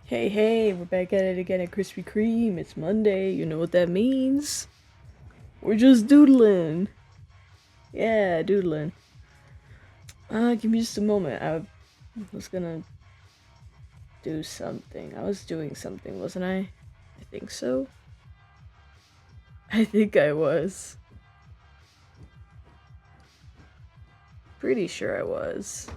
Hey, hey, we're back at it again at Krispy Kreme. It's Monday, you know what that means. We're just doodling. Yeah, doodling. Give me just a moment. I was gonna do something. I was doing something, wasn't I? I think so. I think I was. Pretty sure I was.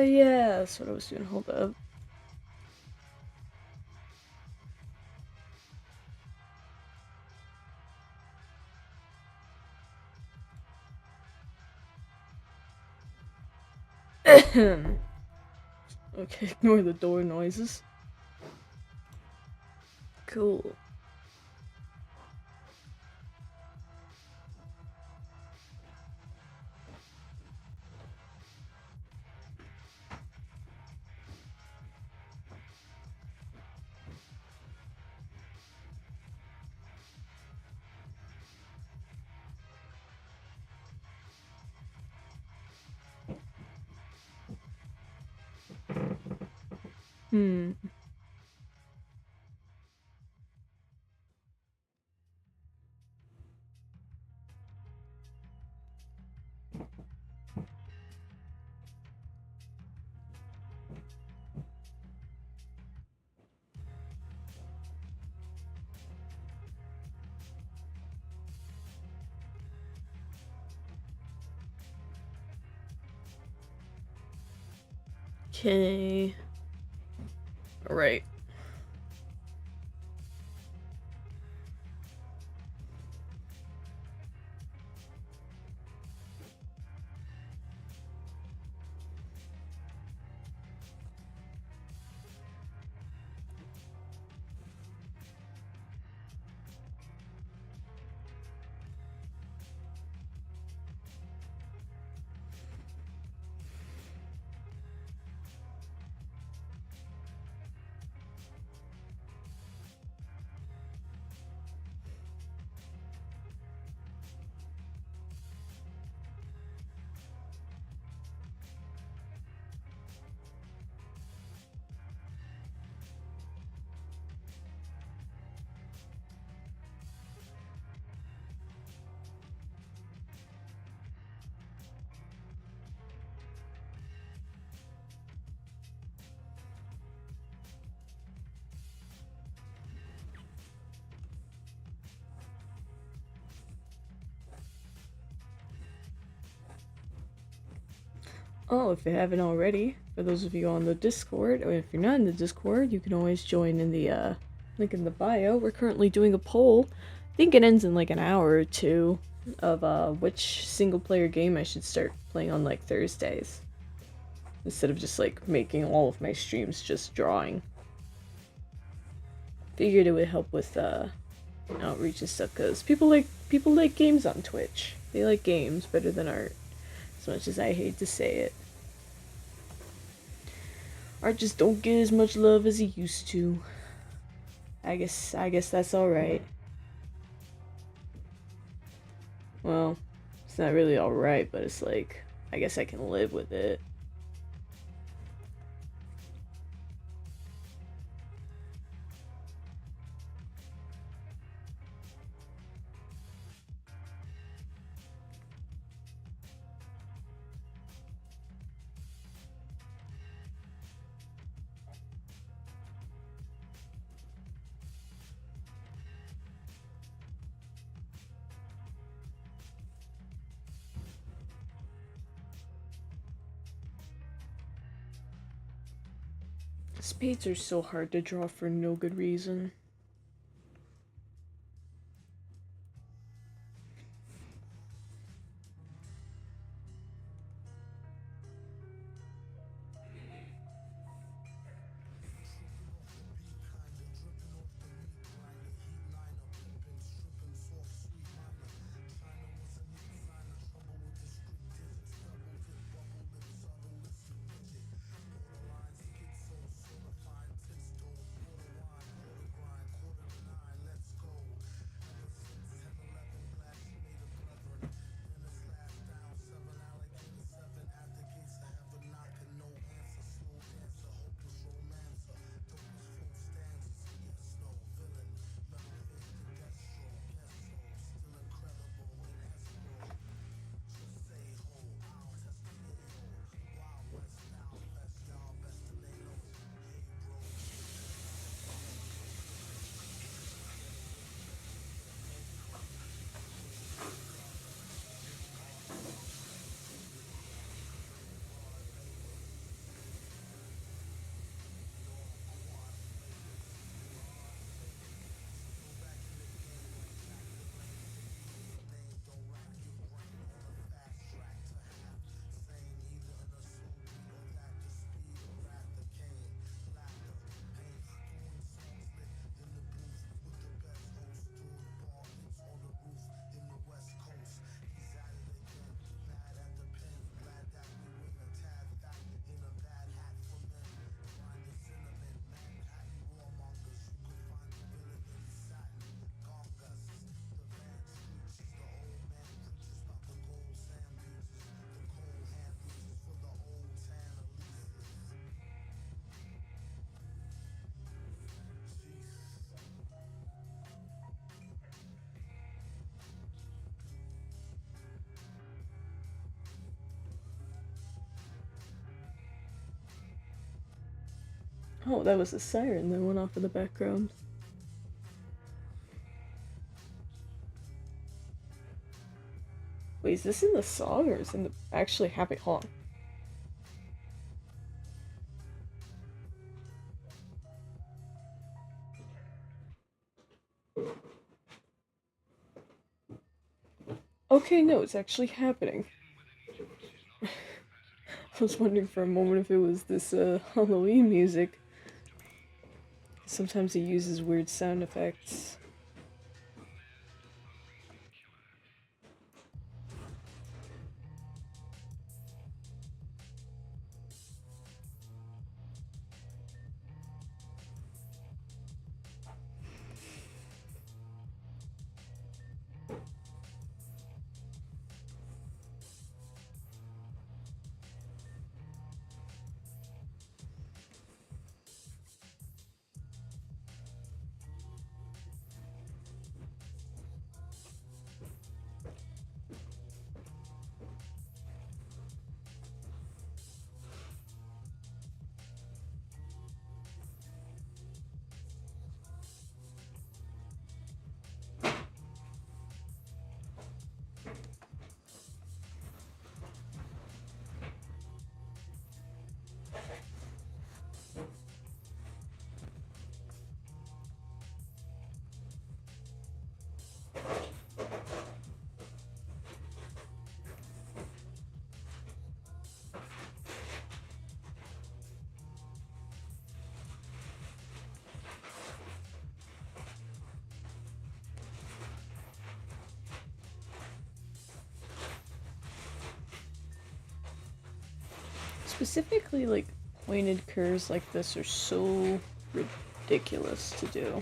Yeah, that's what I was doing. Hold up. Okay, ignore the door noises. Cool. Hmm. Okay. Alright. Oh, if you haven't already, for those of you on the Discord, or if you're not in the Discord, you can always join in the link in the bio. We're currently doing a poll. I think it ends in like an hour or two of which single player game I should start playing on like Thursdays. Instead of just like making all of my streams just drawing. Figured it would help with outreach and stuff because people like games on Twitch. They like games better than art. As much as I hate to say it. Art just don't get as much love as he used to. I guess that's alright. Well, it's not really alright, but it's like I guess I can live with it. Spades are so hard to draw for no good reason. Oh, that was a siren that went off in the background. Wait, is this in the song or is it in the actually happening? Hold on. Okay, no, it's actually happening. I was wondering for a moment if it was this Halloween music. Sometimes he uses weird sound effects. Specifically, like, pointed curves like this are so ridiculous to do.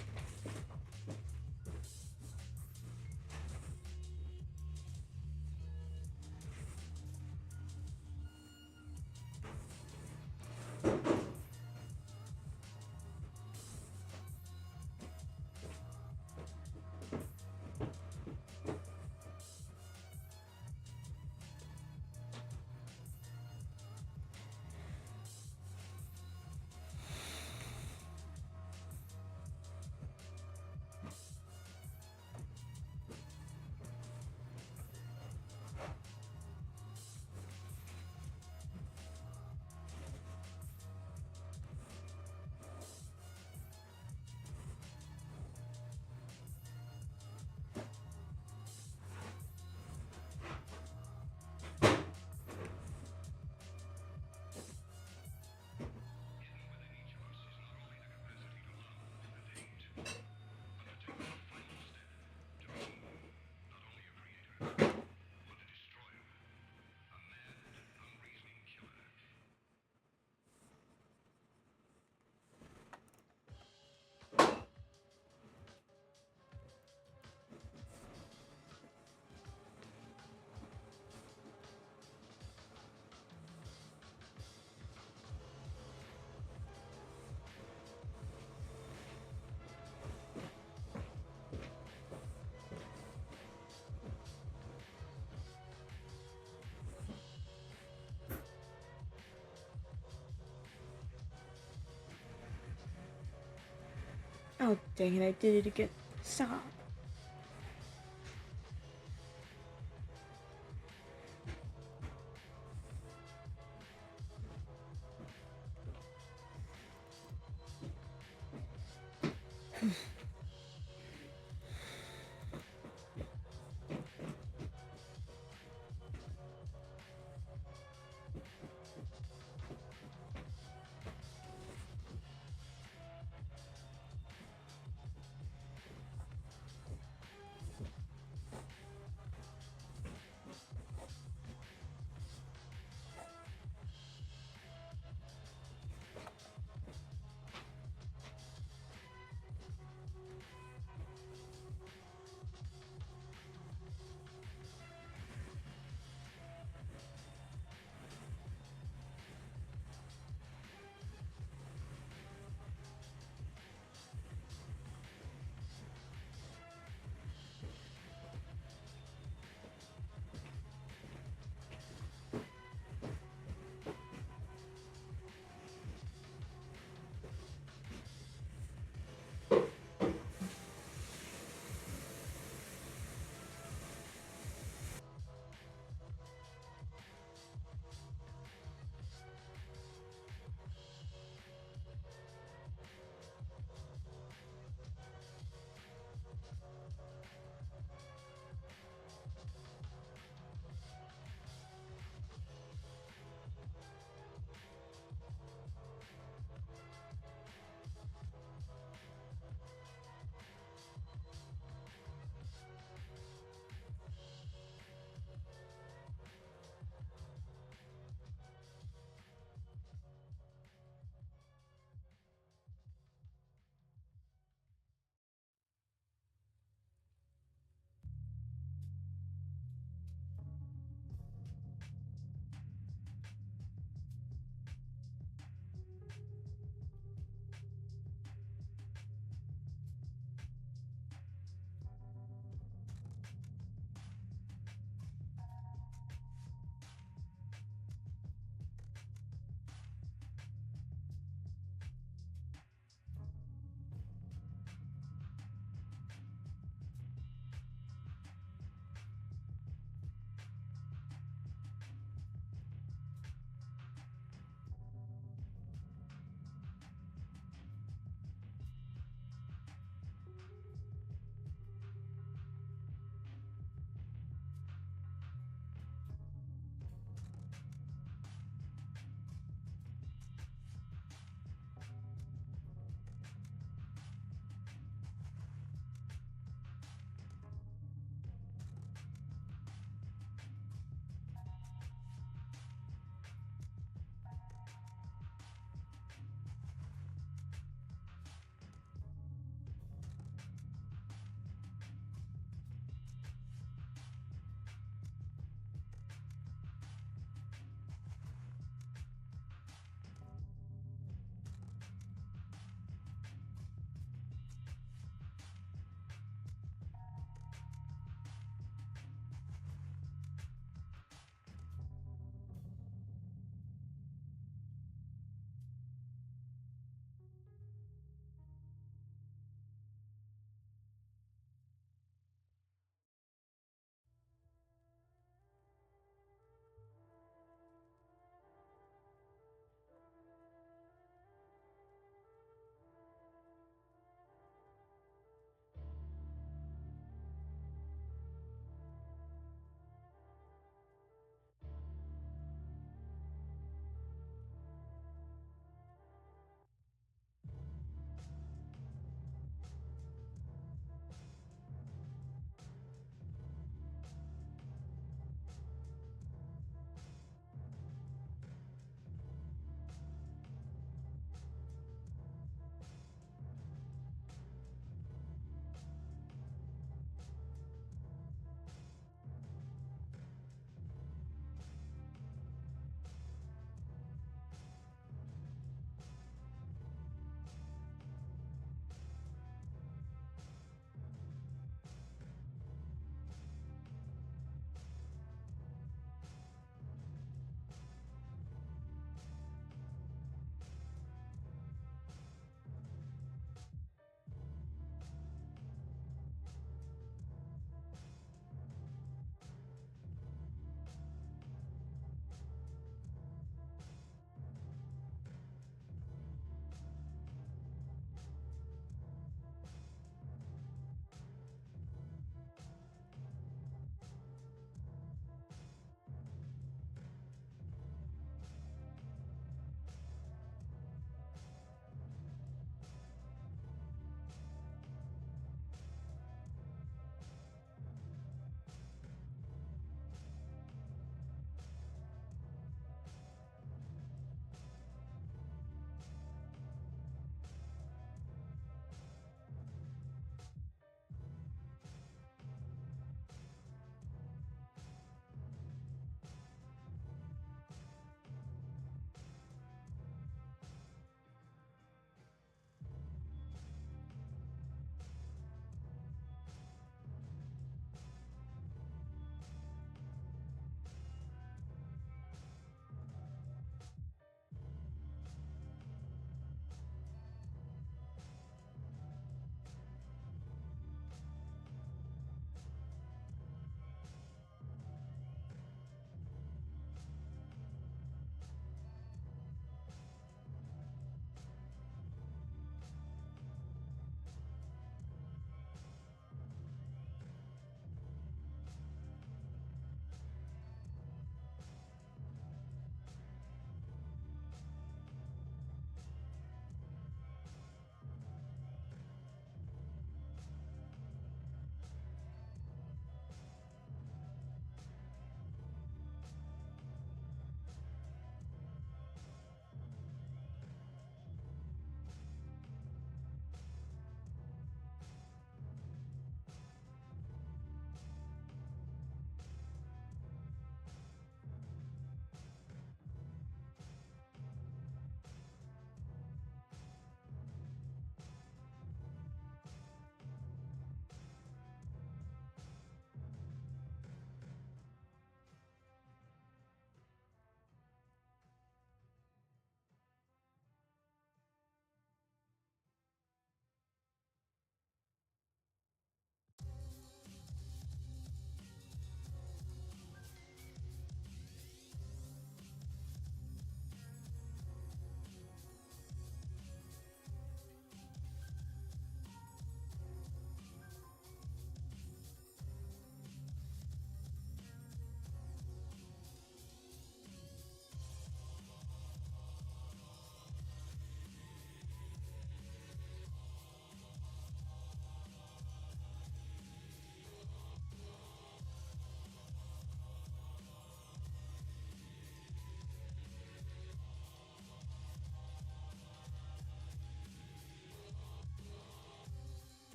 Oh, dang it, I did it again. Stop.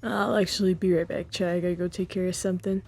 I'll actually be right back, Chad. I gotta go take care of something.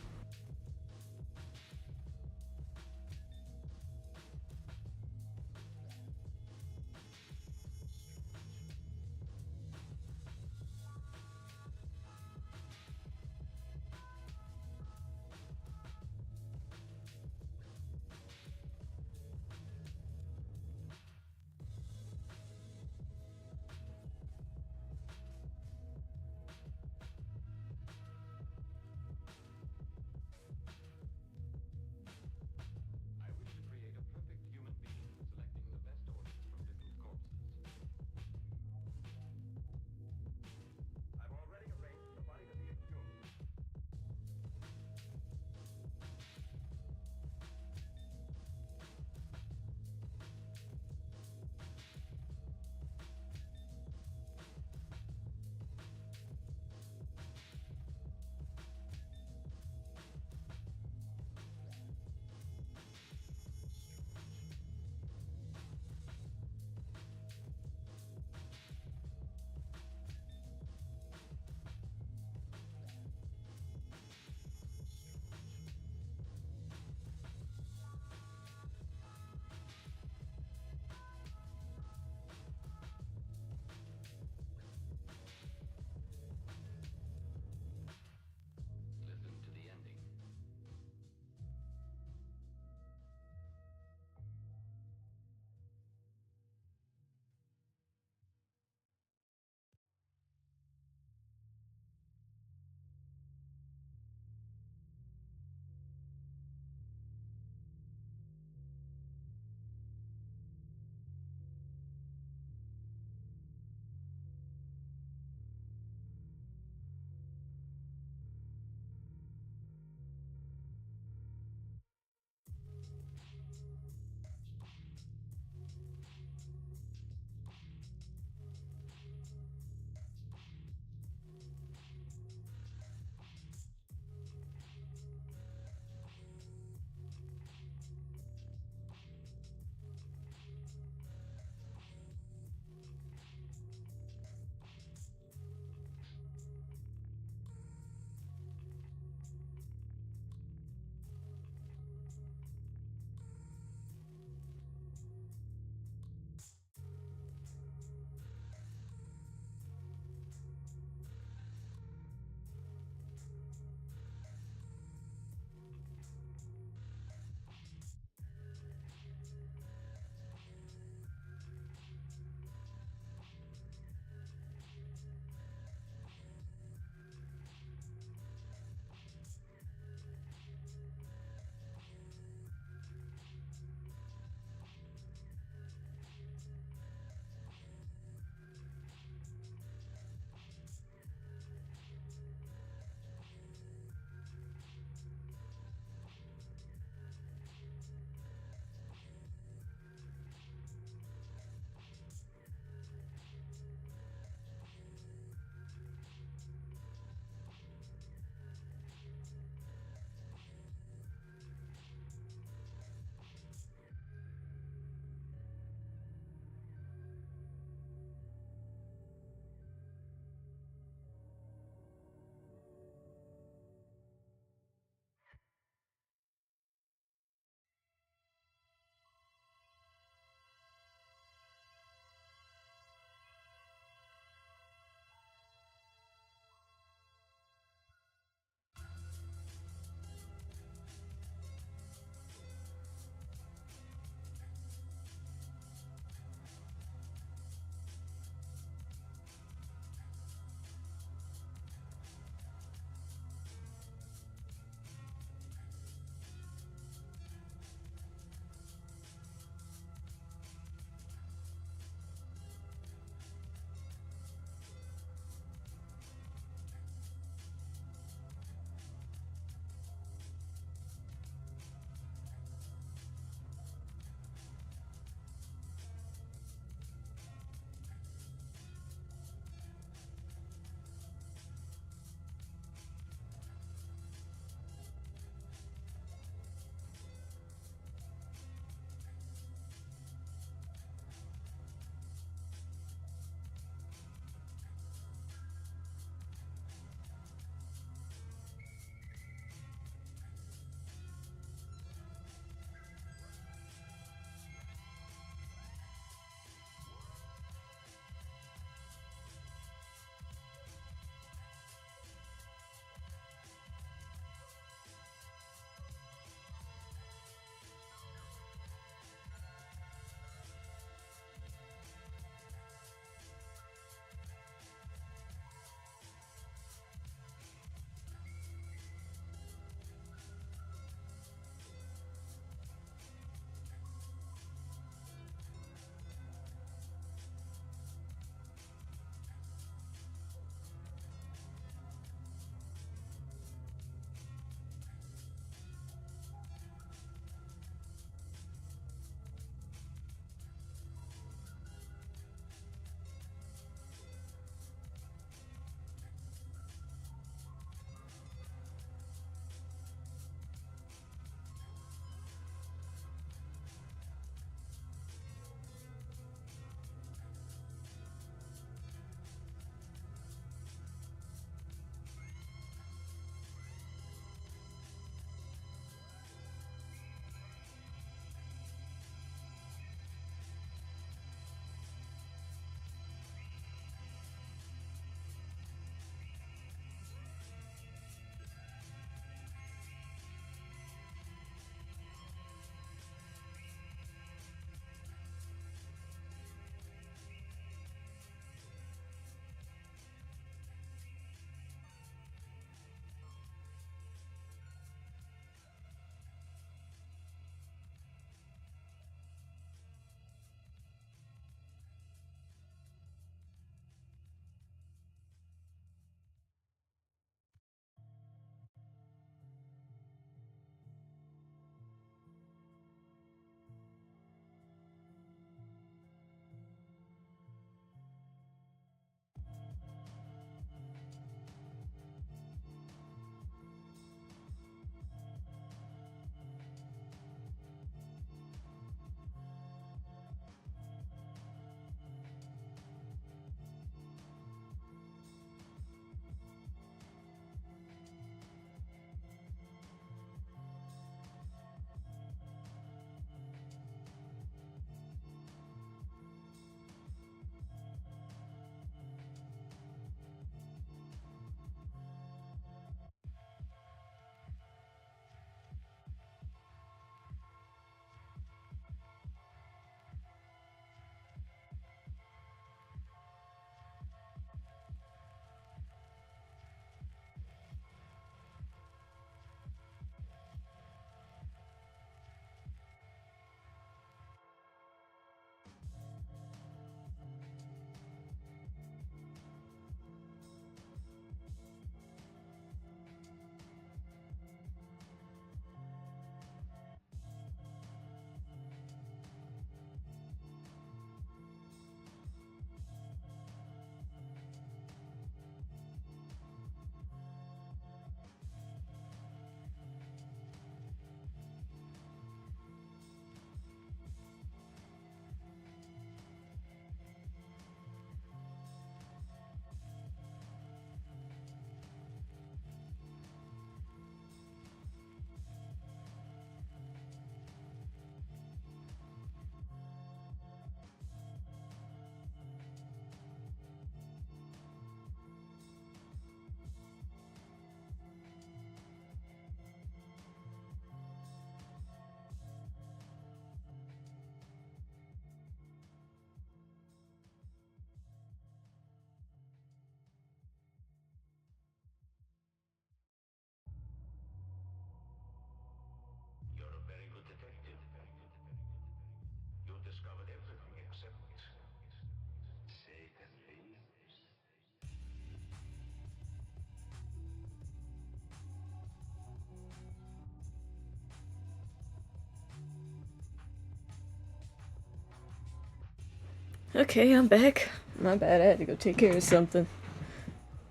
Okay, I'm back. My bad, I had to go take care of something.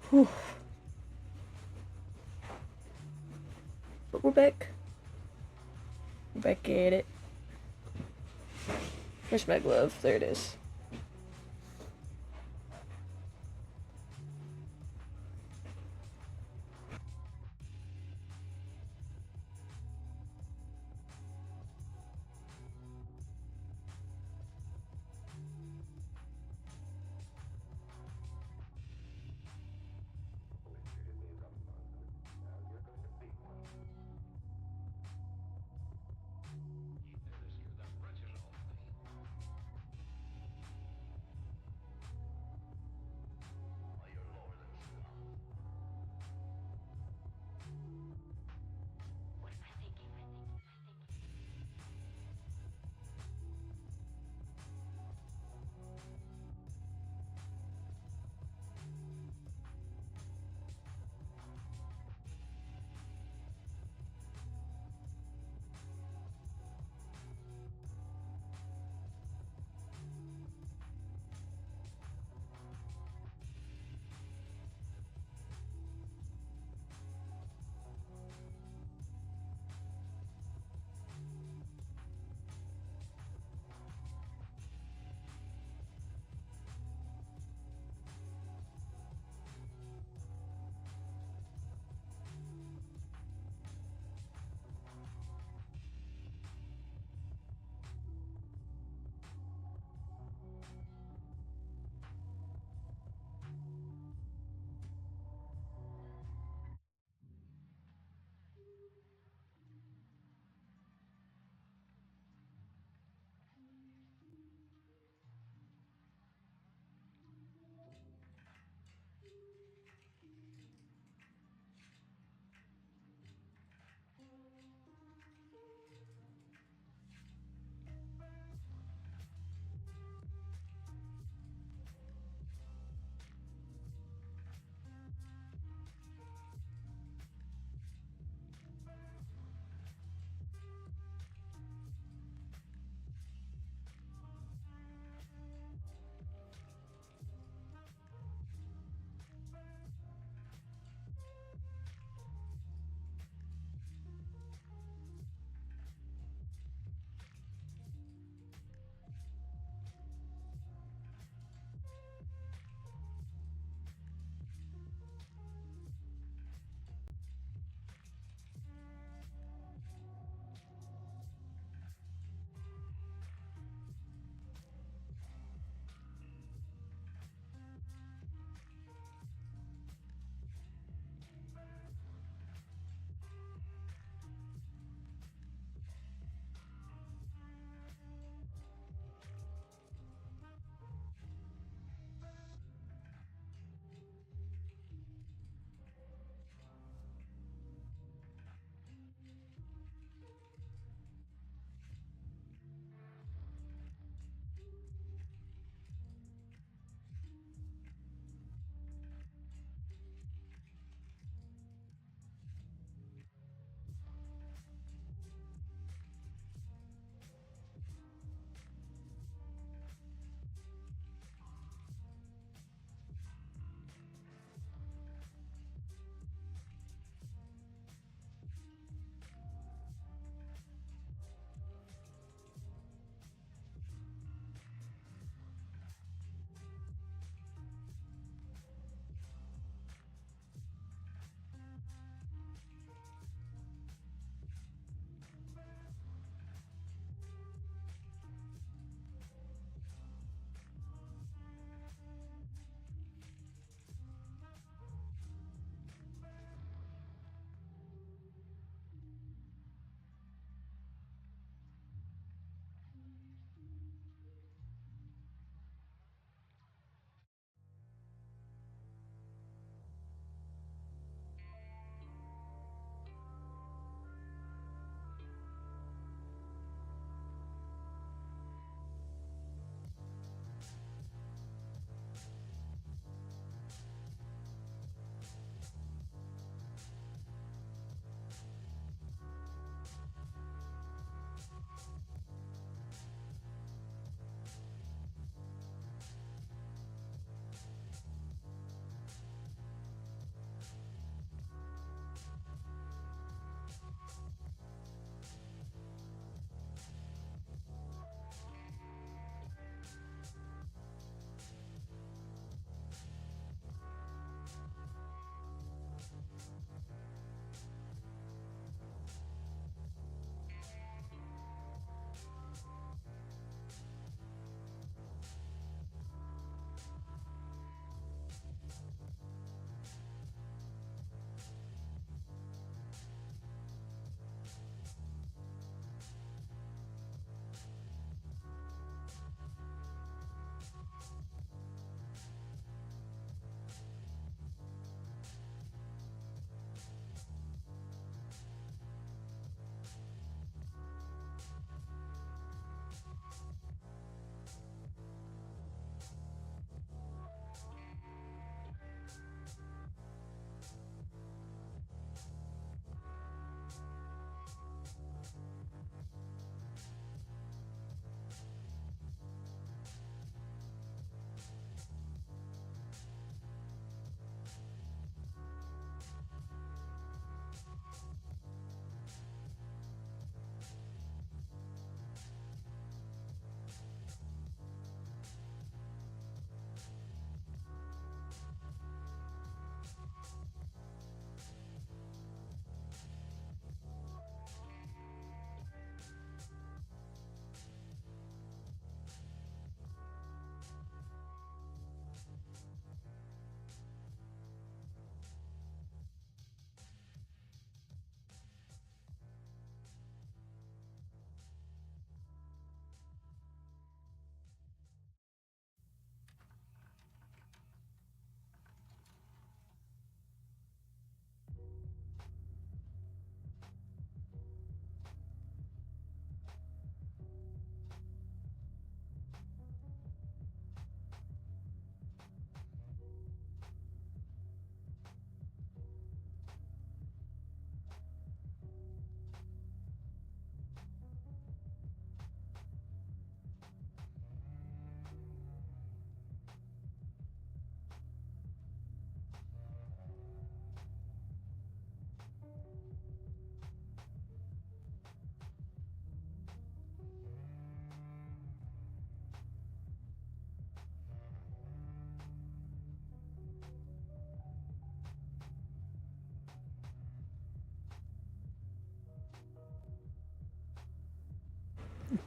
Whew. But we're back. We're back at it. Where's my glove? There it is.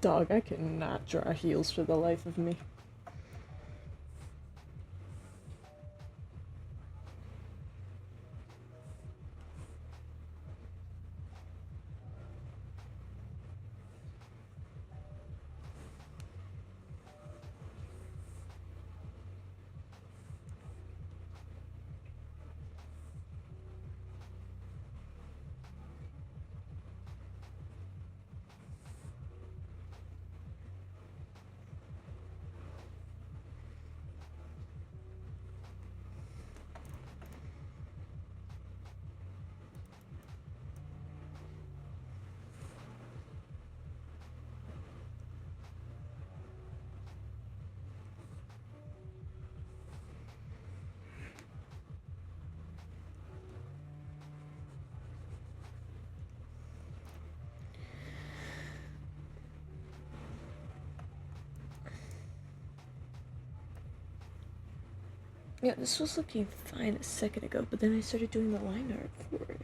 Dog, I cannot draw heels for the life of me. Yeah, this was looking fine a second ago, but then I started doing the line art for it.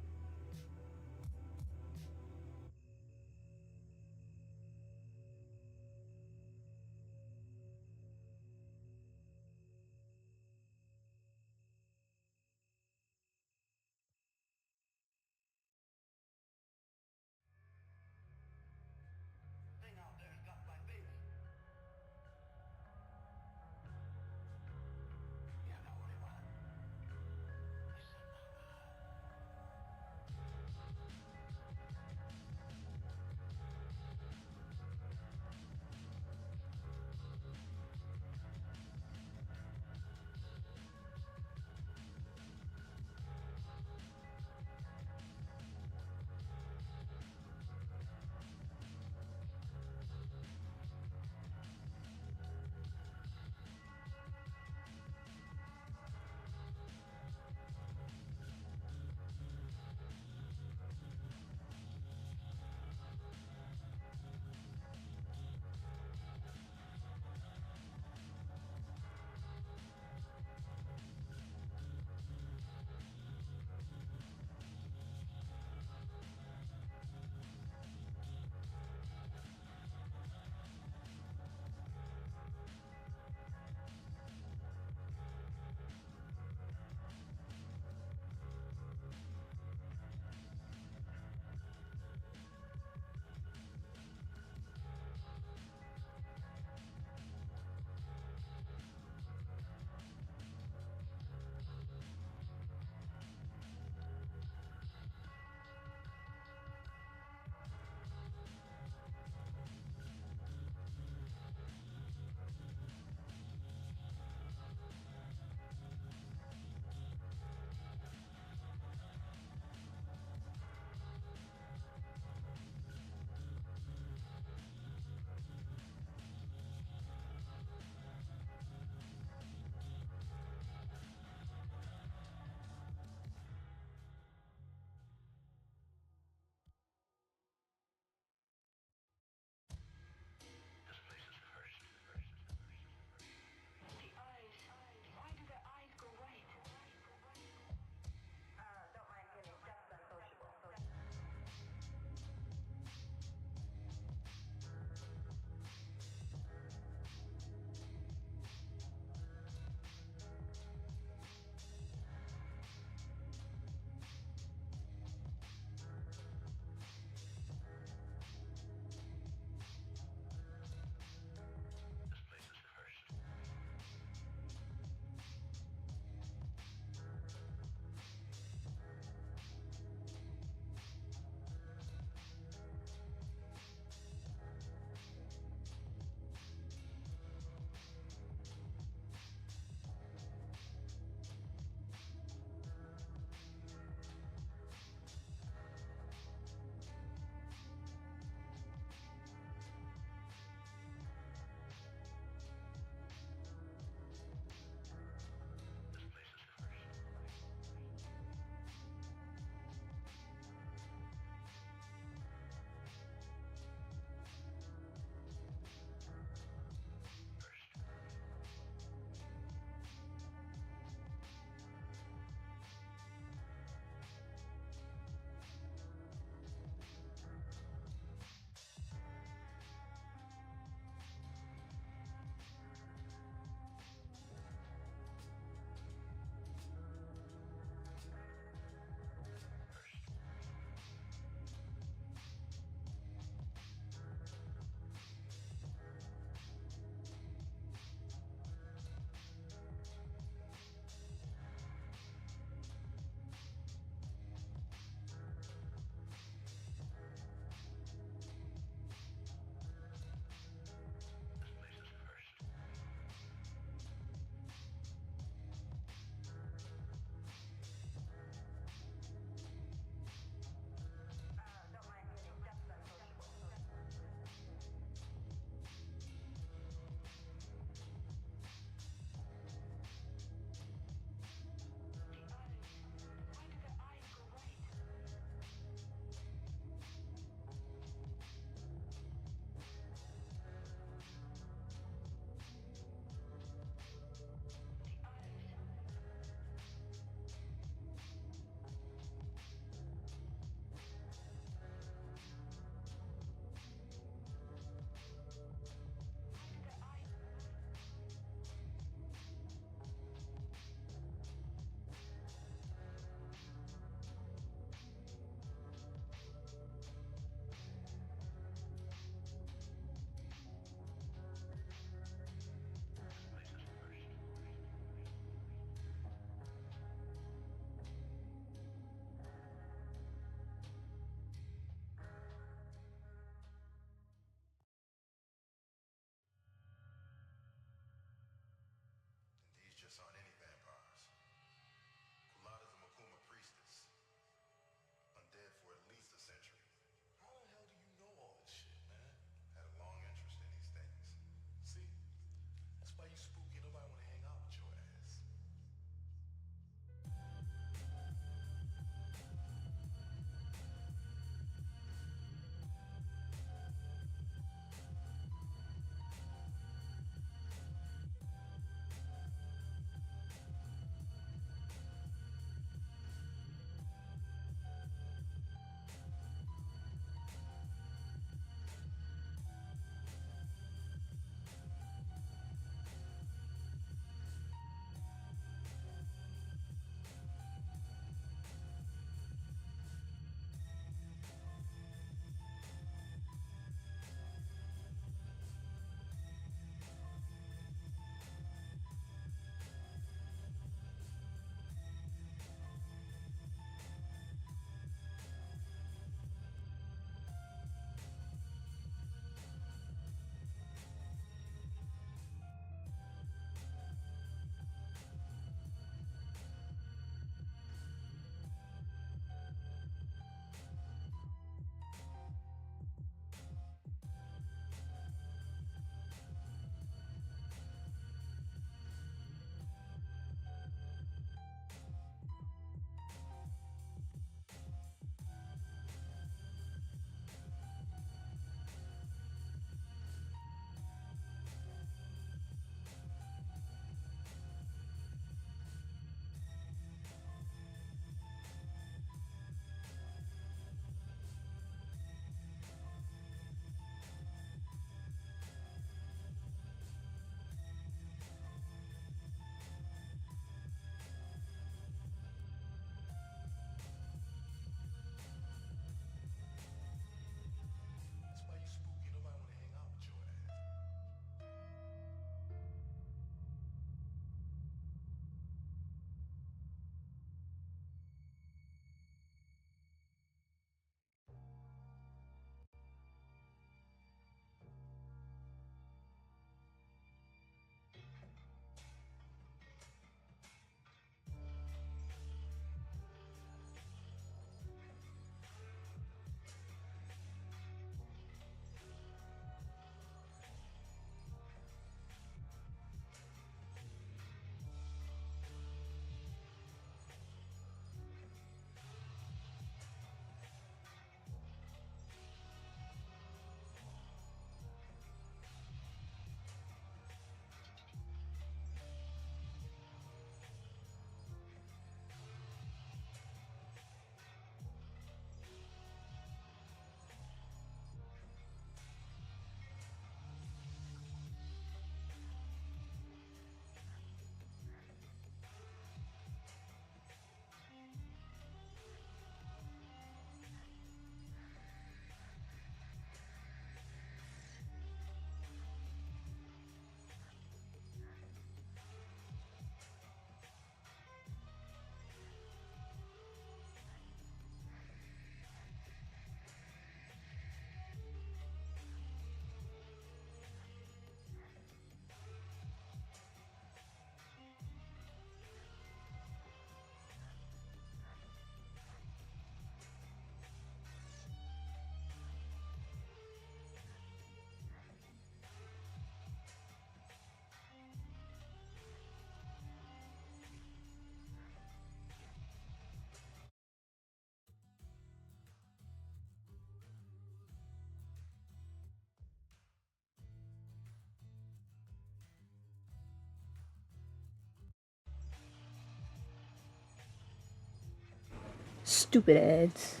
Stupid ads.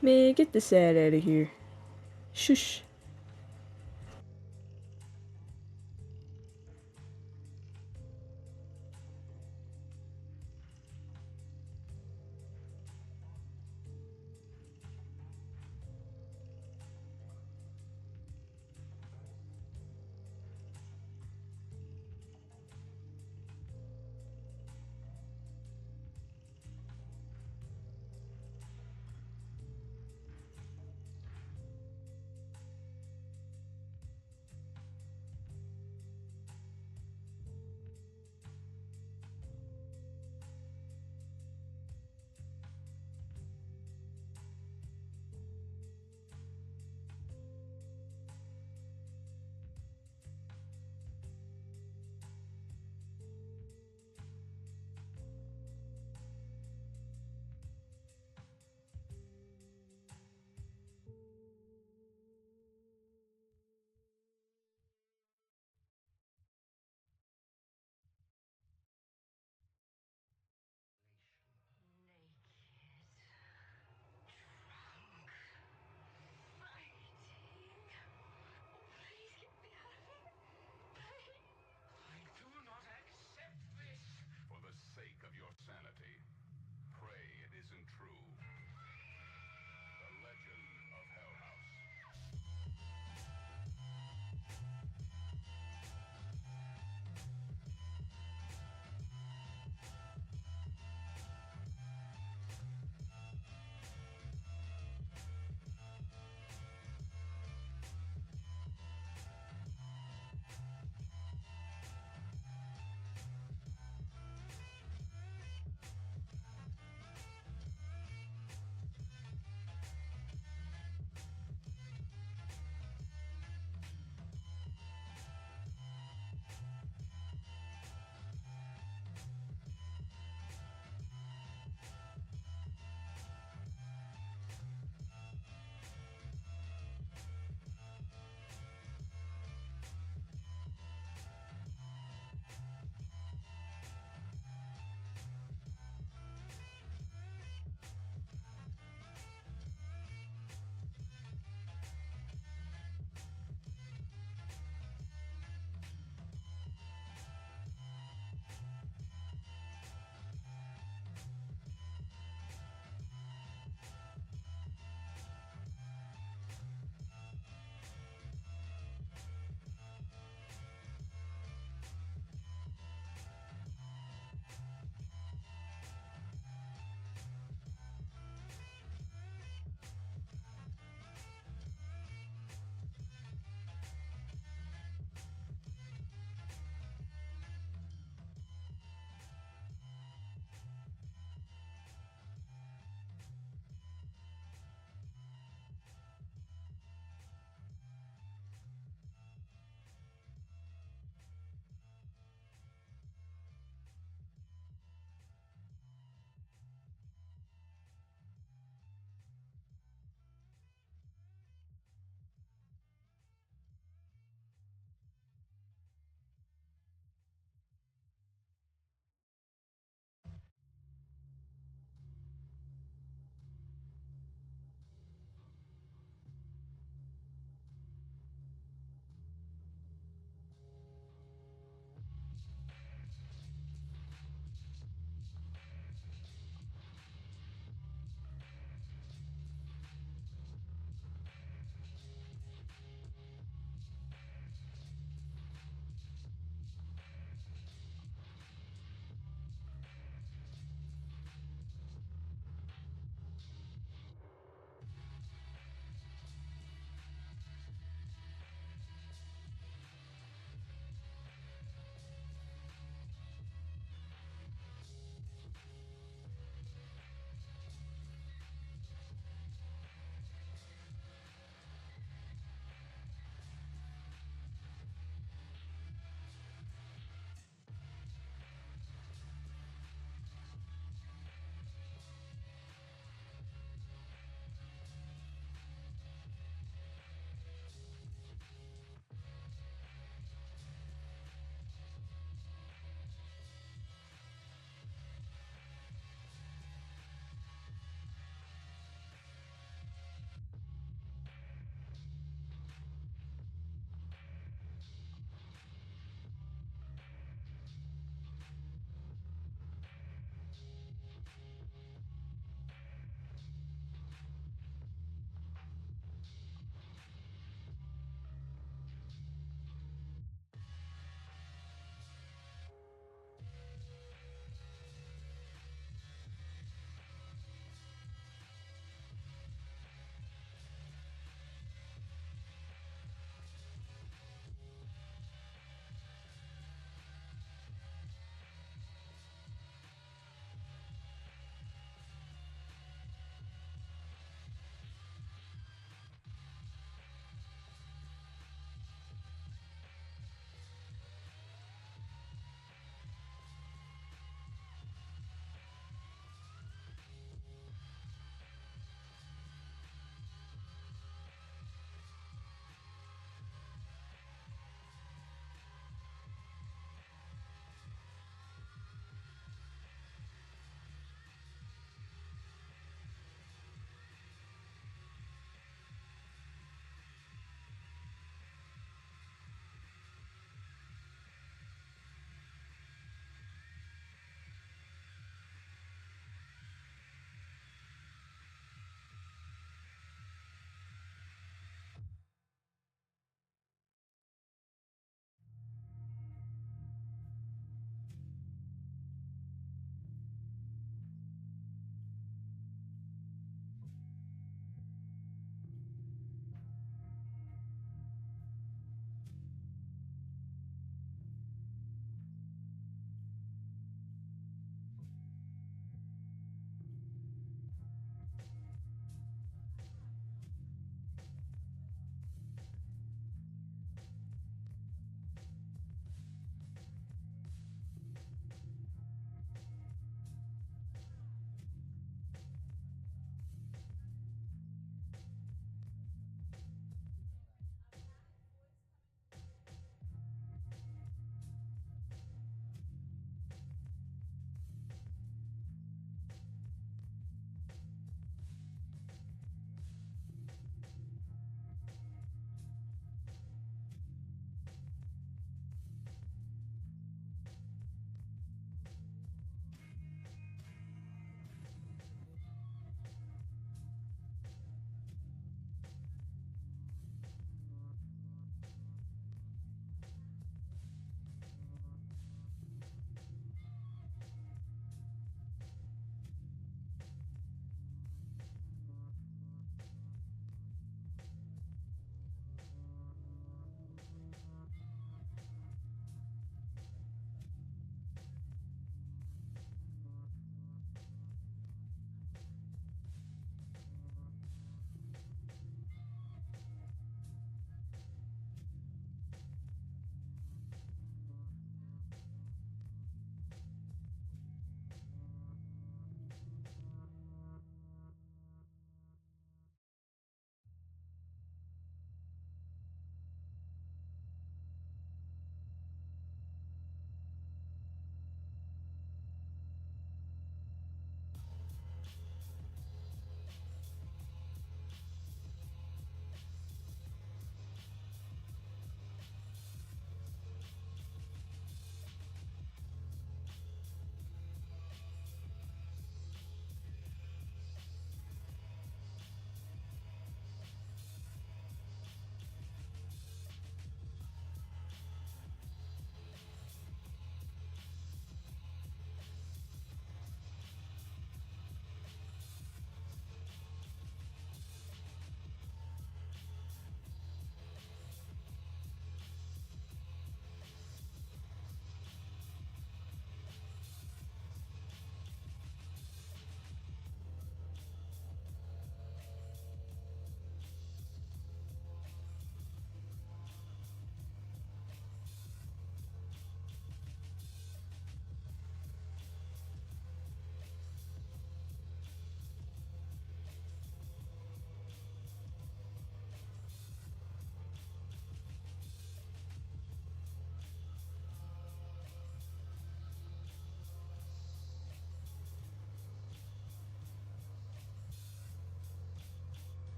Man, get the sad out of here. Shush.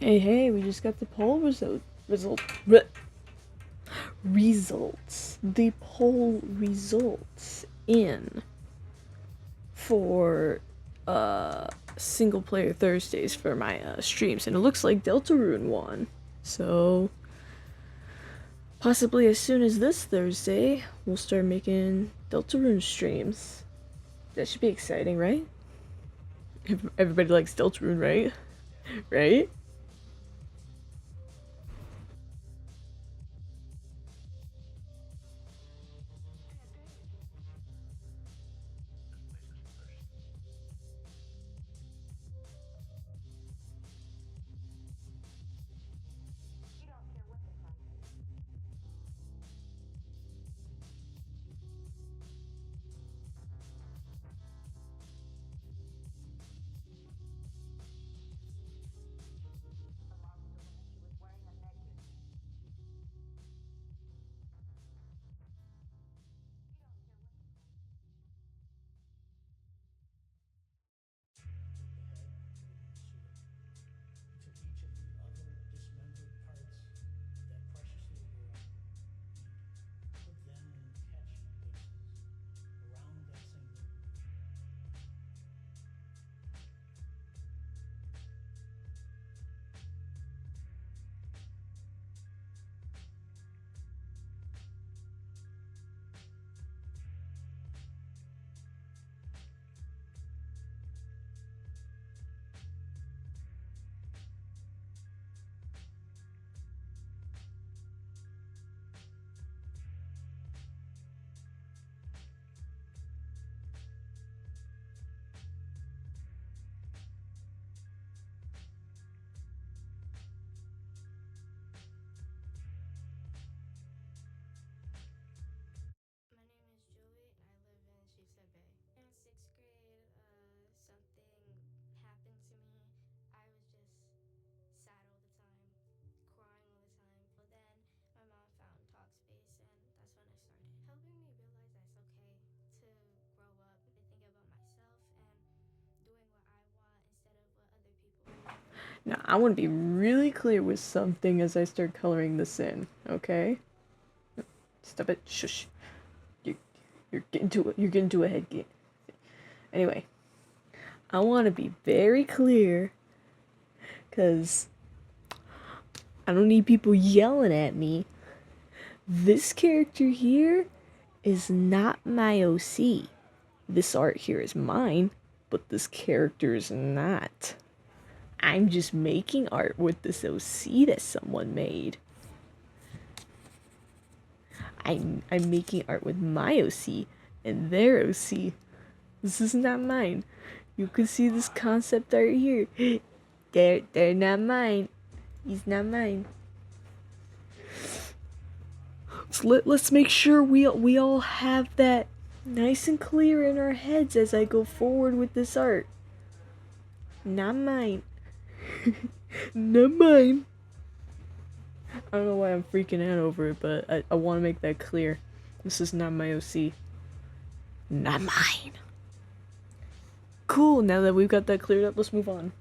Hey, we just got the poll results. The poll results in for single player Thursdays for my streams, and it looks like Deltarune won. So possibly as soon as this Thursday, we'll start making Deltarune streams. That should be exciting, right? Everybody likes Deltarune, right? Right? Now, I want to be really clear with something as I start coloring this in, okay? Stop it. Shush. You're, you're getting to a head game. Anyway, I want to be very clear because I don't need people yelling at me. This character here is not my OC. This art here is mine, but this character is not. I'm just making art with this OC that someone made. I'm making art with my OC and their OC. This is not mine. You can see this concept art here. They're not mine. He's not mine. So let's make sure we all have that nice and clear in our heads as I go forward with this art. Not mine. Not mine. I don't know why I'm freaking out over it, but I want to make that clear. This is not my OC. Not mine. Cool, now that we've got that cleared up, let's move on.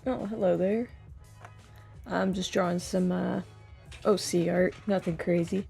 Oh, hello there. I'm just drawing some OC art, nothing crazy.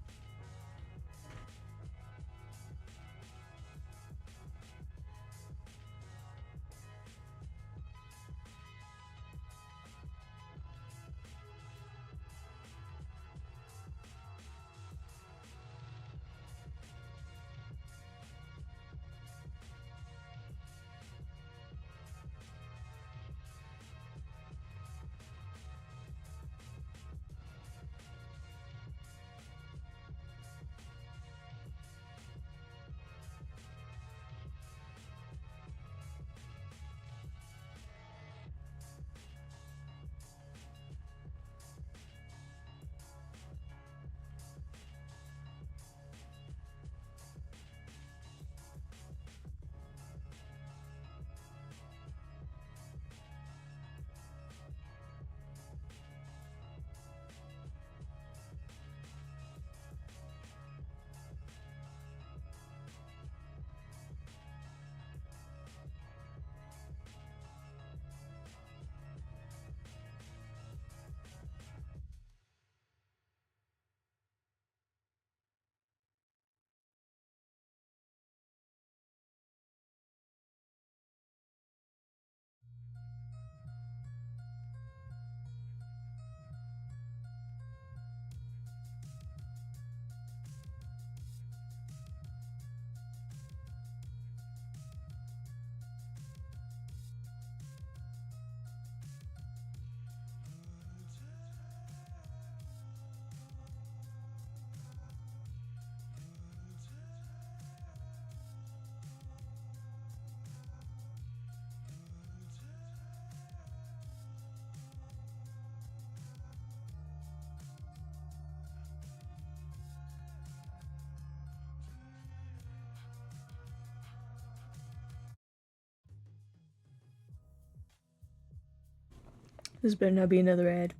This better not be another ad.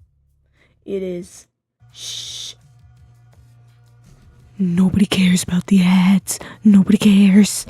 It is. Shh. Nobody cares about the ads. Nobody cares.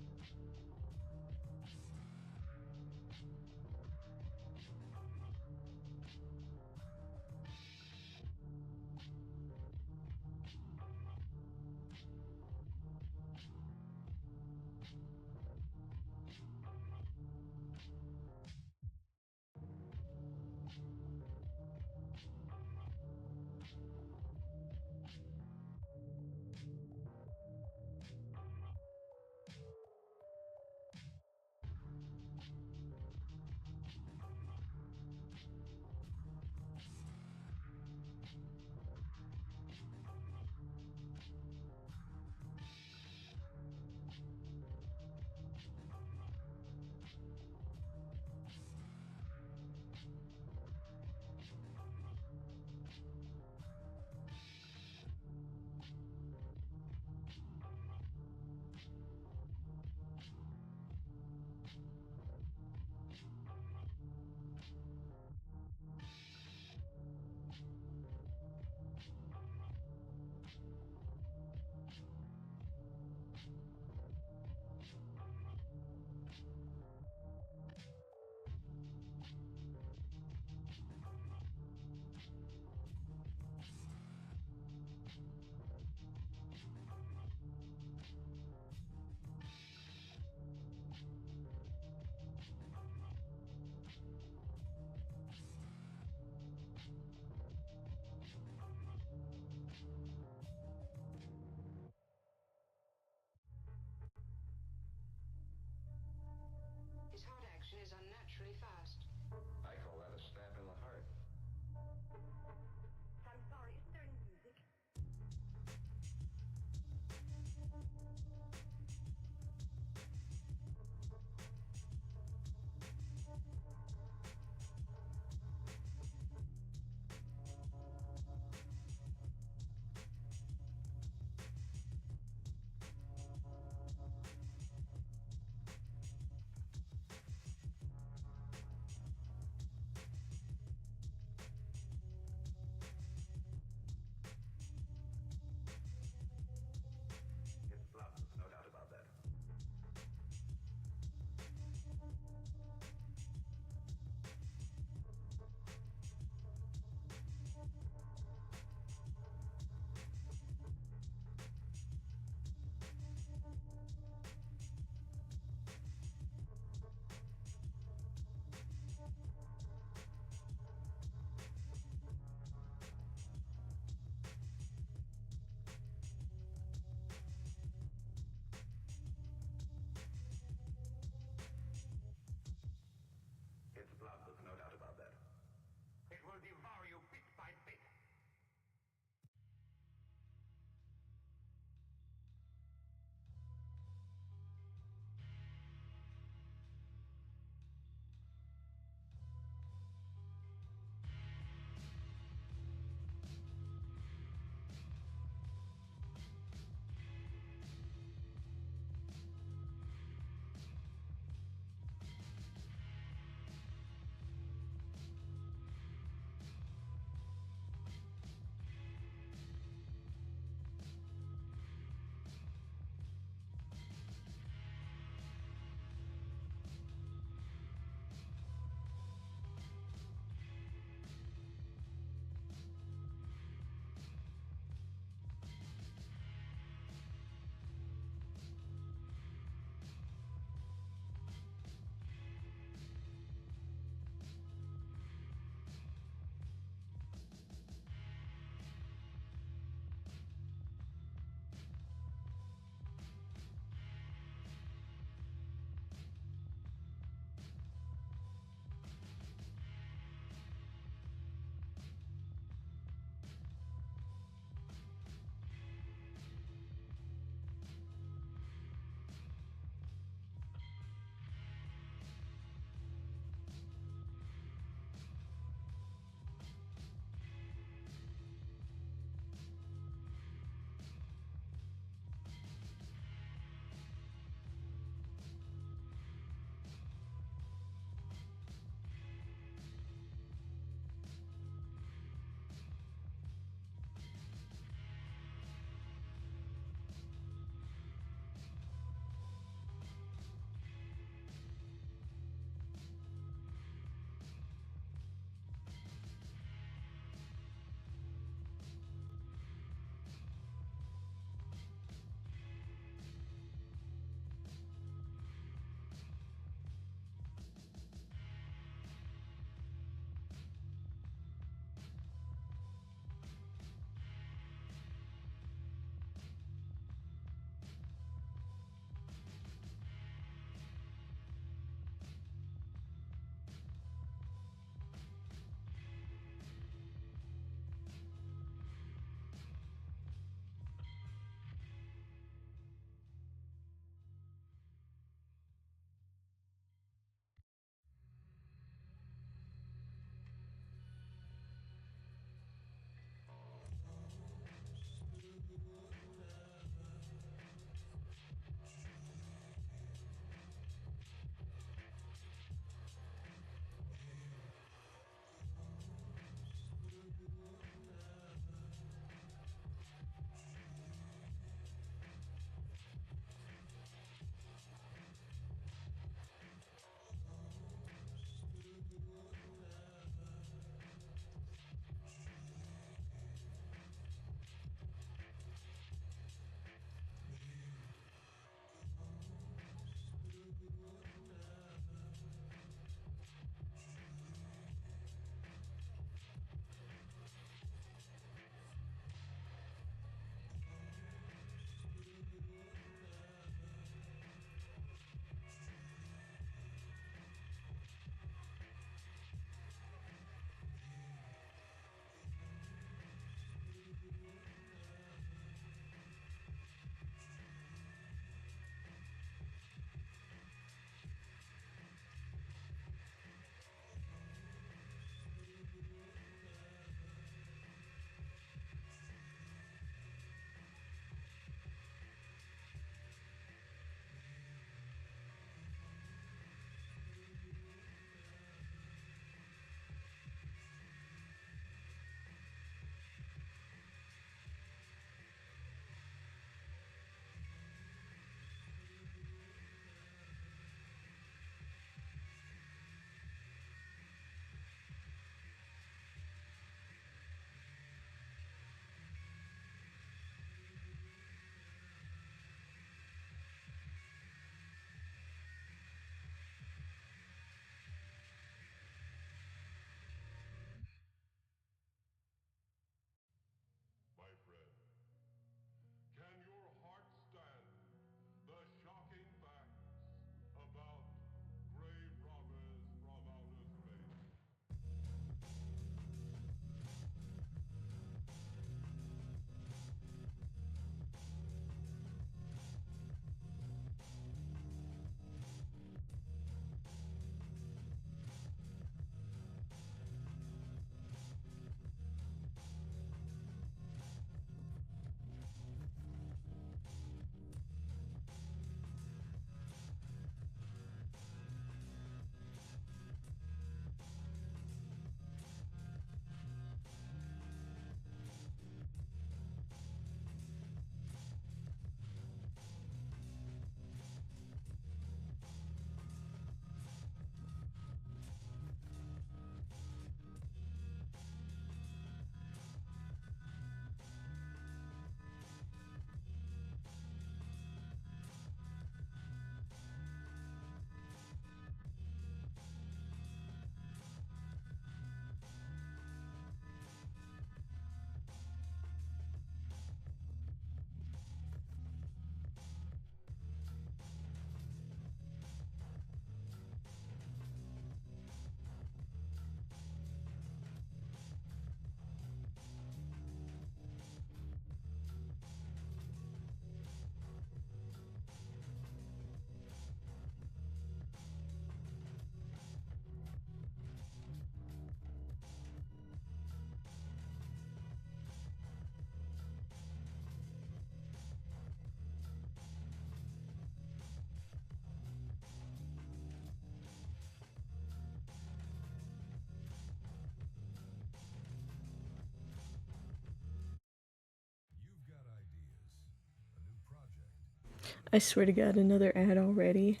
I swear to God, another ad already.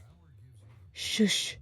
Shush.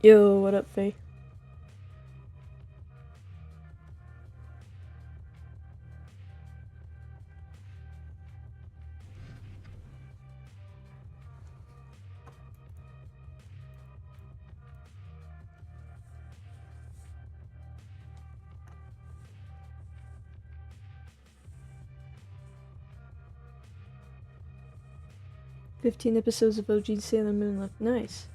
Yo, what up, Faye? 15 episodes of OG Sailor Moon left. Nice.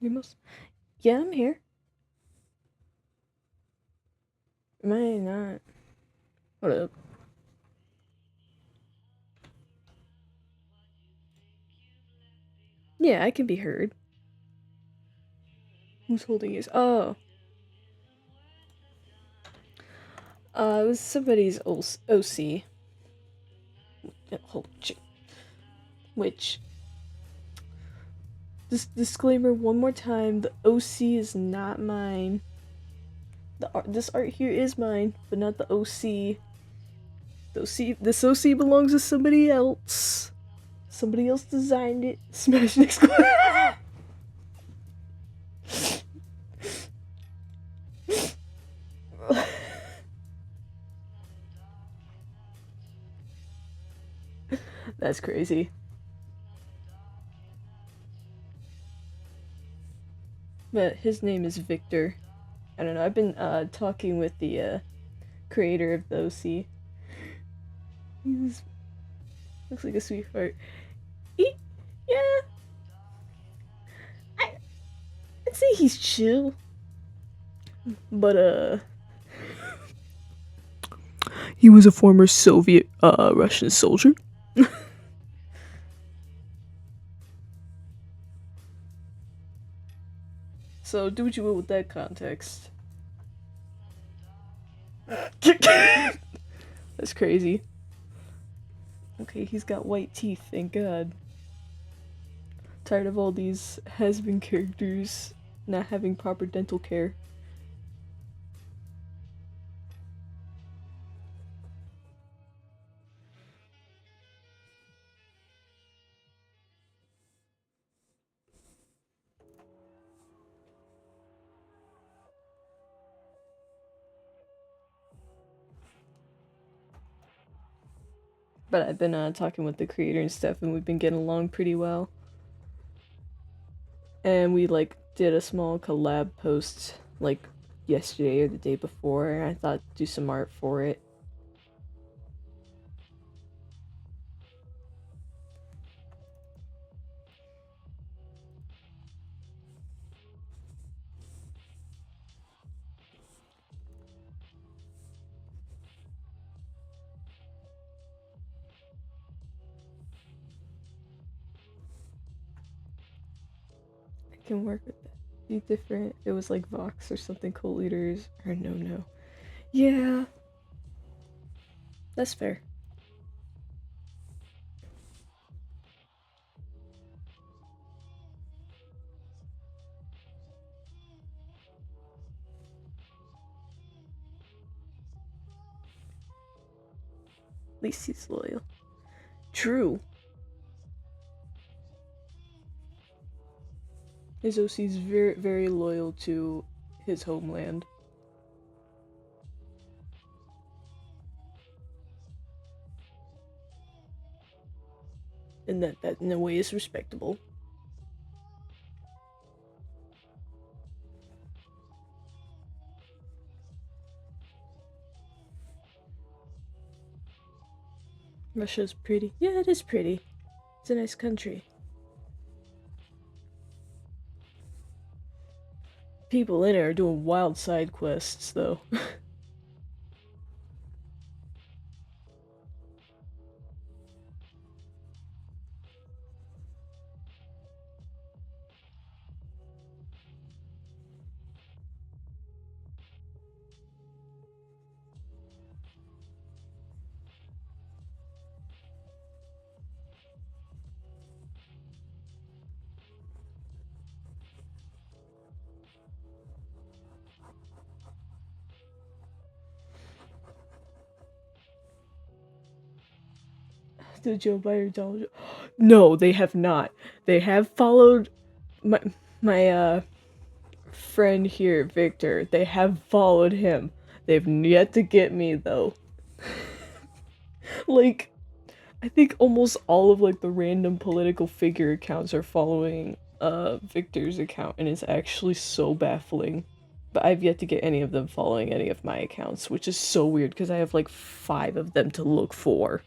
You must. Yeah, I'm here. Am I not? What up? Yeah, I can be heard. Who's holding his? Oh. It was somebody's OC. Which. Disclaimer one more time: the OC is not mine. This art here is mine, but not the OC. This OC belongs to somebody else. Somebody else designed it. Smash next. That's crazy. But his name is Victor. I don't know. I've been talking with the creator of the OC. He's looks like a sweetheart. Yeah. I'd say he's chill. But he was a former Soviet Russian soldier. So do what you will with that context. That's crazy. Okay, he's got white teeth, thank God. Tired of all these has-been characters not having proper dental care. But I've been talking with the creator and stuff, and we've been getting along pretty well. And we did a small collab post yesterday or the day before, and I thought do some art for it. I can work with that. Be different. It was like Vox or something, cult leaders, or no. Yeah. That's fair. At least he's loyal. True. His OC's very, very loyal to his homeland. And that in a way is respectable. Russia's pretty. Yeah, it is pretty. It's a nice country. People in it are doing wild side quests, though. to Joe Biden, Donald. No, they have not. They have followed my friend here, Victor. They have followed him. They've yet to get me though. Like, I think almost all of like the random political figure accounts are following Victor's account, and it's actually so baffling. But I've yet to get any of them following any of my accounts, which is so weird because I have like 5 of them to look for.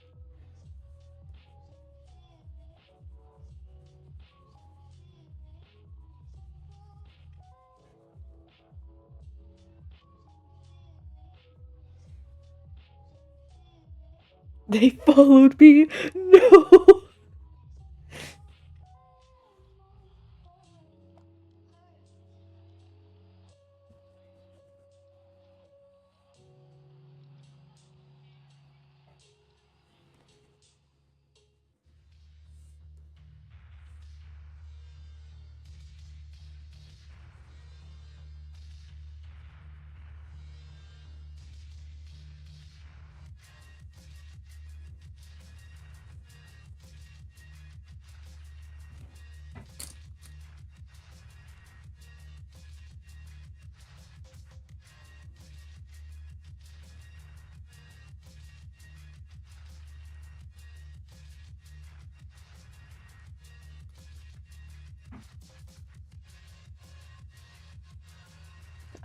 They followed me. No.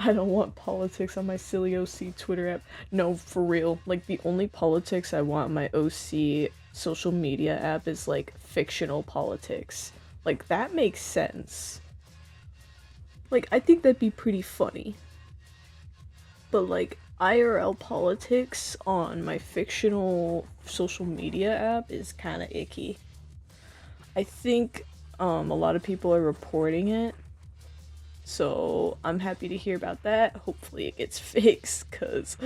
I don't want politics on my silly OC Twitter app. No, for real. Like, the only politics I want on my OC social media app is, like, fictional politics. Like, that makes sense. Like, I think that'd be pretty funny. But, like, IRL politics on my fictional social media app is kind of icky. I think, a lot of people are reporting it. So I'm happy to hear about that. Hopefully it gets fixed, cause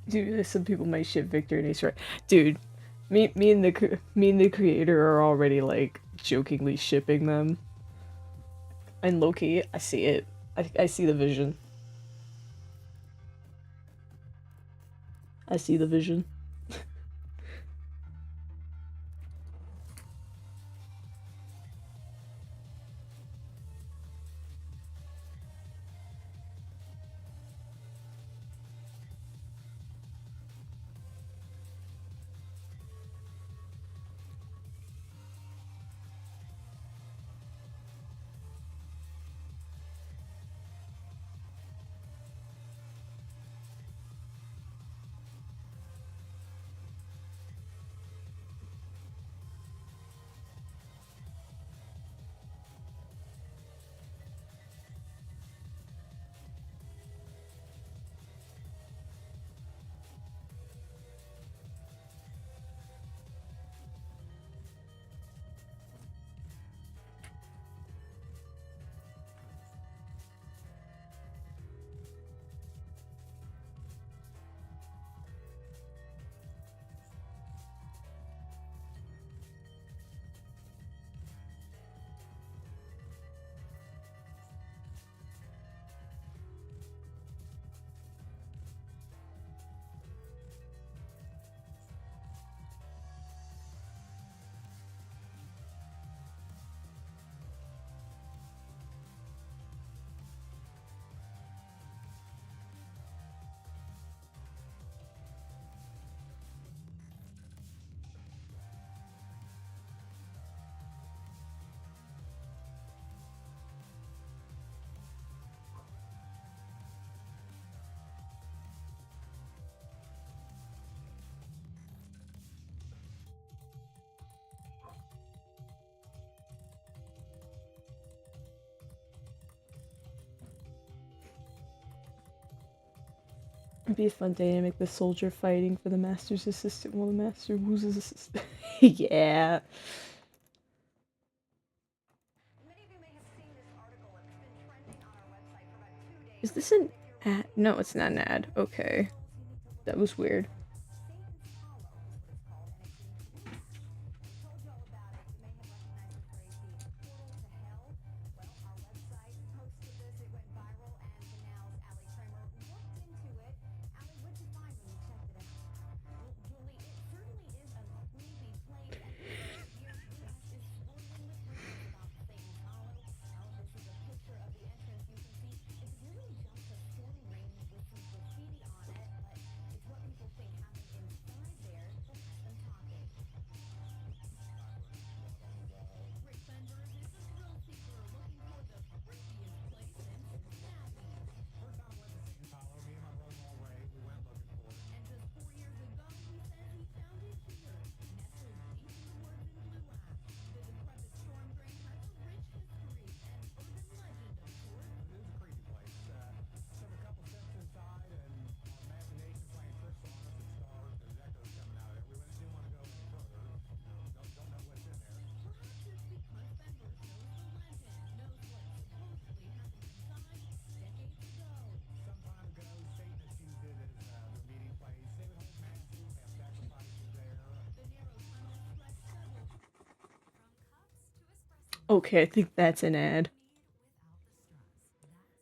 dude, some people might ship Victor and Ace, right? Dude, me and the creator are already like jokingly shipping them. And Loki, I see it. I see the vision. I see the vision. It'd be a fun dynamic, the soldier fighting for the master's assistant while the master woos his assistant. Yeah. Is this an ad? No, it's not an ad. Okay. That was weird. Okay, I think that's an ad.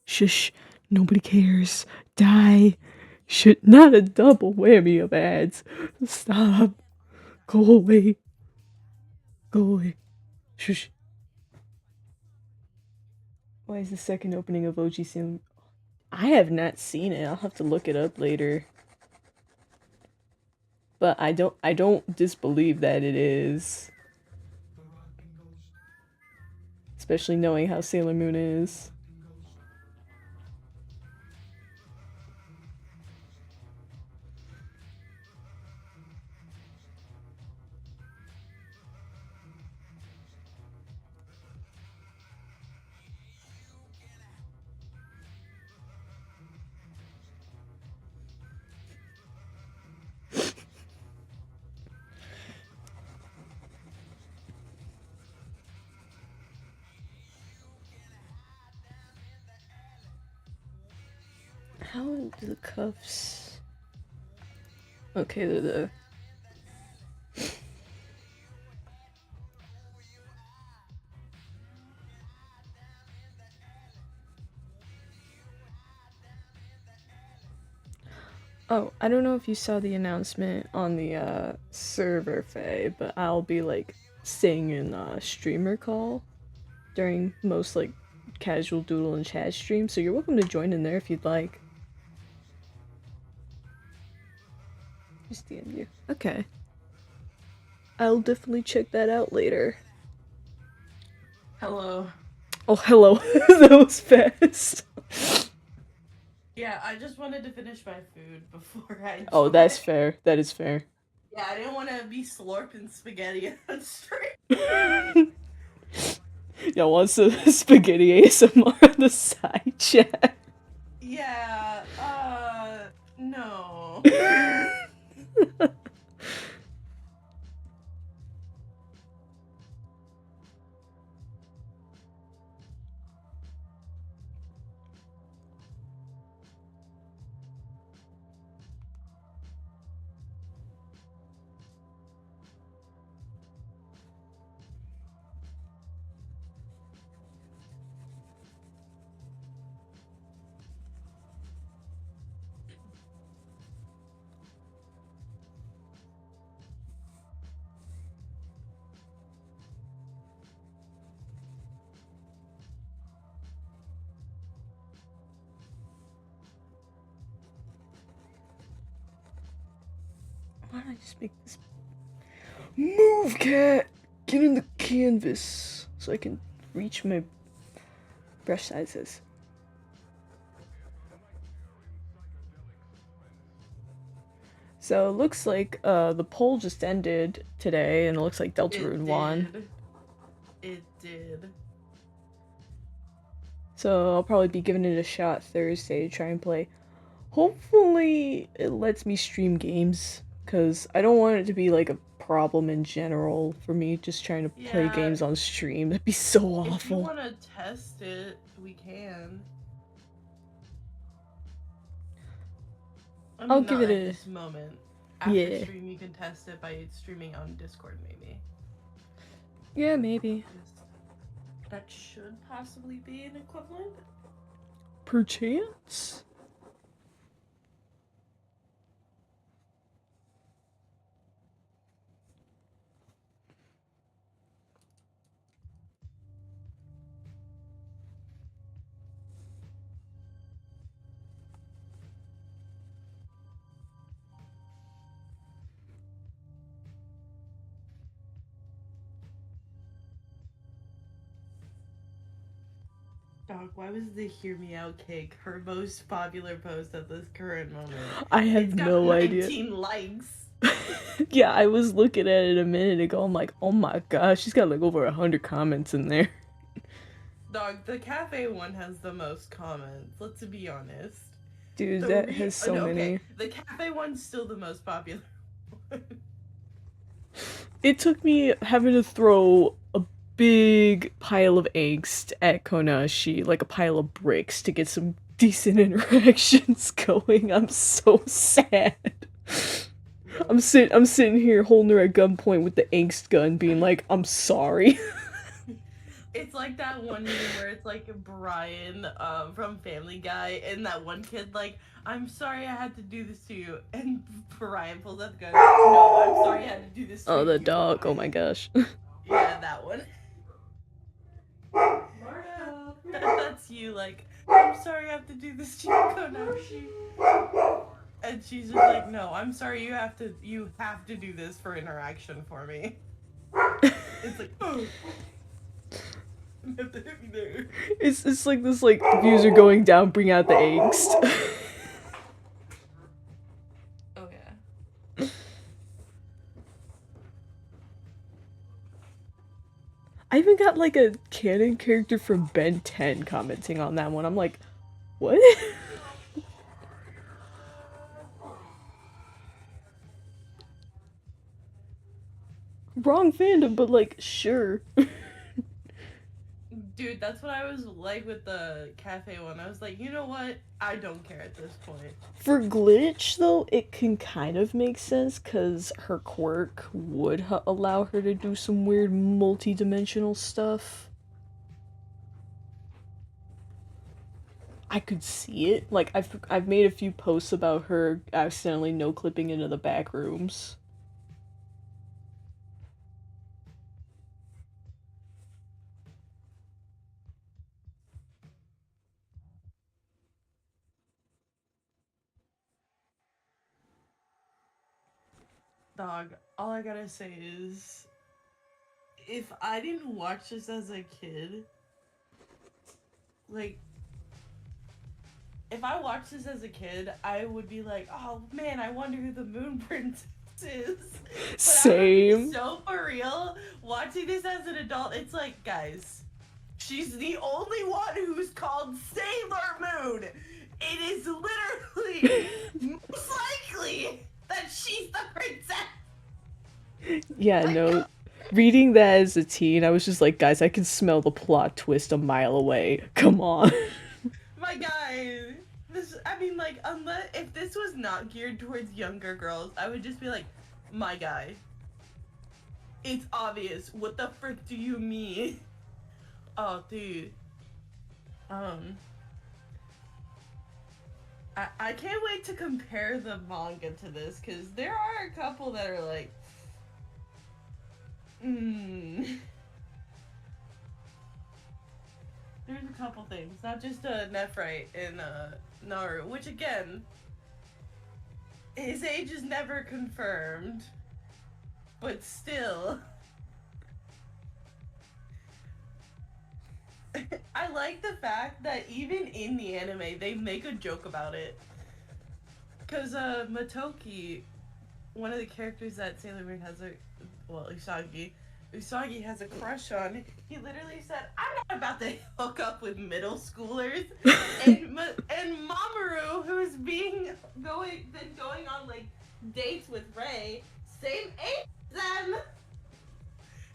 Shush, nobody cares. Die. Shit, not a double whammy of ads. Stop. Go away. Go away. Shush. Why is the second opening of OG Sim? I have not seen it. I'll have to look it up later. But I don't disbelieve that it is. Especially knowing how Sailor Moon is. How do the cuffs... Okay, they're the... Oh, I don't know if you saw the announcement on the server, Faye, but I'll be like staying in streamer call during most like casual Doodle and Chat streams, so you're welcome to join in there if you'd like. Just DM you. Okay. I'll definitely check that out later. Hello. Oh, hello. That was fast. Yeah, I just wanted to finish my food before I joined. Oh, that's fair. That is fair. Yeah, I didn't want to be slurping spaghetti on stream. Y'all want some spaghetti ASMR on the side chat? Yeah, no. Why don't I just make this... Move, cat! Get in the canvas so I can reach my brush sizes. So it looks like the poll just ended today, and it looks like Deltarune won. It did. So I'll probably be giving it a shot Thursday to try and play Hopefully it lets me stream games, because I don't want it to be like a problem in general for me just trying to play Yeah, games on stream. That'd be so if you awful. want to test it, we can. I I'll mean, give not it at a... this moment. After Yeah. stream, you can test it by streaming on Discord, maybe. Yeah, maybe. That should possibly be an equivalent. Perchance? Dog, why was the Hear Me Out cake her most popular post at this current moment? I have It's got no 19 likes. Yeah, I was looking at it a minute ago. I'm like, oh my gosh, she's got like over 100 comments in there. Dog, the cafe one has the most comments. Let's be honest. Dude, that has so many. The cafe one's still the most popular one. It took me having to throw a big pile of angst at Konashi, like a pile of bricks, to get some decent interactions going. I'm so sad. I'm sitting here holding her at gunpoint with the angst gun, being like, I'm sorry. It's like that one meme where it's like Brian from Family Guy and that one kid like, I'm sorry I had to do this to you, and Brian pulls out the gun. No, I'm sorry I had to do this to you. Oh, the dog. Oh my gosh. Yeah, that one. That's you, like, I'm sorry I have to do this to you, Konashi. And she's just like, no, I'm sorry you have to do this for interaction for me. It's like, oh. You have to hit me there. It's like this, like, views are going down, bring out the angst. Oh yeah. I even got like a canon character from Ben 10 commenting on that one. I'm like, what? Wrong fandom, but like, sure. Dude, that's what I was like with the cafe one. I was like, you know what? I don't care at this point. For Glitch, though, it can kind of make sense, because her quirk would allow her to do some weird multi-dimensional stuff. I could see it. Like, I've made a few posts about her accidentally no-clipping into the back rooms. Dog, all I gotta say is, if I didn't watch this as a kid, like, if I watched this as a kid, I would be like, oh man, I wonder who the Moon Princess is. But Same. So for real, watching this as an adult, it's like, guys, she's the only one who's called Sailor Moon. It is literally most likely that she's the princess. Yeah, no. Reading that as a teen, I was just like, guys, I can smell the plot twist a mile away. Come on. My guy, unless if this was not geared towards younger girls, I would just be like, my guy, it's obvious. What the frick do you mean? Oh, dude. I can't wait to compare the manga to this, because there are a couple that are like, There's a couple things, not just Nephrite and Naru, which again, his age is never confirmed, but still. I like the fact that even in the anime, they make a joke about it. Because Matoki, one of the characters that Sailor Moon has Usagi has a crush on, he literally said, I'm not about to hook up with middle schoolers. and Mamoru, who's being dates with Ray, same age as them.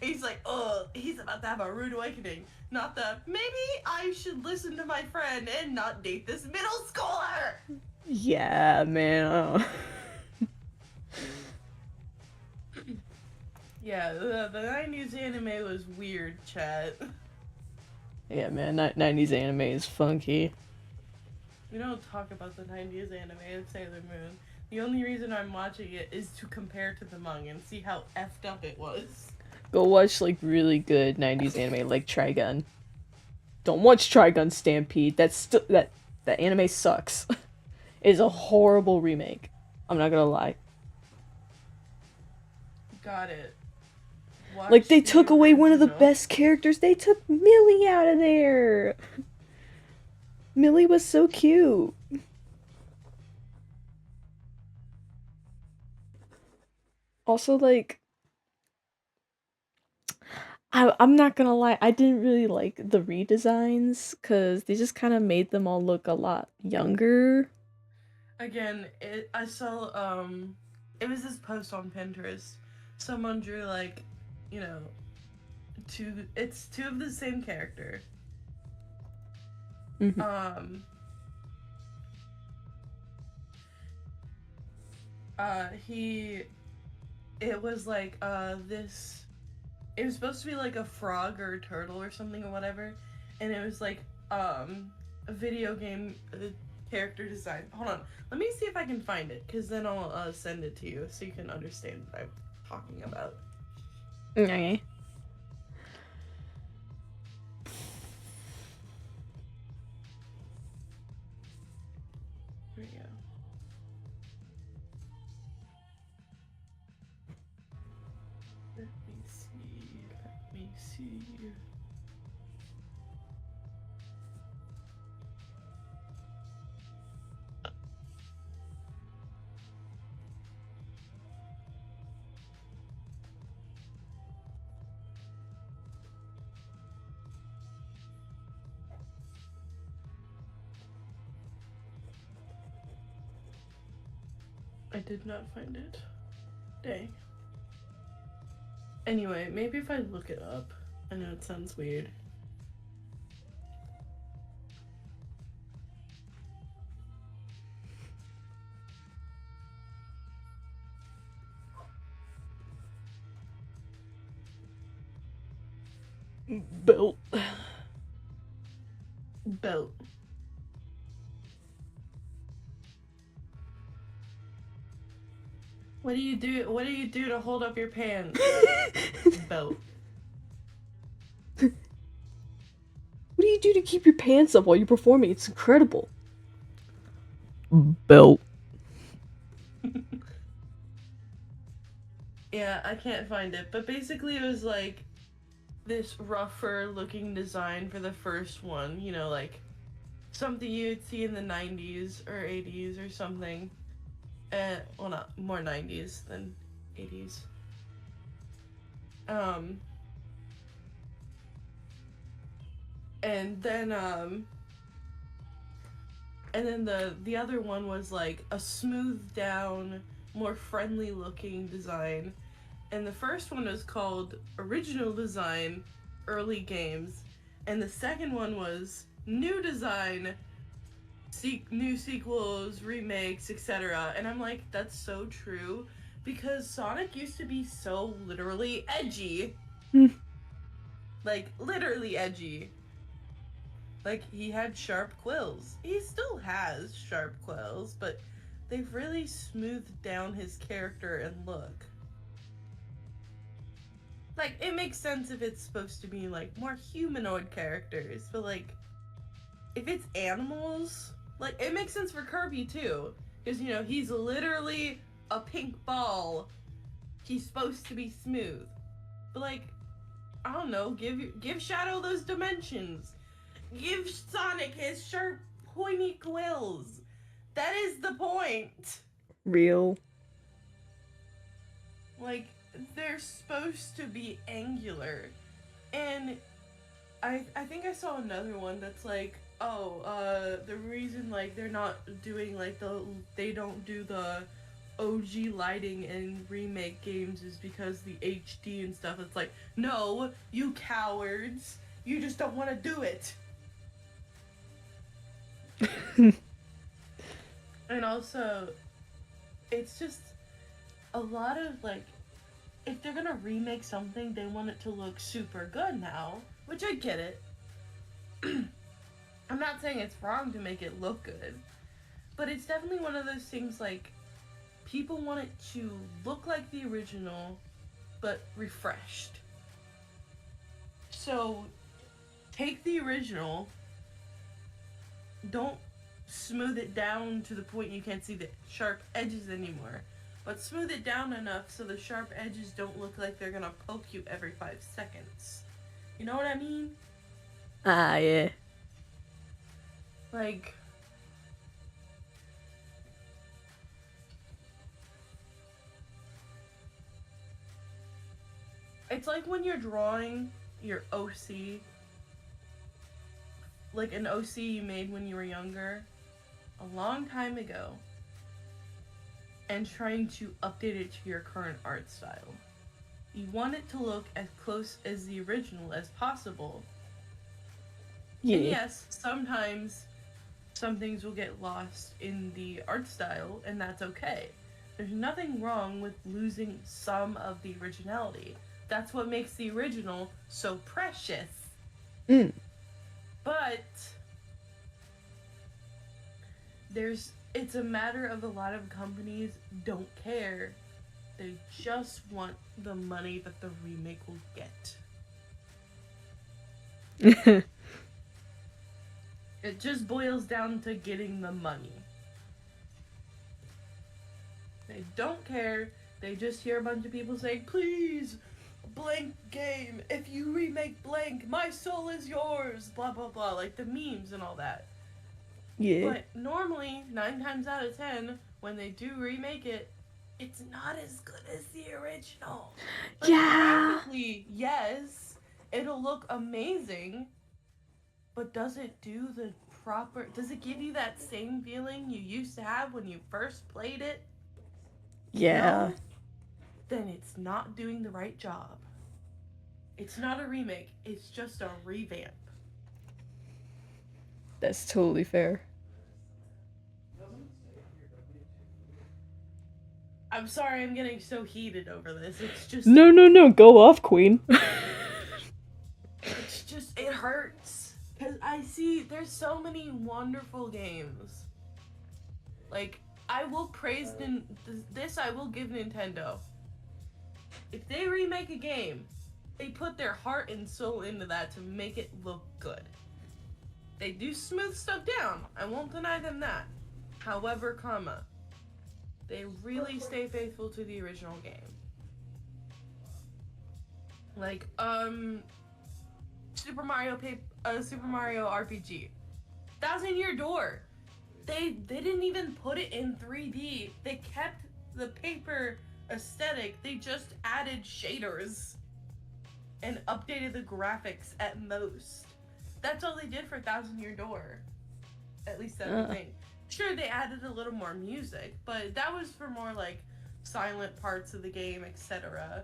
He's like, oh, he's about to have a rude awakening. Not the, maybe I should listen to my friend and not date this middle schooler. Yeah, man. Yeah, the 90s anime was weird, chat. Yeah, man, 90s anime is funky. We don't talk about the 90s anime of Sailor Moon. The only reason I'm watching it is to compare to the manga and see how effed up it was. Go watch, like, really good 90s anime, like Trigun. Don't watch Trigun Stampede. That anime sucks. It is a horrible remake. I'm not gonna lie. Got it. Watch Like, they took away one of the original. best characters. They took Millie out of there. Millie was so cute. Also, like, I'm not gonna lie, I didn't really like the redesigns because they just kind of made them all look a lot younger. Again, I saw it was this post on Pinterest. Someone drew like, you know, it's two of the same character. Mhm. It was like this, it was supposed to be like a frog or a turtle or something or whatever, and it was like a video game character design. Hold on, let me see if I can find it, because then I'll send it to you so you can understand what I'm talking about. Okay. Here we go. Let me see. I did not find it. Dang. Anyway, maybe if I look it up. I know it sounds weird. Belt. Belt. What do you do? What do you do to hold up your pants? Belt. What do you do to keep your pants up while you're performing? It's incredible. Belt. Yeah, I can't find it, but basically it was like this rougher looking design for the first one, you know, like something you'd see in the 90s or 80s or something. Well, not more 90s than 80s. And then the other one was like a smoothed down, more friendly looking design. And the first one was called Original Design Early Games, and the second one was New Design, new sequels, remakes, etc. And I'm like, that's so true, because Sonic used to be so literally edgy. Like, literally edgy. Like, he had sharp quills. He still has sharp quills, but they've really smoothed down his character and look. Like, it makes sense if it's supposed to be, like, more humanoid characters, but, like, if it's animals, like, it makes sense for Kirby, too. Because, you know, he's literally a pink ball. He's supposed to be smooth. But, like, I don't know, give Shadow those dimensions. Give Sonic his sharp, pointy quills. That is the point. Real. Like, they're supposed to be angular. And I think I saw another one that's like, the reason, like, they're not doing, like, they don't do the OG lighting in remake games is because the HD and stuff. It's like, no, you cowards, you just don't want to do it. And also, it's just a lot of like, if they're gonna remake something, they want it to look super good now, which I get it. I'm not saying it's wrong to make it look good, but it's definitely one of those things like, people want it to look like the original, but refreshed. So, take the original, don't smooth it down to the point you can't see the sharp edges anymore, but smooth it down enough so the sharp edges don't look like they're gonna poke you every 5 seconds. You know what I mean? Ah, yeah. Like, it's like when you're drawing your OC, like an OC you made when you were younger, a long time ago, and trying to update it to your current art style. You want it to look as close as the original as possible. Yeah. And yes, sometimes some things will get lost in the art style, and that's okay. There's nothing wrong with losing some of the originality. That's what makes the original so precious. But it's a matter of a lot of companies don't care. They just want the money that the remake will get. It just boils down to getting the money. They don't care. They just hear a bunch of people saying, please, blank game, if you remake blank, my soul is yours, blah blah blah, like the memes and all that. Yeah. But normally, 9 times out of 10, when they do remake it, it's not as good as the original. Like, yeah. graphically, yes, it'll look amazing, but does it do the proper, does it give you that same feeling you used to have when you first played it? Yeah. No? Then it's not doing the right job. It's not a remake, it's just a revamp. That's totally fair. I'm sorry I'm getting so heated over this. It's just... No, go off, Queen. It's just, it hurts. Because I see there's so many wonderful games. Like, I will praise this I will give Nintendo. If they remake a game, they put their heart and soul into that to make it look good. They do smooth stuff down. I won't deny them that. However, they really stay faithful to the original game. Like, Super Mario RPG. Thousand Year Door. They didn't even put it in 3D. They kept the paper aesthetic. They just added shaders and updated the graphics at most. That's all they did for Thousand Year Door. At least that's the thing. Sure, they added a little more music, but that was for more like silent parts of the game, etc.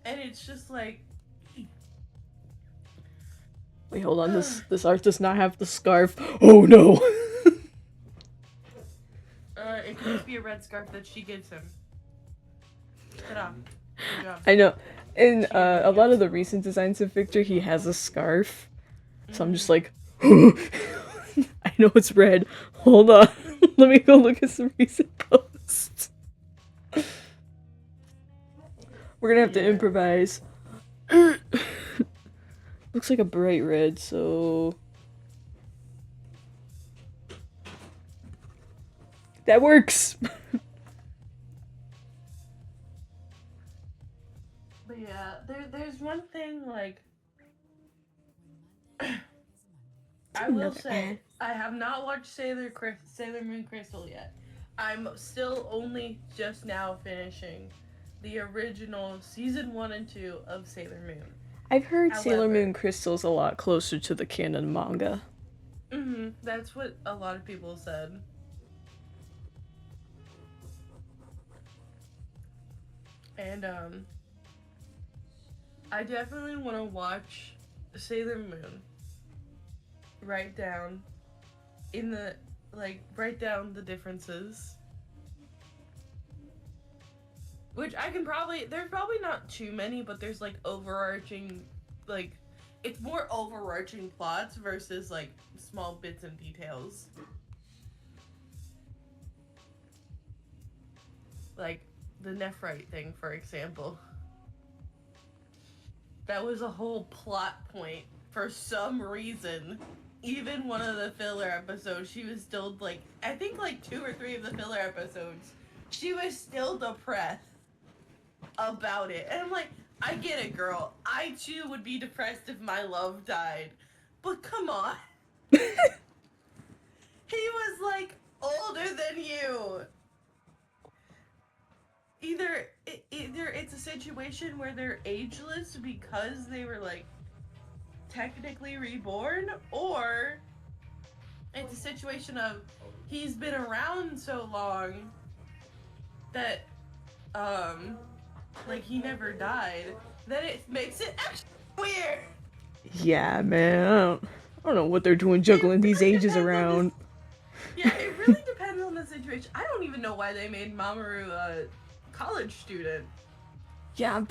And it's just like, wait, hold on. This art does not have the scarf. Oh no. It could just be a red scarf that she gives him. Ta-da. Good job. I know. In a lot of the recent designs of Victor, he has a scarf. So I'm just like, I know it's red. Hold on. Let me go look at some recent posts. We're gonna have to improvise. Looks like a bright red, so... that works! But yeah, there's one thing, like... I will say, I have not watched Sailor Moon Crystal yet. I'm still only just now finishing the original season 1 and 2 of Sailor Moon. I've heard Sailor Moon Crystal's a lot closer to the canon manga. That's what a lot of people said. And I definitely want to watch Sailor Moon. Write down write down the differences. Which I can there's probably not too many, but there's like overarching, like, it's more overarching plots versus like small bits and details. Like the Nephrite thing, for example. That was a whole plot point for some reason. Even one of the filler episodes, she was still like, I think like 2 or 3 of the filler episodes, she was still depressed about it. And I'm like, I get it, girl. I too would be depressed if my love died. But come on. He was like older than you. Either it's a situation where they're ageless because they were like technically reborn, or it's a situation of he's been around so long that like he never died, that it makes it extra weird. Yeah, man. I don't know what they're doing juggling these ages around. Yeah, it really depends on the situation. I don't even know why they made Mamoru a college student. Yeah,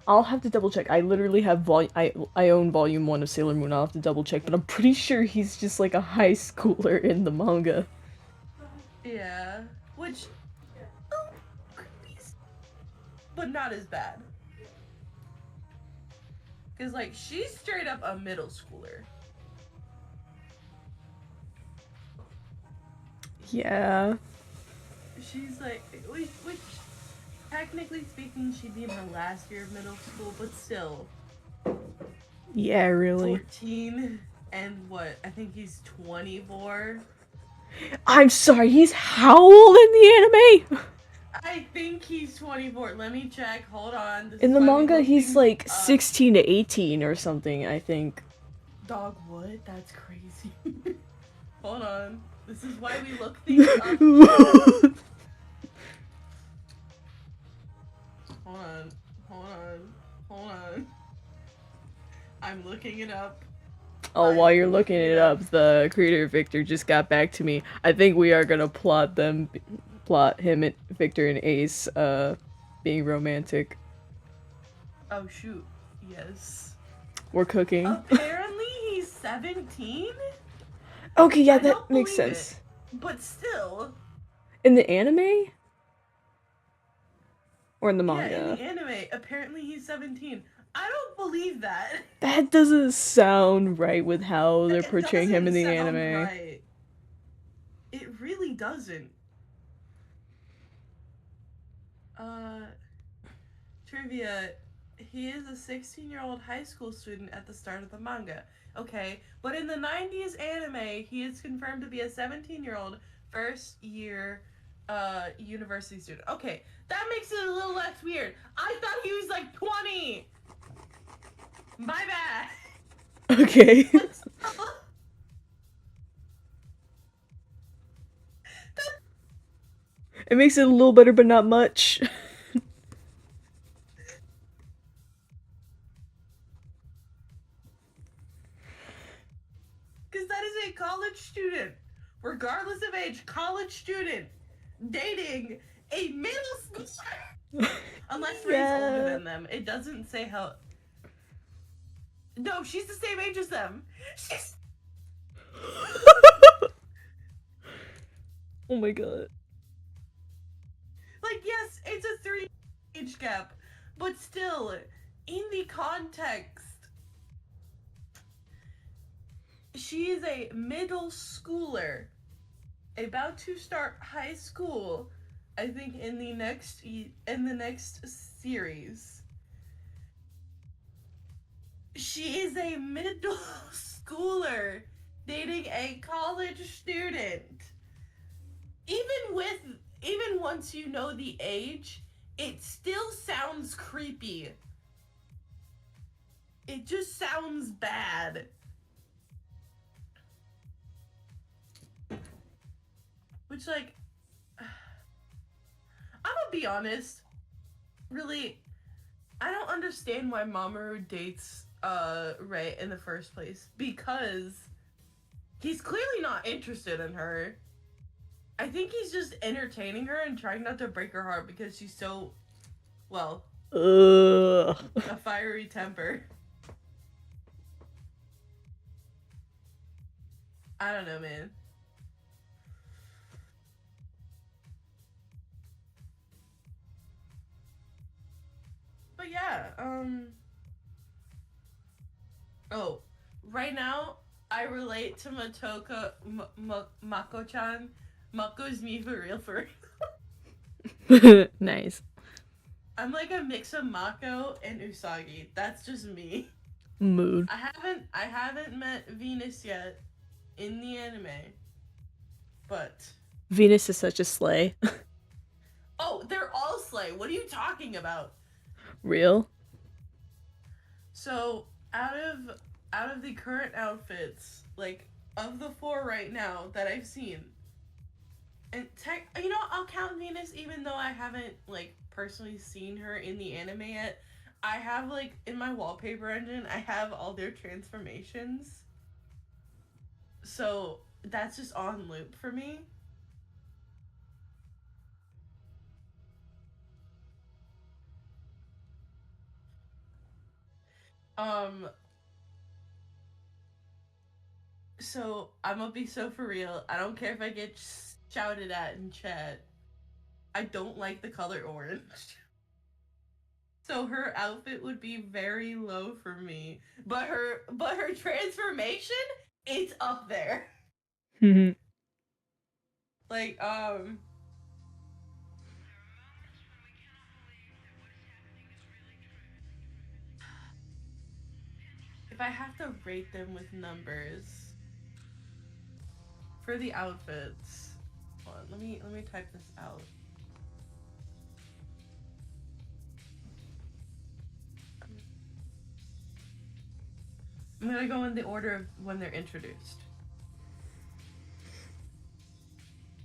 I'll have to double check. I literally have I own volume 1 of Sailor Moon. I'll have to double check, but I'm pretty sure he's just like a high schooler in the manga. Yeah, which, but not as bad. Because, like, she's straight up a middle schooler. Yeah. She's like, which technically speaking, she'd be in her last year of middle school, but still. Yeah, really. 14, and what? I think he's 24. I'm sorry, he's how old in the anime? I think he's 24. Let me check. Hold on. In the manga, he's like 16 to 18 or something, I think. Dog, what? That's crazy. Hold on. This is why we look things up. Hold on. I'm looking it up. Oh, while you're looking it up, the creator Victor just got back to me. I think we are gonna plot him and Victor and Ace being romantic. Oh shoot. Yes. We're cooking. Apparently he's 17? Okay, yeah, that makes sense. But still. In the anime? Or in the manga? Yeah, in the anime, apparently he's 17. I don't believe that. That doesn't sound right with how they're portraying him in the anime. Right. It really doesn't. Trivia. He is a 16-year-old high school student at the start of the manga. Okay, but in the 90s anime, he is confirmed to be a 17-year-old first-year university student. Okay, that makes it a little less weird. I thought he was like 20! My bad! Okay. It makes it a little better, but not much. Because that is a college student, regardless of age, college student, dating a middle schooler. Unless Ray's older than them. It doesn't say how... No, she's the same age as them. She's... Oh my god. Like, yes, it's a 3-age gap, but still, in the context, she is a middle schooler, about to start high school, I think in the next series. She is a middle schooler dating a college student. Even once you know the age, it still sounds creepy. It just sounds bad. Which, like, I'm I'll be honest. Really, I don't understand why Mamoru dates Ray in the first place, because he's clearly not interested in her. I think he's just entertaining her and trying not to break her heart because she's so, well, Ugh. a fiery temper. I don't know, man. But yeah, oh, right now I relate to Mako-chan. Mako's me for real, for real. Nice. I'm like a mix of Mako and Usagi. That's just me. Mood. I haven't met Venus yet in the anime, but Venus is such a slay. oh, they're all slay. What are you talking about? Real? So out of the current outfits, like of the four right now that I've seen, and you know, I'll count Venus even though I haven't like personally seen her in the anime yet. I have like in my wallpaper engine, I have all their transformations. So that's just on loop for me. Um so I'm gonna be so for real. I don't care if I get shouted at in chat. I don't like the color orange. So her outfit would be very low for me. But her transformation, it's up there. Like if I have to rate them with numbers for the outfits. Hold on, let me type this out. I'm gonna go in the order of when they're introduced.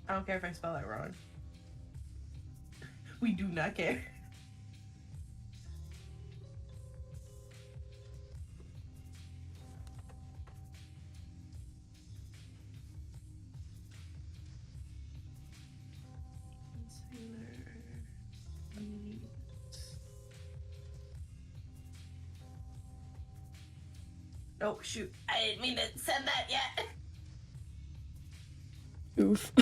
I don't care if I spell that wrong. We do not care. Oh shoot! I didn't mean to send that yet. Oof.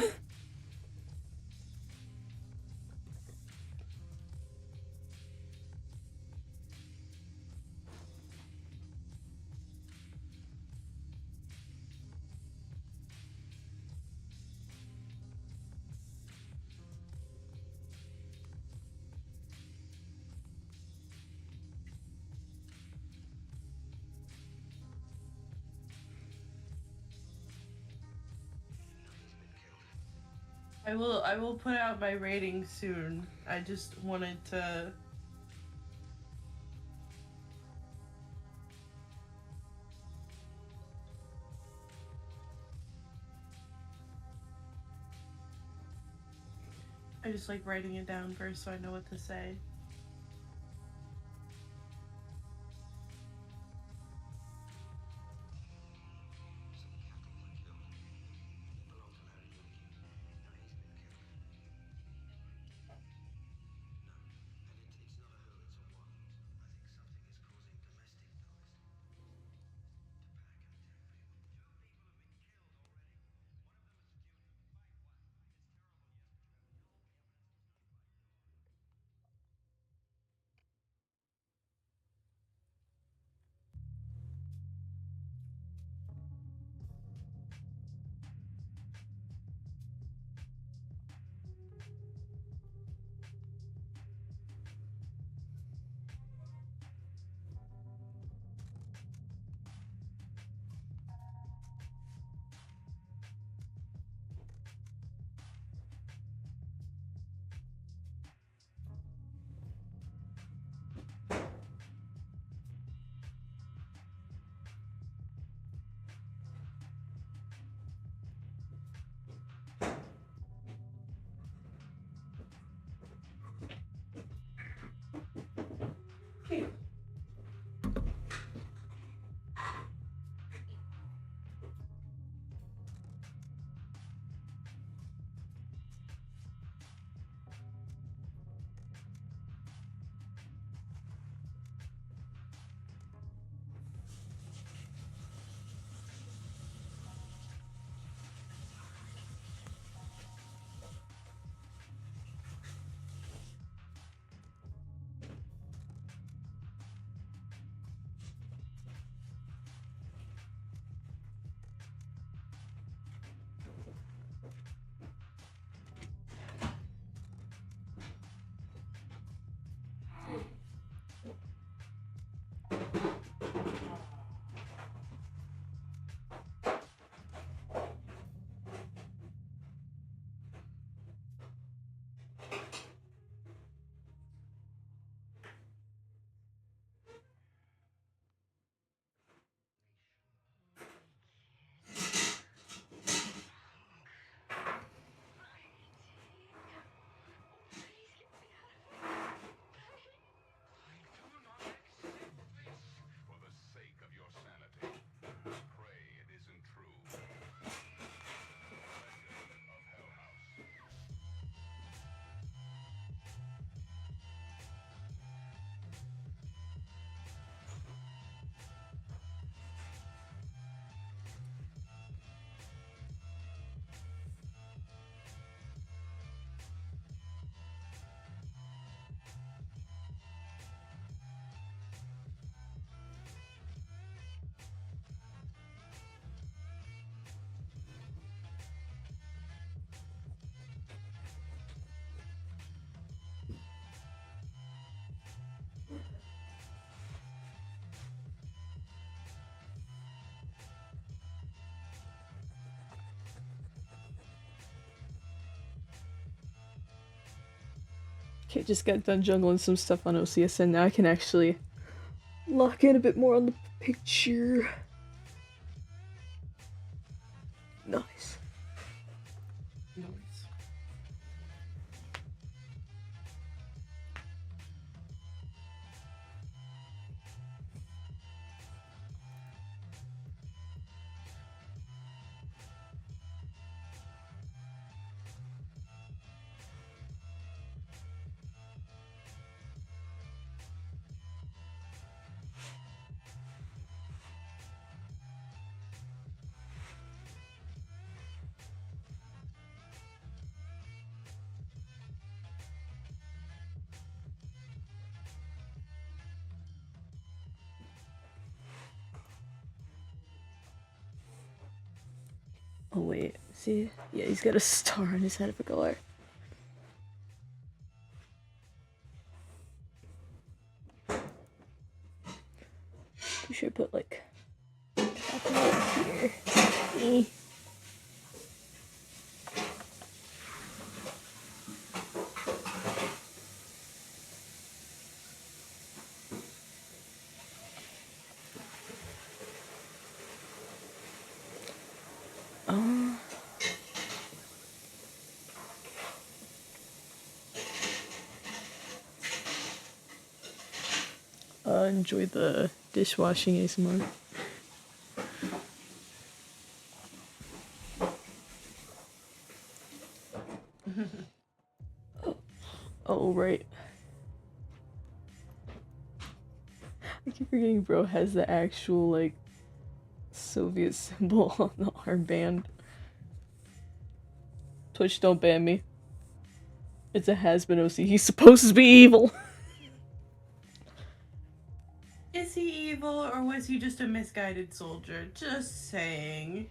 I will put out my rating soon. I just wanted to. I just like writing it down first so I know what to say. Okay, just got done jungling some stuff on OCSN. Now I can actually lock in a bit more on the picture. Nice. Nice. Oh wait, see? Yeah, he's got a star on his head of a color. We should put like here. Enjoy the dishwashing ASMR. Oh, right. I keep forgetting bro has the actual, like, Soviet symbol on the armband. Twitch, don't ban me. It's a has-been OC. He's supposed to be evil. Is he evil or was he just a misguided soldier? Just saying.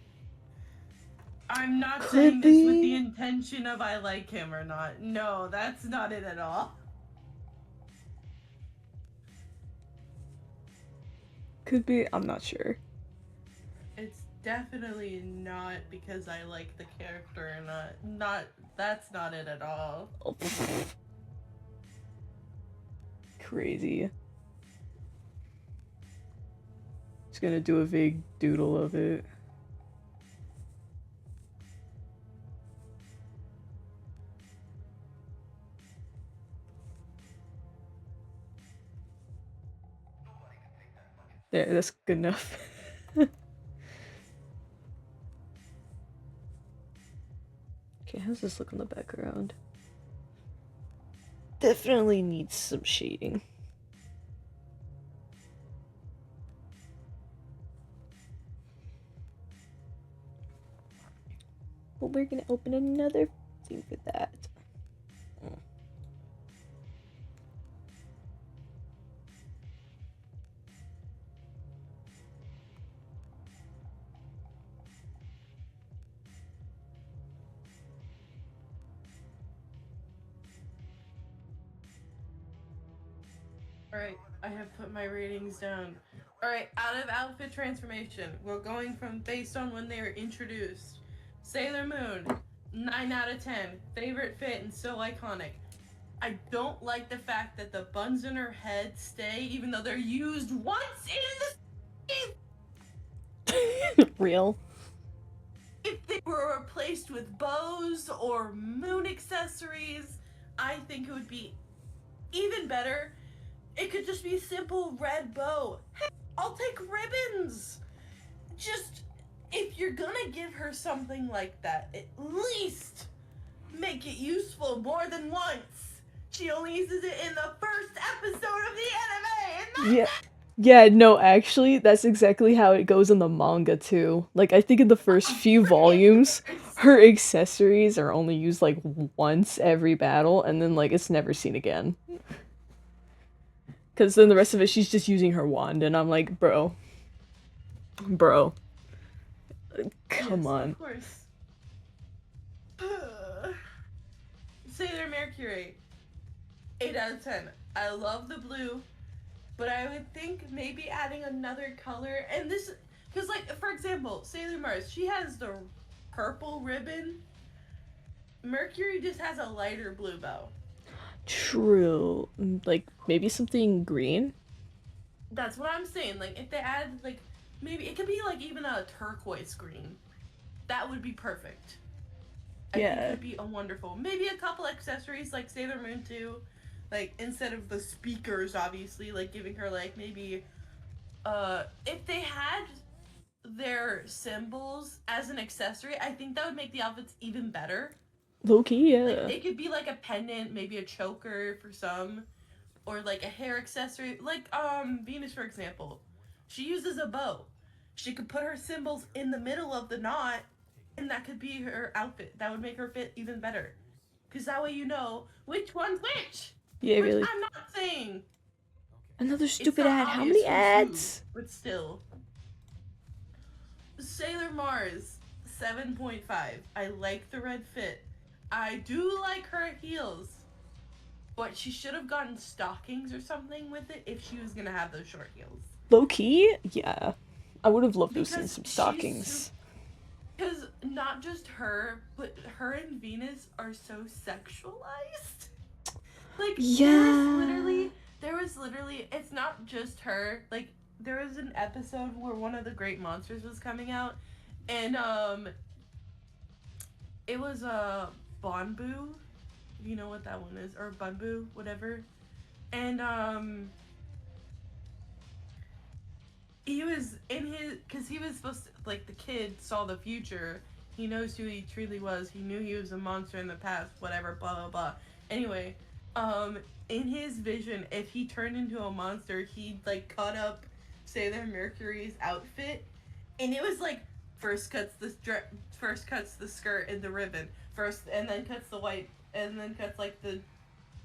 I'm not saying this with the intention of I like him or not. No, that's not it at all. Could be, I'm not sure. It's definitely not because I like the character or not. That's not it at all. Oh. Crazy. Just gonna do a vague doodle of it. There, that's good enough. Okay, how's this look in the background? Definitely needs some shading. But we're gonna open another thing for that. Alright, I have put my ratings down. Alright, out of outfit transformation, we're going from based on when they were introduced. Sailor Moon, 9 out of 10. Favorite fit and so iconic. I don't like the fact that the buns in her head stay, even though they're used once in the Real. If they were replaced with bows or moon accessories, I think it would be even better. It could just be a simple red bow. Hey, I'll take ribbons. Just, if you're gonna give her something like that, at least make it useful more than once. She only uses it in the first episode of the anime. Yeah, no, actually, that's exactly how it goes in the manga, too. Like, I think in the first few volumes, her accessories are only used, like, once every battle, and then, like, it's never seen again. Because then the rest of it, she's just using her wand, and I'm like, bro. Come on. Of course. Sailor Mercury, 8 out of 10. I love the blue, but I would think maybe adding another color, and this, because, like, for example, Sailor Mars, she has the purple ribbon. Mercury just has a lighter blue bow. True. Like maybe something green. That's what I'm saying. Like if they add like maybe it could be like even a turquoise green. That would be perfect. I think Yeah. it'd be a wonderful. Maybe a couple accessories like Sailor Moon too. Like instead of the speakers obviously, like giving her like maybe if they had their symbols as an accessory, I think that would make the outfits even better. Low key, Like yeah. it could be like a pendant, maybe a choker for some, or like a hair accessory. Like Venus for example. She uses a bow. She could put her symbols in the middle of the knot and that could be her outfit. That would make her fit even better. Cause that way you know which one's which. Yeah, Which really. I'm not saying Another it's stupid not ad. How obvious many who's who, ads? but still. Sailor Mars, 7.5. I like the red fit. I do like her heels, but she should have gotten stockings or something with it if she was gonna have those short heels. Low key? Yeah. I would have loved to have seen Because some she's stockings. because not just her, but her and Venus are so sexualized. Like Yeah. there was literally it's not just her. Like there was an episode where one of the great monsters was coming out and it was a Bonbu, if you know what that one is, or Bunbu, whatever. And he was in his because he was supposed to like the kid saw the future. He knows who he truly was. He knew he was a monster in the past. Whatever, blah blah blah. Anyway, um, in his vision, if he turned into a monster, he'd like cut up Sailor Mercury's outfit, and it was like first cuts the skirt and the ribbon first, and then cuts the white, and then cuts like the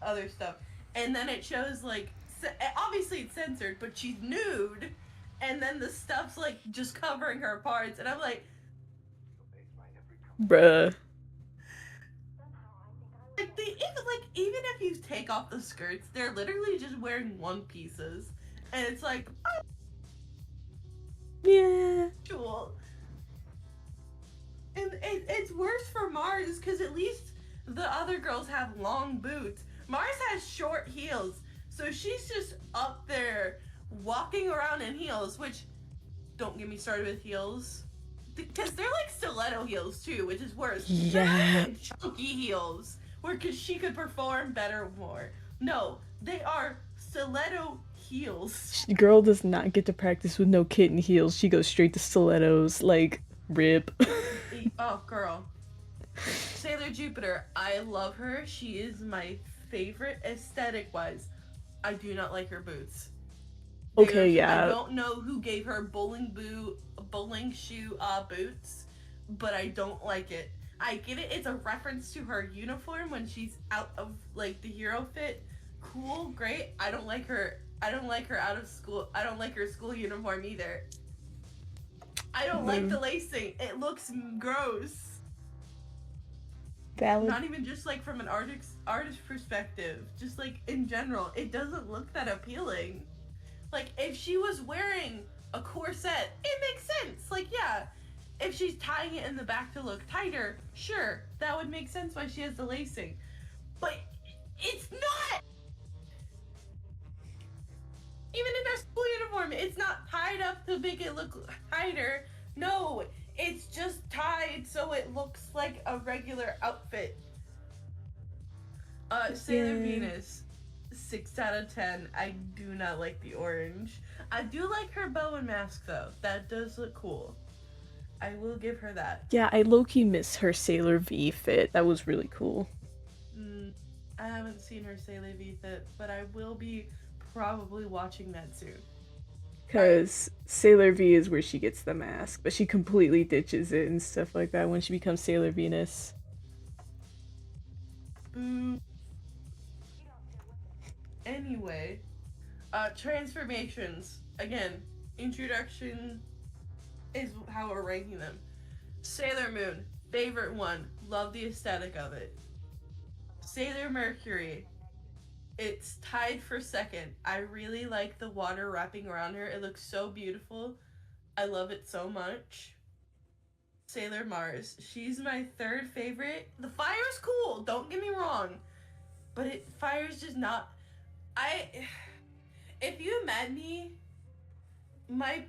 other stuff, and then it shows like obviously it's censored, but she's nude, and then the stuff's like just covering her parts, and I'm Bruh. like even if you take off the skirts, they're literally just wearing one pieces, and it's like Yeah. cool. And it's worse for Mars because at least the other girls have long boots. Mars has short heels, so she's just up there walking around in heels. Which don't get me started with heels because they're like stiletto heels too, which is worse. They're not Yeah. even chunky heels, where cause she could perform better more. No, they are stiletto heels. Girl does not get to practice with no kitten heels. She goes straight to stilettos. Like, rip. Oh, girl. Sailor Jupiter, I love her. She is my favorite aesthetic wise. I do not like her boots. Okay, I yeah. don't know who gave her bowling shoe boots, but I don't like it. I get it. It's a reference to her uniform when she's out of like the hero fit. Cool, great. I don't like her. I don't like her out of school. I don't like her school uniform either. I don't like the lacing. It looks gross. Valid. Not even just like from an artist perspective, just like in general, it doesn't look that appealing. Like if she was wearing a corset, it makes sense. Like yeah, if she's tying it in the back to look tighter, sure, that would make sense why she has the lacing. But it's not. Even in her school uniform, it's not tied up to make it look tighter. No, it's just tied so it looks like a regular outfit. Sailor Yeah. Venus, 6 out of 10. I do not like the orange. I do like her bow and mask though. That does look cool. I will give her that. Yeah, I low-key miss her Sailor V fit. That was really cool. Mm, I haven't seen her Sailor V fit, but I will be probably watching that soon. Because Sailor V is where she gets the mask, but she completely ditches it and stuff like that when she becomes Sailor Venus. Boo. Anyway, transformations. Again, introduction is how we're ranking them. Sailor Moon, favorite one. Love the aesthetic of it. Sailor Mercury, it's tied for second. I really like the water wrapping around her. It looks so beautiful. I love it so much. Sailor Mars, she's my third favorite. The fire's cool, don't get me wrong. but fire's just not. If you met me, my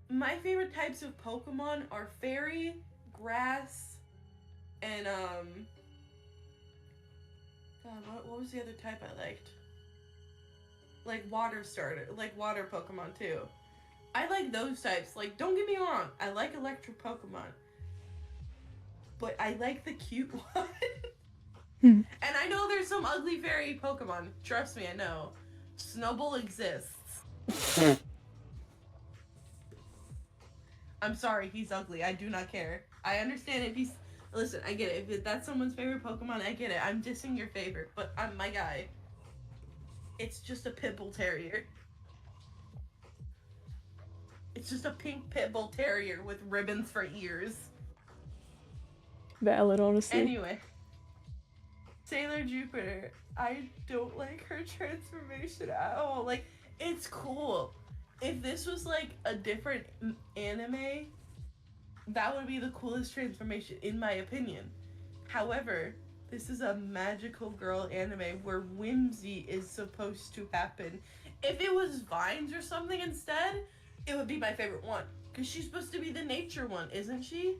my favorite types of Pokemon are fairy, grass, and God, what was the other type I liked? Like water starter, like water Pokemon too. I like those types. Like, don't get me wrong, I like electric Pokemon, but I like the cute one. And I know there's some ugly fairy Pokemon. Trust me, I know. Snowball exists. I'm sorry, he's ugly. I do not care. I understand if he's... Listen, I get it. If that's someone's favorite Pokemon, I get it. I'm dissing your favorite, but I'm my guy. It's just a Pitbull Terrier. It's just a pink Pitbull Terrier with ribbons for ears. Valid, honestly. Anyway. Sailor Jupiter. I don't like her transformation at all. Like, it's cool. If this was like a different anime, that would be the coolest transformation, in my opinion. However, this is a magical girl anime where whimsy is supposed to happen. If it was vines or something instead, it would be my favorite one. Because she's supposed to be the nature one, isn't she?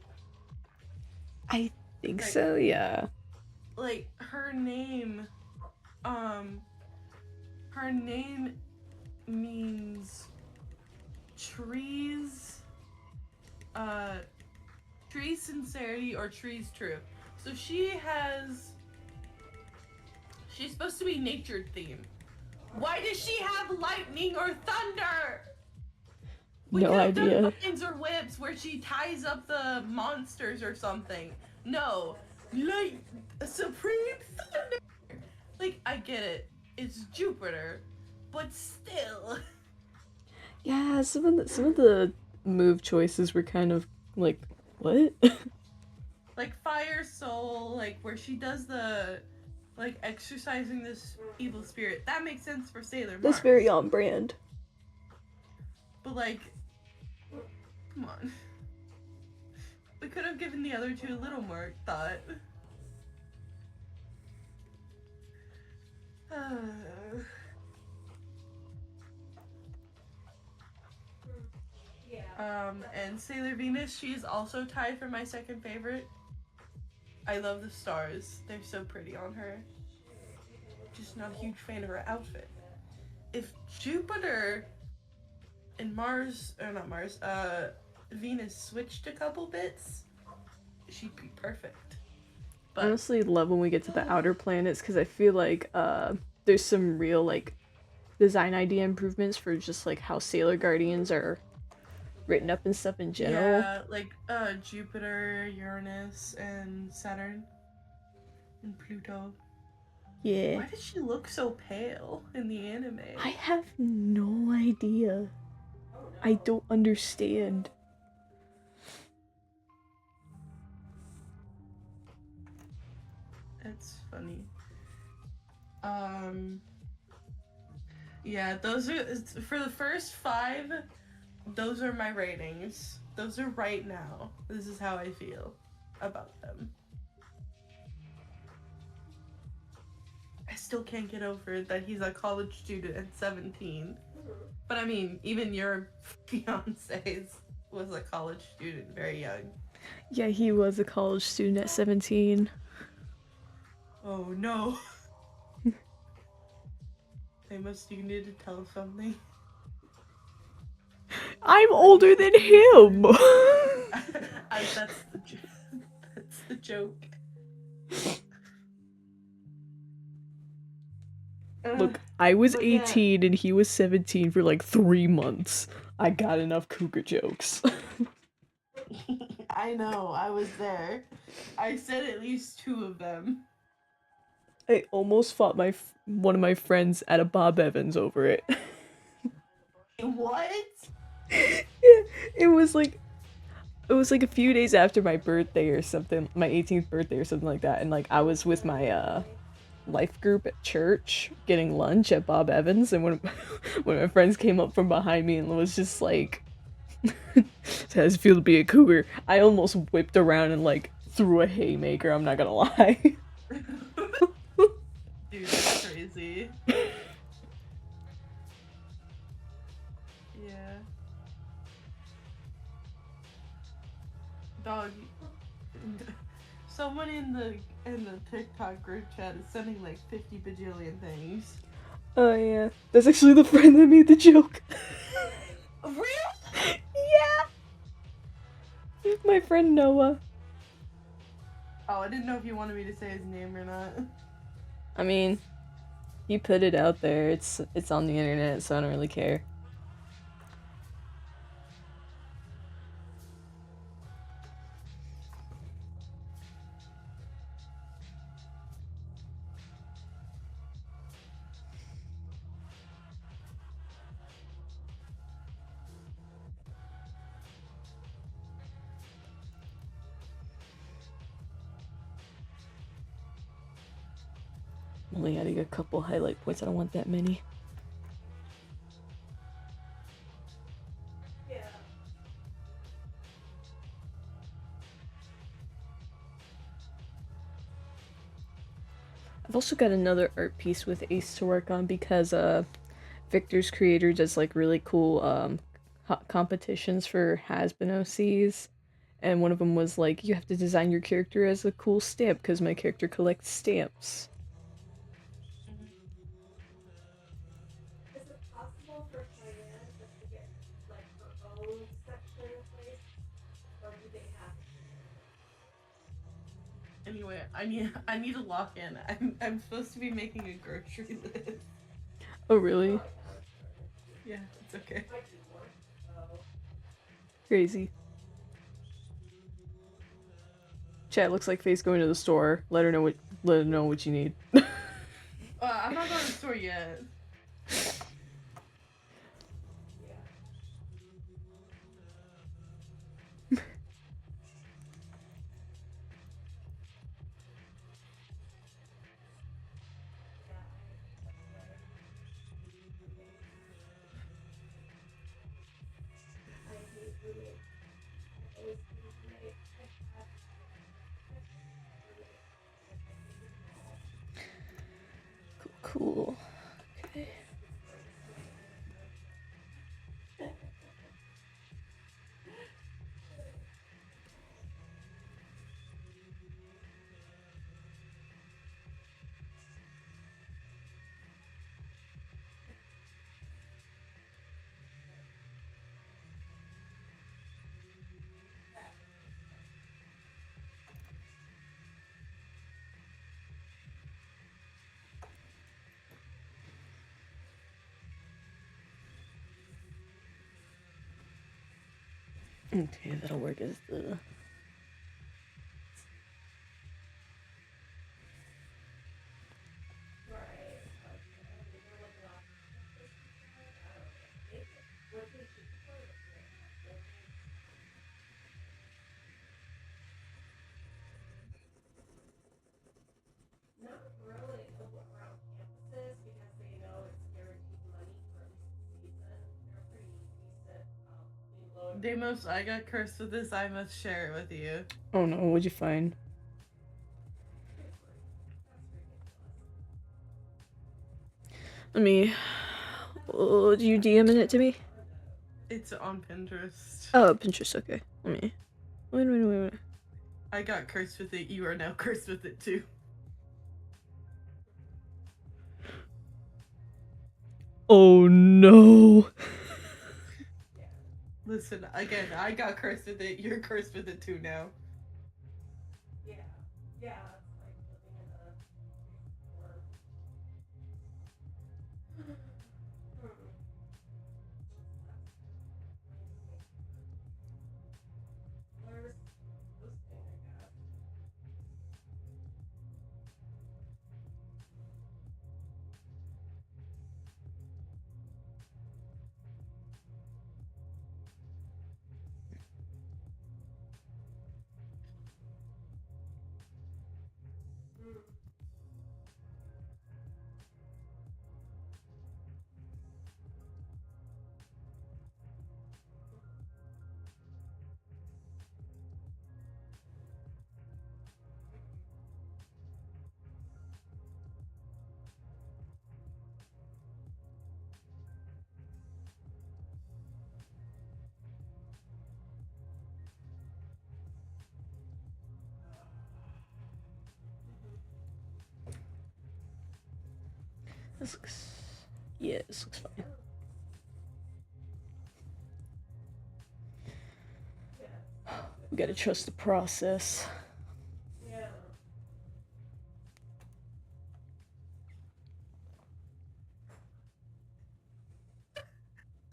I think so, yeah. Like, her name means trees, trees sincerity or trees true. So she's supposed to be nature themed. Why does she have lightning or thunder? We no could have idea. done vines or whips where she ties up the monsters or something. No, like supreme thunder. Like, I get it. It's Jupiter, but still. Yeah, some of the move choices were kind of like, what? Like Fire Soul, like where she does the like exercising this evil spirit. That makes sense for Sailor Mars. That's very on brand. But like, come on. We could have given the other two a little more thought. And Sailor Venus, she is also tied for my second favorite. I love the stars. They're so pretty on her. Just not a huge fan of her outfit. If Jupiter and Venus switched a couple bits, she'd be perfect. I honestly love when we get to the outer planets because I feel like there's some real like design idea improvements for just like how Sailor Guardians are written up and stuff in general. Yeah, like Jupiter, Uranus, and Saturn, and Pluto. Yeah. Why did she look so pale in the anime? I have no idea. I don't understand. It's funny. Yeah, those are for the first 5. Those are my ratings. Those are right now. This is how I feel about them. I still can't get over that he's a college student at 17. But I mean, even your fiance was a college student, very young. Yeah, he was a college student at 17. Oh no. Amos, do you need to tell something? I'm older than him! That's the joke. Look, I was 18 and he was 17 for like 3 months. I got enough cougar jokes. I know, I was there. I said at least 2 of them. I almost fought one of my friends at a Bob Evans over it. What? Yeah, it was like a few days after my birthday or something, my 18th birthday or something like that, and like I was with my life group at church getting lunch at Bob Evans, and when my friends came up from behind me and was just like, "How does it feel to be a cougar?" I almost whipped around and like threw a haymaker. I'm not gonna lie. Someone in the TikTok group chat is sending like 50 bajillion things. Oh yeah, that's actually the friend that made the joke. Really? Yeah, my friend Noah. Oh, I didn't know if you wanted me to say his name or not. I mean, he put it out there. It's on the internet, so I don't really care. Only adding a couple highlight points. I don't want that many. Yeah. I've also got another art piece with Ace to work on because Victor's creator does like really cool competitions for has-been OCs. And one of them was like, you have to design your character as a cool stamp because my character collects stamps. Is it possible for Cheyenne just to get like her own section in place, or do they have? Anyway, I need to lock in. I'm supposed to be making a grocery list. Oh, really? Yeah, it's okay. Crazy. Chat looks like Faye's going to the store. Let her know what you need. I'm not going to the store yet. Cool. Okay. Okay, that'll work as the... Damos, I got cursed with this. I must share it with you. Oh no, what'd you find? Let me... Oh, do you DM it to me? It's on Pinterest. Oh, Pinterest, okay. Let me... Wait. I got cursed with it. You are now cursed with it too. Oh no! Listen, again, I got cursed with it. You're cursed with it too now. Yeah. This looks... Yeah, this looks fine. We gotta trust the process.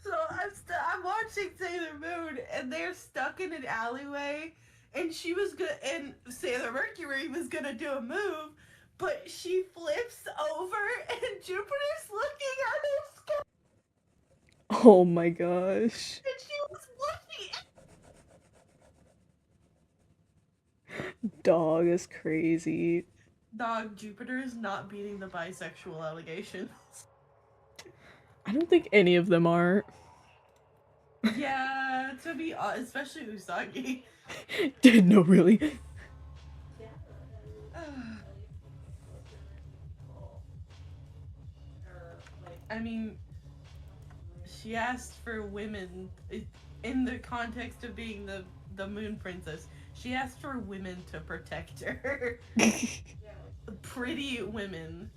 So I'm watching Sailor Moon, and they're stuck in an alleyway, and she was good, and Sailor Mercury was gonna do a move, but she flips over, and Jupiter's looking at her, Oh my gosh. and she was looking. Dog is crazy. Dog, Jupiter is not beating the bisexual allegations. I don't think any of them are. Yeah, to be honest, especially Usagi. No, really. I mean, she asked for women in the context of being the moon princess. She asked for women to protect her. Pretty women.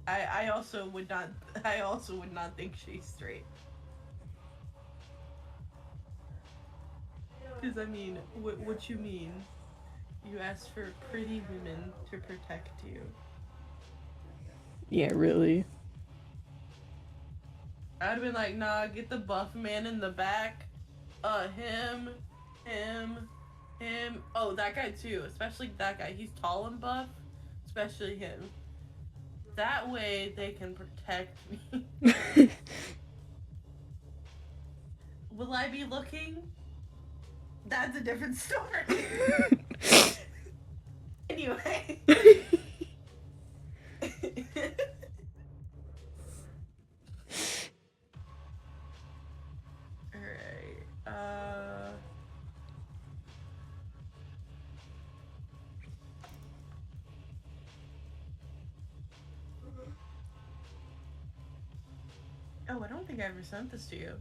I also would not think she's straight. Because I mean, what you mean? You asked for pretty women to protect you. Yeah, really. I'd have been like, nah, get the buff man in the back. Him. Oh, that guy too. Especially that guy. He's tall and buff. Especially him. That way they can protect me. Will I be looking? That's a different story. Anyway. Alright. Oh, I don't think I ever sent this to you.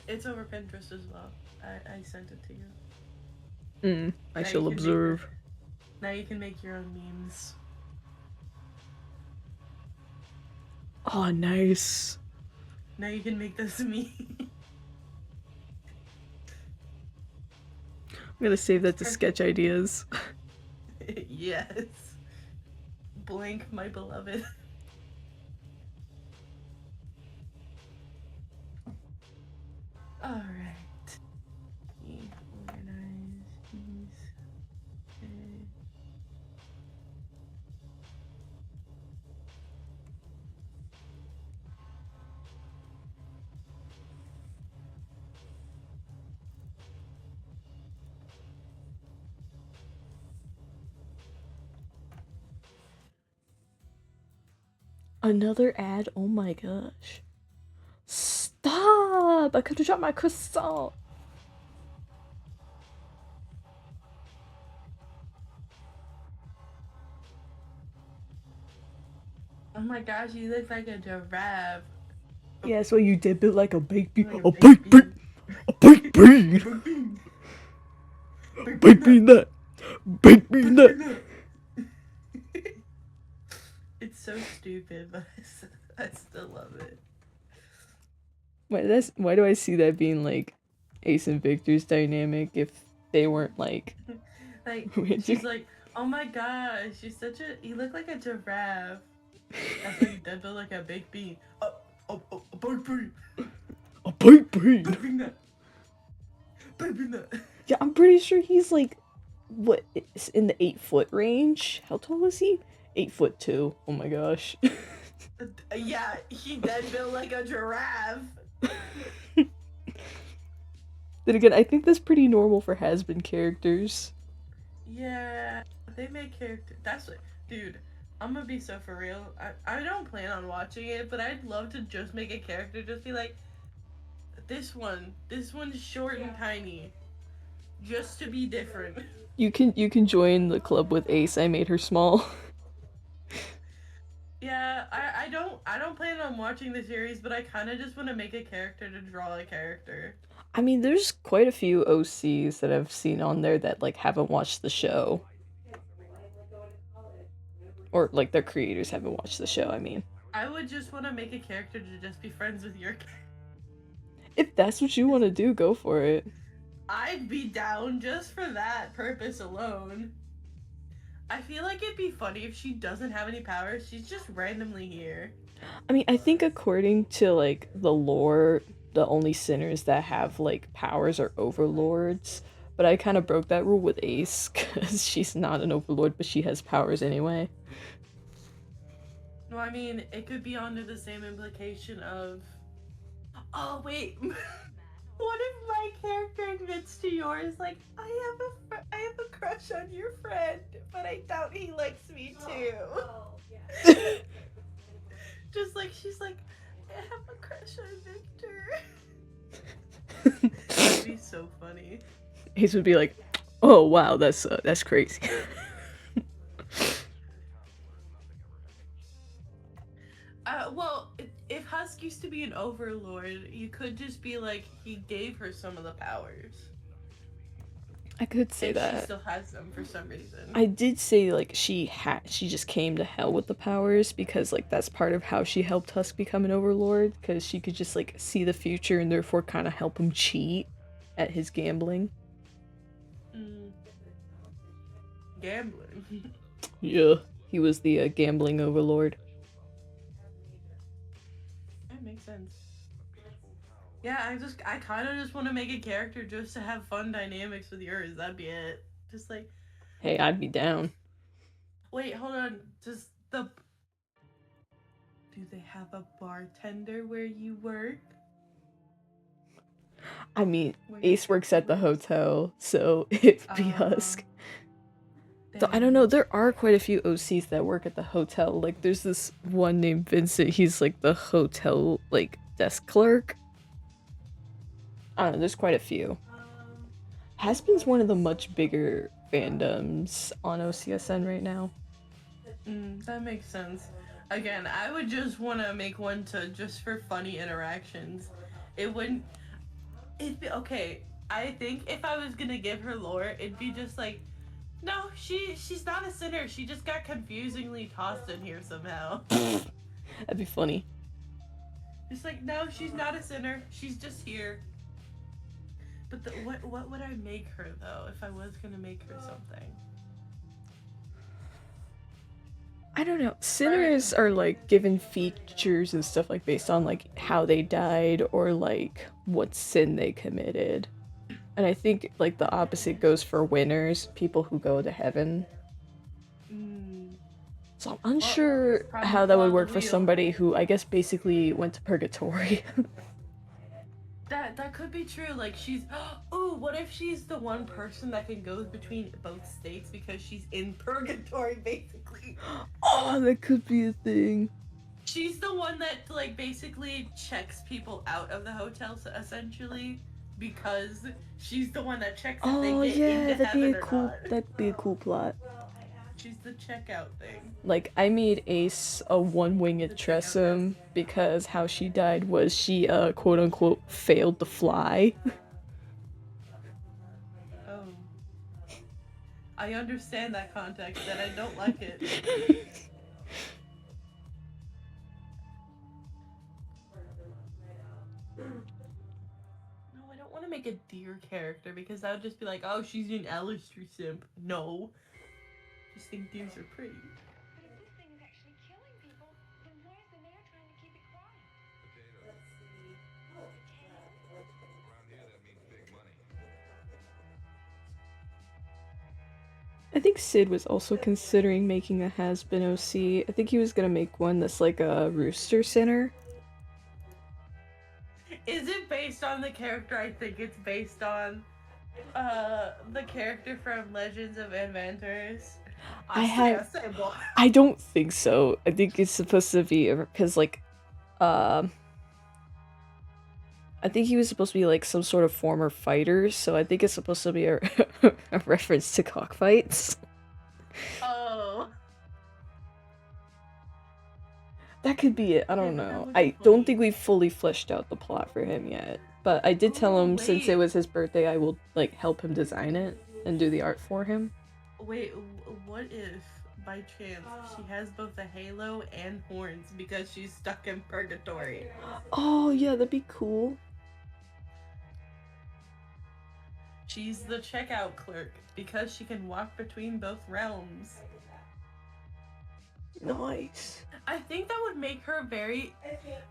It's over Pinterest as well. I sent it to you. I shall observe. Now you can make your own memes. Oh, nice. Now you can make this meme. I'm gonna save that to sketch ideas. Yes. Blank, my beloved. Alright. Organize these. Okay. Another ad? Oh my gosh. Stop! I could have dropped my croissant. Oh my gosh, you look like a giraffe. Yeah, that's what you did, built like a baked bean. Like A baked bean! A baked bean! Baked bean that! Baked bean that! It's so stupid, but I still love it. Why do I see that being like Ace and Victor's dynamic if they weren't like She's like, oh my gosh, you look like a giraffe. That's like you built like a baked bean. A baked bean. A baked bean. Baked bean that. Baked bean that. Yeah, I'm pretty sure he's like what is in the 8-foot range. How tall is he? 8'2". Oh my gosh. Yeah, he then built like a giraffe. Then again, I think that's pretty normal for has-been characters. Yeah, they make characters. That's what, dude. I'm gonna be so for real. I don't plan on watching it, but I'd love to just make a character. Just be like, this one's short and tiny, just to be different. You can join the club with Ace. I made her small. Yeah, I don't plan on watching the series, but I kind of just want to make a character to draw a character. I mean, there's quite a few OCs that I've seen on there that like haven't watched the show. Or, like, their creators haven't watched the show, I mean. I would just want to make a character to just be friends with your character. If that's what you want to do, go for it. I'd be down just for that purpose alone. I feel like it'd be funny if she doesn't have any powers, she's just randomly here. I mean, I think according to, like, the lore, the only sinners that have, like, powers are overlords. But I kind of broke that rule with Ace, because she's not an overlord, but she has powers anyway. No, I mean, it could be under the same implication of... Oh, wait. What if my character admits to yours, like, I have a crush on your friend, but I doubt he likes me too. Just like, she's like, I have a crush on Victor. That'd be so funny. Ace would be like, oh wow, that's crazy. Well, if Husk used to be an overlord, you could just be like, he gave her some of the powers. I could say and that. She still has them for some reason. I did say, like, she just came to hell with the powers because, like, that's part of how she helped Husk become an overlord, because she could just, like, see the future and therefore kind of help him cheat at his gambling. Gambling? Yeah, he was the gambling overlord. Makes sense. Yeah, I kind of just want to make a character just to have fun dynamics with yours. That'd be it. Just like, hey, I'd be down. Wait, hold on. Do they have a bartender where you work? I mean, Ace works at the hotel, so it'd be Husk. So I don't know, there are quite a few OCs that work at the hotel. Like, there's this one named Vincent, he's like the hotel, like, desk clerk. I don't know, there's quite a few. Haspin's one of the much bigger fandoms on OCSN right now. That makes sense. Again, I would just want to make one just for funny interactions. Okay, I think if I was gonna give her lore, it'd be just like, no, she's not a sinner. She just got confusingly tossed in here somehow. That'd be funny. Just like, no, she's not a sinner. She's just here. But what would I make her, though, if I was gonna make her something? I don't know. Sinners are, like, given features and stuff, like, based on, like, how they died or, like, what sin they committed. And I think, like, the opposite goes for winners, people who go to heaven. So I'm unsure how that would work for somebody who, I guess, basically went to purgatory. That could be true. Like, ooh, what if she's the one person that can go between both states because she's in purgatory, basically? Oh, that could be a thing. She's the one that, like, basically checks people out of the hotel, so essentially, because she's the one that checks if they get into heaven or not. That'd be a cool plot. She's the checkout thing. Like, I made Ace a one-winged Tressum because how she died was she, quote-unquote, failed to fly. Oh. I understand that context, and I don't like it. No, I don't want to make a deer character because that would just be like, oh, she's an Alistair simp. No. Just think deers are pretty. But if this thing is actually killing people, then where's the mayor trying to keep it quiet? Potatoes. Let's see. Oh, potatoes. Around here, that means big money. I think Sid was also considering making a has-been OC. I think he was gonna make one that's like a rooster sinner. Is it based on the character I think it's based on? The character from Legends of Adventures? I don't think so. I think it's supposed to be because, like, I think he was supposed to be like some sort of former fighter, so I think it's supposed to be a reference to cockfights. Oh. That could be it. I don't know. I don't think we've fully fleshed out the plot for him yet. But I did tell him since it was his birthday, I will, like, help him design it and do the art for him. Wait, what if by chance, she has both a halo and horns because she's stuck in purgatory. Oh, yeah, that'd be cool. She's the checkout clerk because she can walk between both realms. Nice. I think that would make her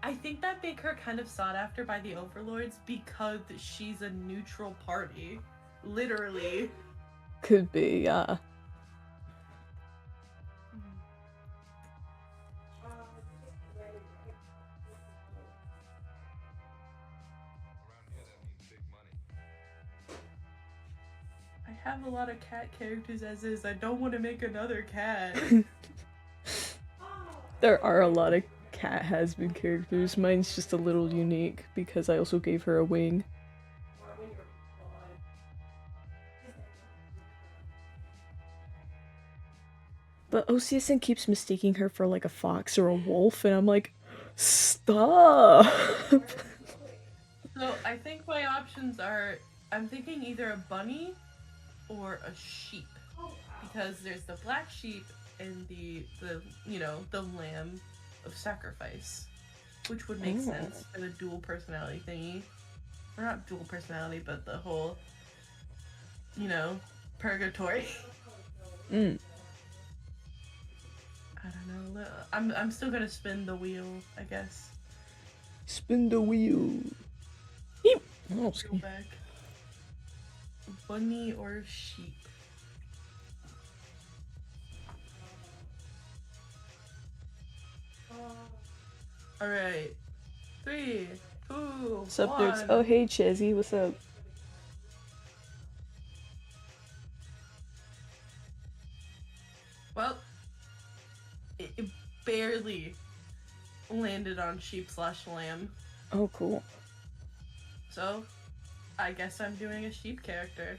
I think that make her kind of sought after by the overlords because she's a neutral party. Literally. Could be, yeah. Around here, that means big money. I have a lot of cat characters as is. I don't want to make another cat. There are a lot of cat has-been characters. Mine's just a little unique because I also gave her a wing. But OCSN keeps mistaking her for like a fox or a wolf, and I'm like, stop! So I think my options are, I'm thinking either a bunny or a sheep, because there's the black sheep and the lamb of sacrifice, which would make sense for the dual personality thingy, or not dual personality, but the whole purgatory. Mm. I don't know. I'm still gonna spin the wheel, I guess. Spin the wheel. Eep. Oh, Go excuse me. back. Bunny or sheep? All right. 3, 2, What's up, nerds? 1. Oh, hey, Chezzy, what's up? Well, it barely landed on sheep/lamb. Oh, cool. So, I guess I'm doing a sheep character.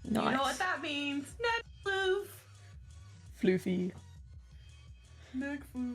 Nice. You know what that means? Neck floof. Floofy. Neck floof.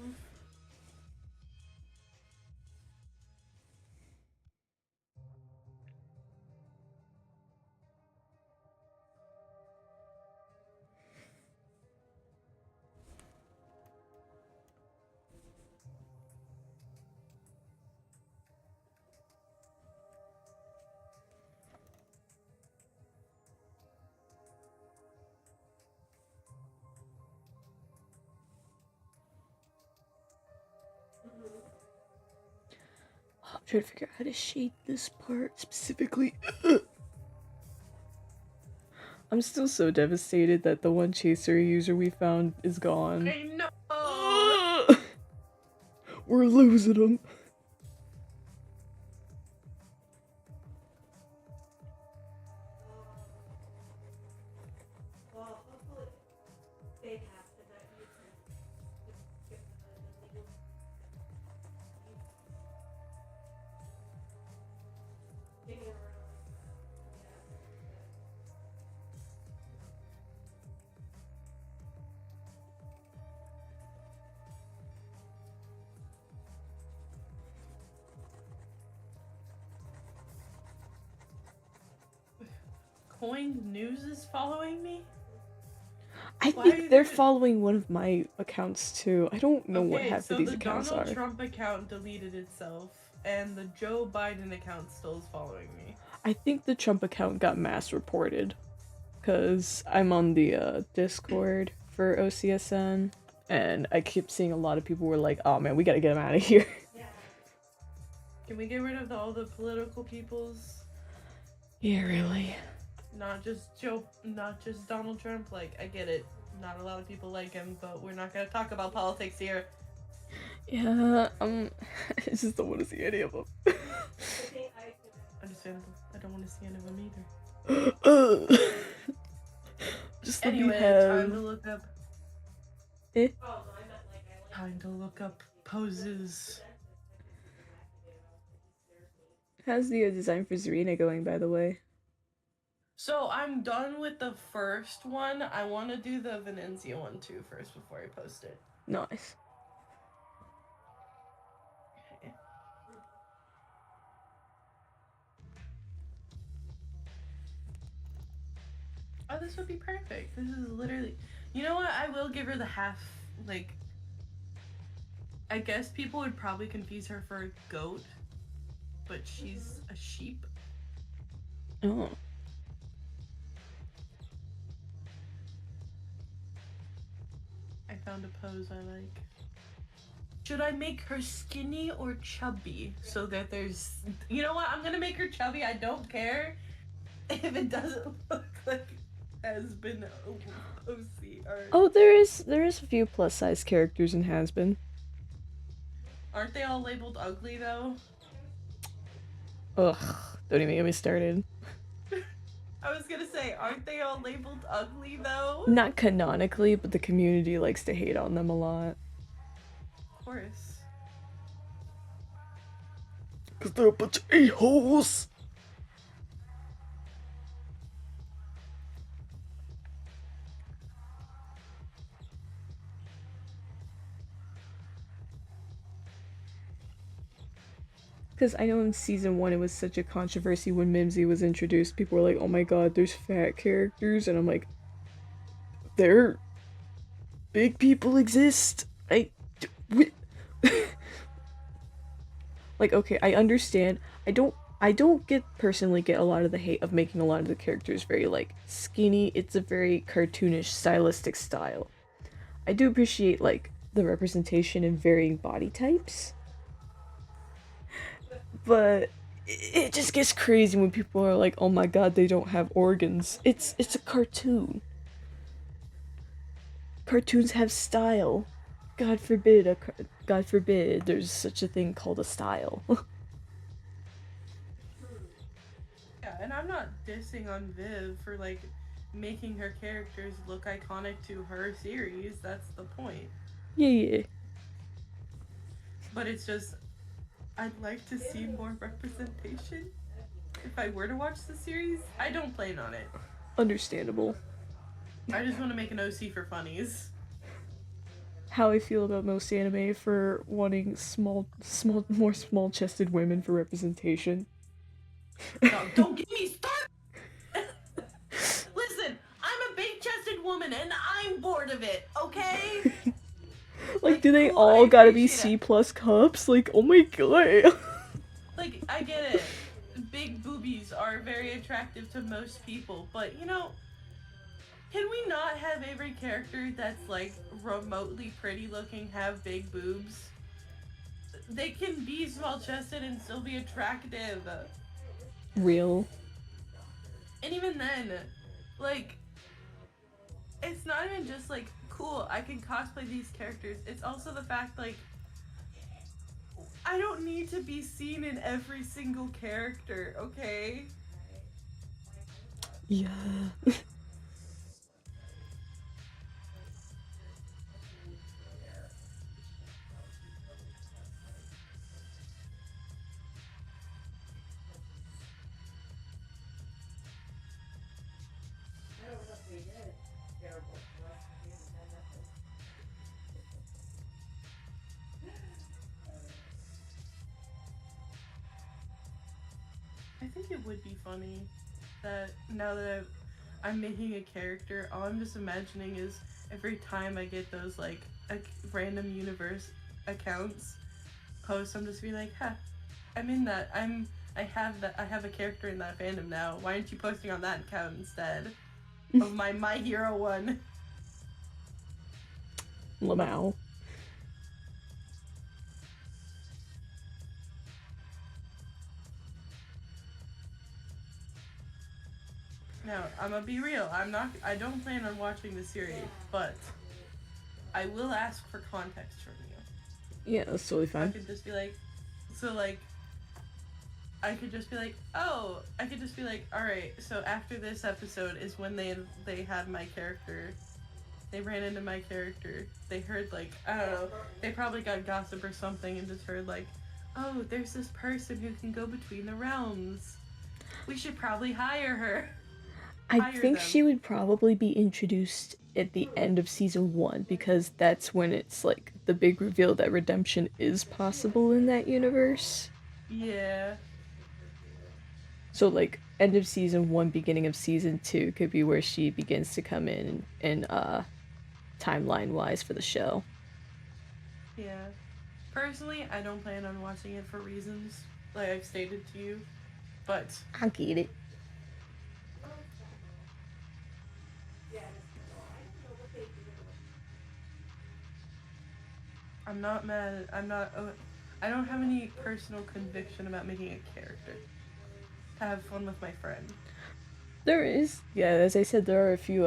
I'm trying to figure out how to shade this part specifically. I'm still so devastated that the one chaser user we found is gone. I know. We're losing him. Coined News is following me? I Why think they're is it- following one of my accounts too. I don't know what Okay, half so of these the accounts Donald are. Trump account deleted itself, and the Joe Biden account still is following me. I think the Trump account got mass reported. Because I'm on the Discord for OCSN, and I keep seeing a lot of people were like, oh man, we gotta get him out of here. Can we get rid of all the political peoples? Yeah, really. Not just Donald Trump. Like, I get it. Not a lot of people like him, but we're not gonna talk about politics here. Yeah, I just don't want to see any of them. Understandable. I don't want to see any of them either. Just let me Anyway, have... time to look up. Eh? Time to look up poses. How's the design for Zarina going, by the way? So I'm done with the first one. I want to do the Venezia one too first before I post it. Nice. Okay. Oh, this would be perfect. This is literally... You know what? I will give her the half. Like, I guess people would probably confuse her for a goat, but she's a sheep. Oh. I found a pose I like. Should I make her skinny or chubby so that there's. You know what? I'm gonna make her chubby. I don't care if it doesn't look like has been OC or. Oh, there is a few plus size characters in Has Been. Aren't they all labeled ugly though? Ugh, don't even get me started. I was gonna say, aren't they all labeled ugly though? Not canonically, but the community likes to hate on them a lot. Of course. Cause they're a bunch of a-holes. Because I know in season 1 it was such a controversy when Mimsy was introduced. People were like, oh my god, there's fat characters. And I'm like, there. Big people exist. Like, okay, I understand. I don't get personally get a lot of the hate of making a lot of the characters very like skinny. It's a very cartoonish stylistic style. I do appreciate like the representation in varying body types. But it just gets crazy when people are like, "Oh my god, they don't have organs." It's a cartoon. Cartoons have style. God forbid there's such a thing called a style. Yeah, and I'm not dissing on Viv for like making her characters look iconic to her series. That's the point. Yeah. But it's just, I'd like to see more representation. If I were to watch the series, I don't plan on it. Understandable. I just want to make an OC for funnies. How I feel about most anime for wanting more small-chested women for representation. No, don't get me started. Listen, I'm a big-chested woman and I'm bored of it. Okay. Like, do they cool, all I gotta be appreciate C it. plus cups? Like, oh my god. Like, I get it. Big boobies are very attractive to most people, but you know, can we not have every character that's like remotely pretty looking have big boobs? They can be small chested and still be attractive. Real. And even then, like, it's not even just like, cool, I can cosplay these characters. It's also the fact, like, I don't need to be seen in every single character, okay? Yeah. I think it would be funny that now that I'm making a character, all I'm just imagining is every time I get those like random universe accounts posts, I'm just be like, huh, I'm in that. I have a character in that fandom now. Why aren't you posting on that account instead of my hero one? Lamau. Now, I'm gonna be real. I don't plan on watching the series, but I will ask for context from you. Yeah, that's totally I fine. could just be like, so like, I could just be like, oh, I could just be like, all right. So after this episode is when they had my character. They ran into my character. They heard like, I don't know. They probably got gossip or something and just heard like, oh, there's this person who can go between the realms. We should probably hire her. I Hire think them. she would probably be introduced at the end of season 1 because that's when it's like the big reveal that redemption is possible in that universe. Yeah. So like end of season 1, beginning of season 2 could be where she begins to come in and timeline-wise for the show. Yeah. Personally, I don't plan on watching it for reasons like I've stated to you, but I get it. I'm not mad. I don't have any personal conviction about making a character. To have fun with my friend. There is, yeah, as I said, there are a few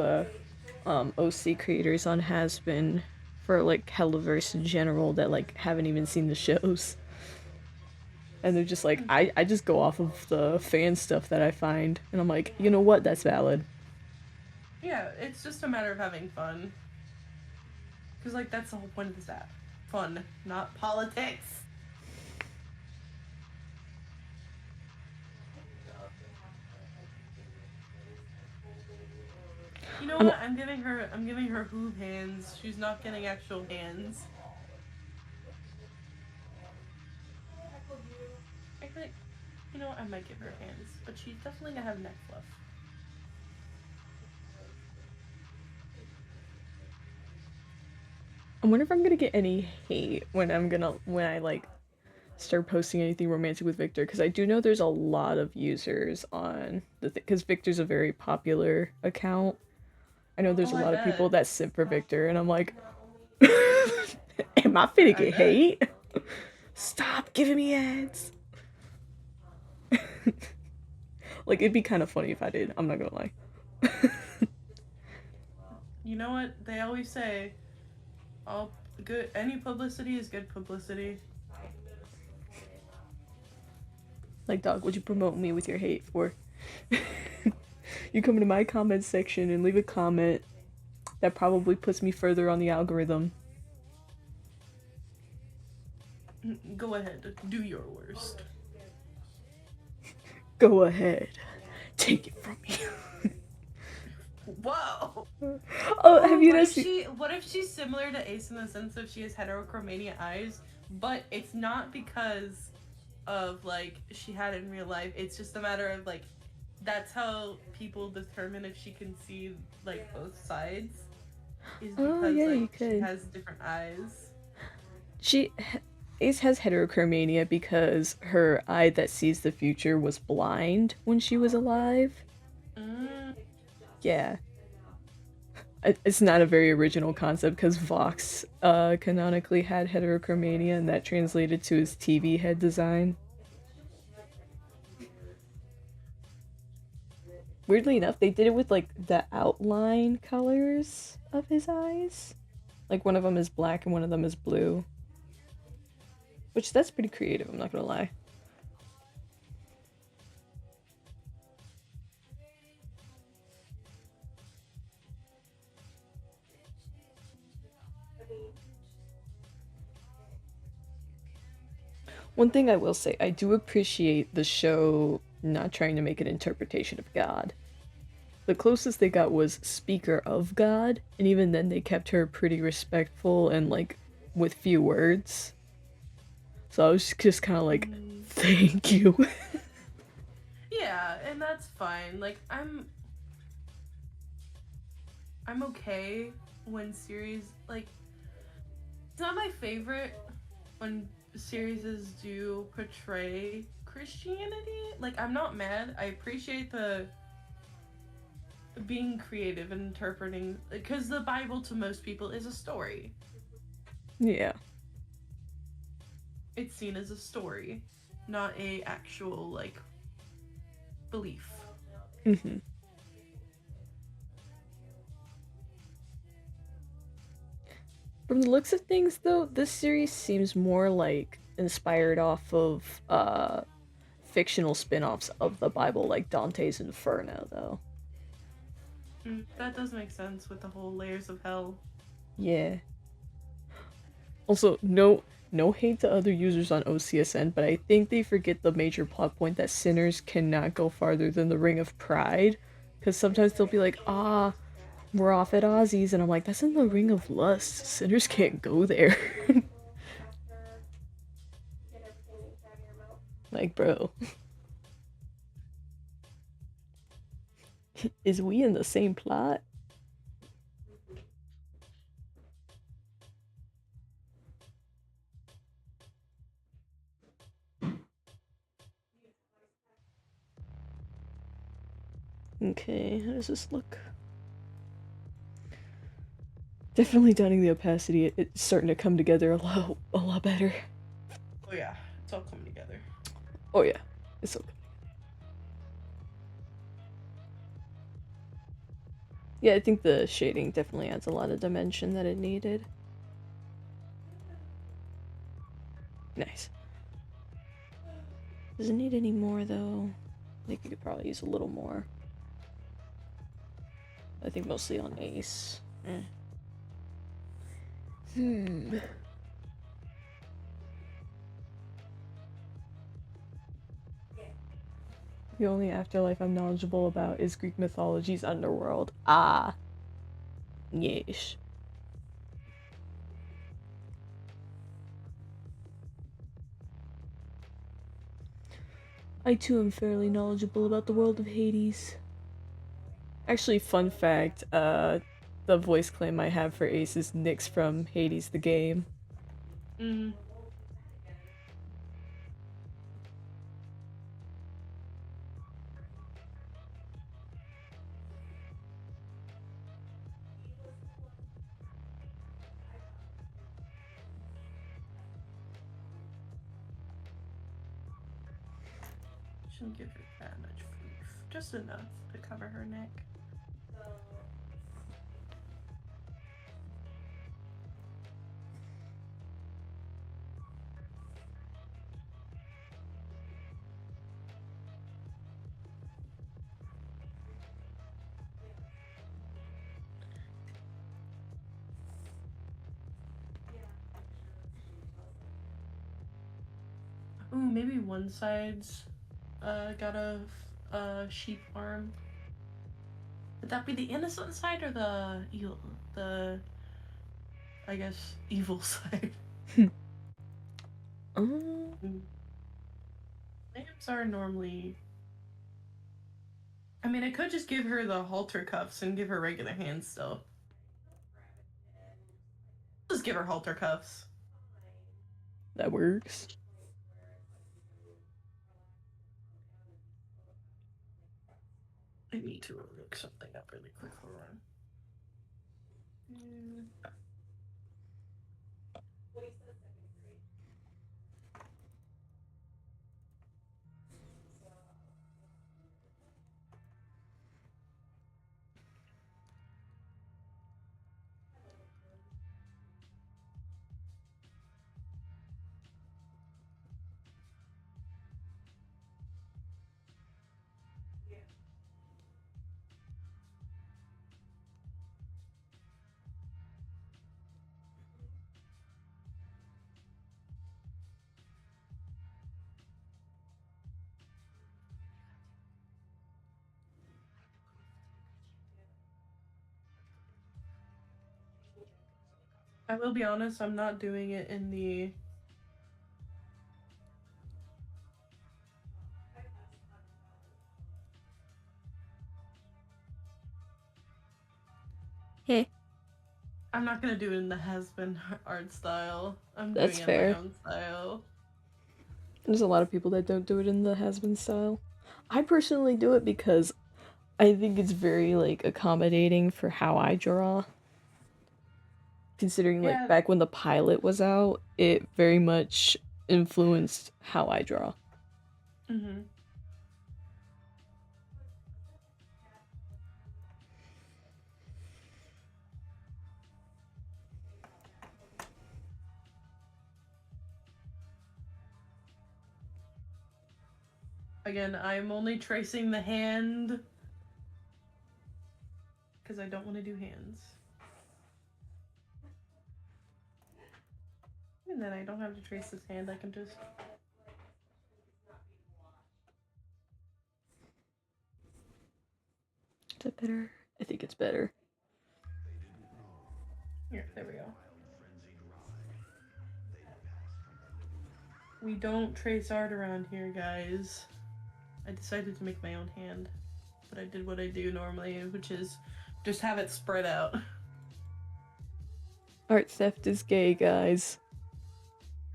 OC creators on Has-Been for like Helloverse in general that like haven't even seen the shows. And they're just like, I just go off of the fan stuff that I find, and I'm like, you know what, that's valid. Yeah, it's just a matter of having fun. Because, like, that's the whole point of this app. Fun, not politics. You know what? I'm giving her hoof hands. She's not getting actual hands. Actually, you know what? I might give her hands, but she's definitely gonna have neck fluff. I wonder if I'm gonna get any hate when I like start posting anything romantic with Victor, because I do know there's a lot of users on the because Victor's a very popular account. I know there's Oh, a I lot of people bet. that simp for Victor, and I'm like, am I finna I get bet. hate? Stop giving me ads. Like, it'd be kind of funny if I did. I'm not gonna lie. You know what? They always say, all good. Any publicity is good publicity. Like, dog, would you promote me with your hate for? You come into my comment section and leave a comment that probably puts me further on the algorithm. Go ahead, do your worst. Go ahead. Take it from me. Whoa. Oh, have you What noticed? what if she's similar to Ace in the sense of she has heterochromania eyes, but it's not because of like she had it in real life. It's just a matter of like that's how people determine if she can see like both sides. Is Oh, because yeah, like you she could. has different eyes. Ace has heterochromania because her eye that sees the future was blind when she was alive. Mm. Yeah. It's not a very original concept because Vox canonically had heterochromania, and that translated to his TV head design. Weirdly enough, they did it with like the outline colors of his eyes. Like one of them is black and one of them is blue. Which that's pretty creative, I'm not gonna lie. One thing I will say, I do appreciate the show not trying to make an interpretation of God. The closest they got was Speaker of God, and even then they kept her pretty respectful and like with few words. So I was just kind of like, thank you. Yeah, and that's fine. Like I'm okay when series like it's not my favorite when series do portray Christianity. Like I'm not mad. I appreciate the being creative and interpreting because the Bible to most people is a story. Yeah. It's seen as a story, not a actual like belief. Mm-hmm. From the looks of things, though, this series seems more like inspired off of fictional spin-offs of the Bible, like Dante's Inferno, though. That does make sense with the whole layers of hell. Yeah. Also, no hate to other users on OCSN, but I think they forget the major plot point that sinners cannot go farther than the Ring of Pride. Because sometimes they'll be like, we're off at Ozzy's, and I'm like, that's in the Ring of Lust. Sinners can't go there. Like, bro. Is we in the same plot? Okay, how does this look? Definitely downing the opacity. It's starting to come together a lot better. Oh yeah, it's all coming together. Oh yeah, it's okay. Yeah, I think the shading definitely adds a lot of dimension that it needed. Nice. Does it need any more though? I think you could probably use a little more. I think mostly on Ace. The only afterlife I'm knowledgeable about is Greek mythology's underworld. Ah. Yes. I too am fairly knowledgeable about the world of Hades. Actually, fun fact, the voice claim I have for Ace is Nyx from Hades the game. Mm. Shouldn't give her that much proof. Just enough to cover her neck. Ooh, maybe one side's got a sheep arm. Would that be the innocent side or the evil? I guess, evil side. Names are normally. I mean, I could just give her the halter cuffs and give her regular hands still. Just give her halter cuffs. That works. I need to look something up really quick. Hold on. I will be honest, I'm not doing it in the. Hey. I'm not gonna do it in the has-been art style. I'm That's doing it my fair. own style. There's a lot of people that don't do it in the has-been style. I personally do it because I think it's very, like, accommodating for how I draw. Considering, like, Yeah. back when the pilot was out, it very much influenced how I draw. Mm-hmm. Again, I'm only tracing the hand because I don't want to do hands. And then I don't have to trace this hand, I can just. Is that better? I think it's better. Here, there we go. We don't trace art around here, guys. I decided to make my own hand, but I did what I do normally, which is just have it spread out. Art theft is gay, guys.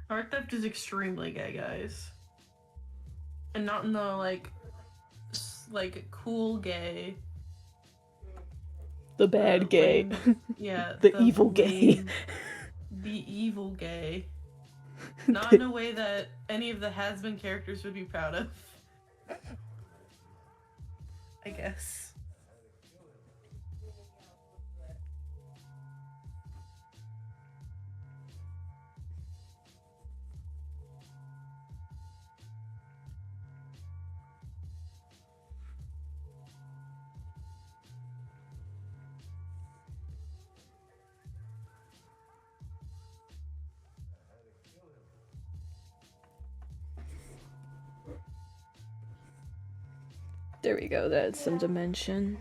Art theft is extremely gay, guys. And not in the, like, like cool gay. The bad gay. lame- yeah, The evil gay. lame- the evil gay. Not in a way that any of the has-been characters would be proud of. I guess. There we go, that's some dimension.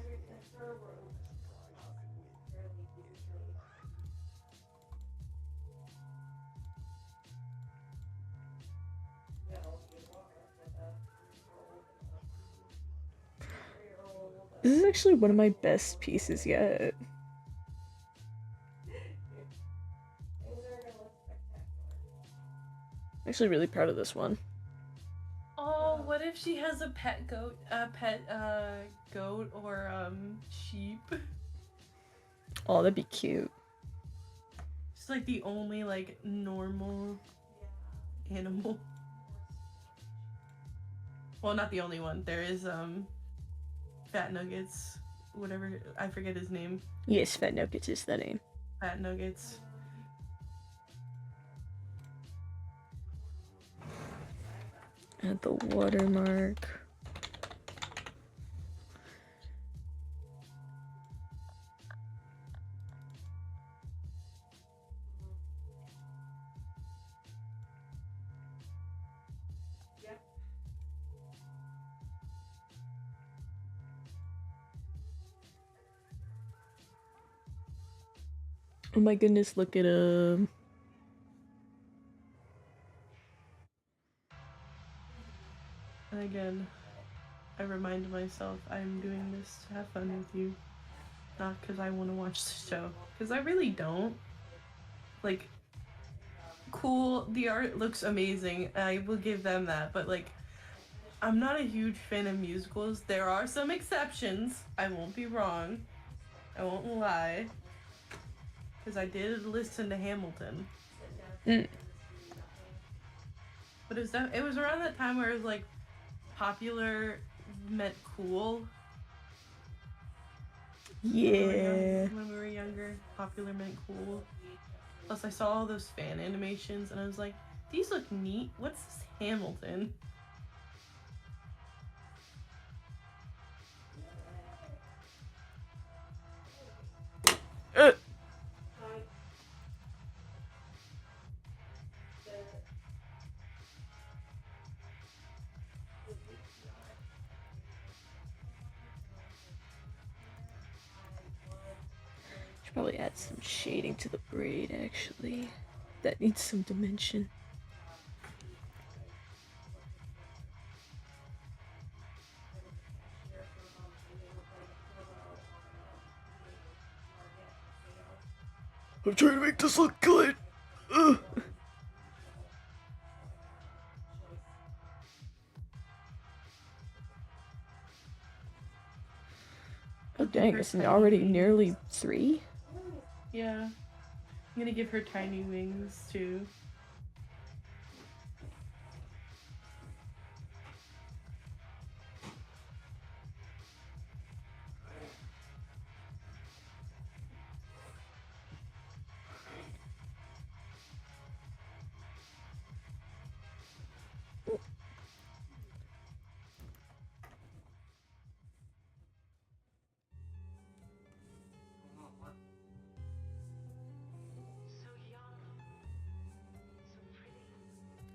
This is actually one of my best pieces yet. I'm actually really proud of this one. Oh, what if she has a pet goat or sheep? Oh, that'd be cute. It's like the only like normal animal. Well, not the only one. There is Fat Nuggets, whatever, I forget his name. Yes, Fat Nuggets is the name. Fat Nuggets. Add the watermark. Oh my goodness, look at him. And again, I remind myself I'm doing this to have fun with you, not because I want to watch the show. Because I really don't. Like, cool, the art looks amazing, I will give them that, but like, I'm not a huge fan of musicals. There are some exceptions, I won't be wrong. I won't lie. Because I did listen to Hamilton. Mm. But it was around that time where it was like, popular meant cool. Yeah. When we were younger, popular meant cool. Plus, I saw all those fan animations and I was like, these look neat. What's this Hamilton? Should probably add some shading to the braid, actually. That needs some dimension. I'm trying to make this look good. Ugh. Oh dang, it's already nearly 3? Yeah. I'm gonna give her tiny wings too.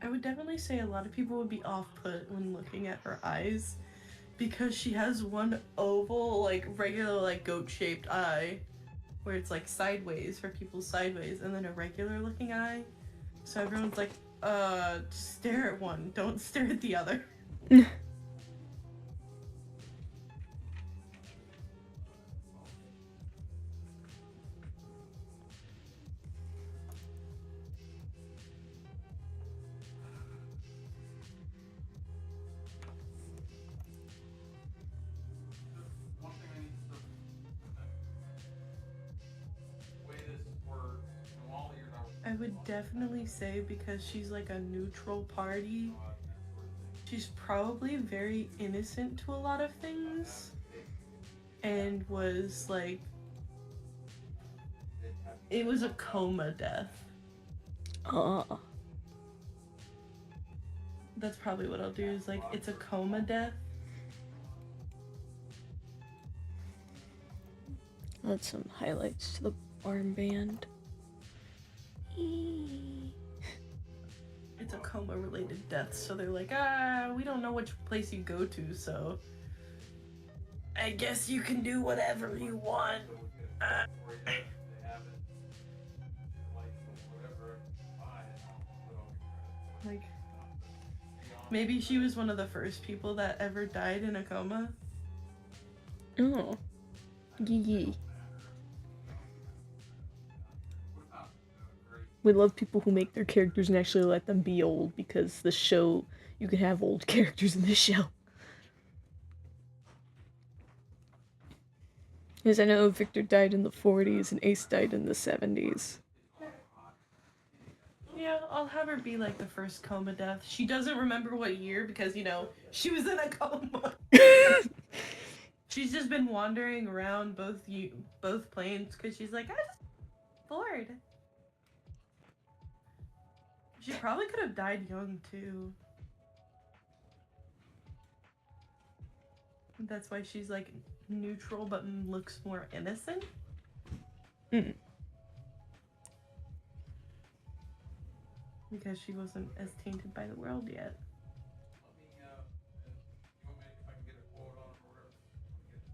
I would definitely say a lot of people would be off-put when looking at her eyes because she has one oval, like regular, like goat-shaped eye where it's like sideways for people sideways, and then a regular looking eye. So everyone's like, stare at one, don't stare at the other. I would definitely say, because she's like a neutral party, she's probably very innocent to a lot of things and was like, it was a coma death. That's probably what I'll do, is like, it's a coma death. That's some highlights to the armband. It's a coma related death, so they're like, we don't know which place you go to, so I guess you can do whatever you want. Like, maybe she was one of the first people that ever died in a coma. Oh. Yee. We love people who make their characters and actually let them be old, because the show, you can have old characters in the show. Because I know Victor died in the 40s and Ace died in the 70s. Yeah, I'll have her be like the first coma death. She doesn't remember what year because, you know, she was in a coma. She's just been wandering around both planes because she's like, I'm just bored. She probably could have died young too. That's why she's like neutral but looks more innocent. Because she wasn't as tainted by the world yet.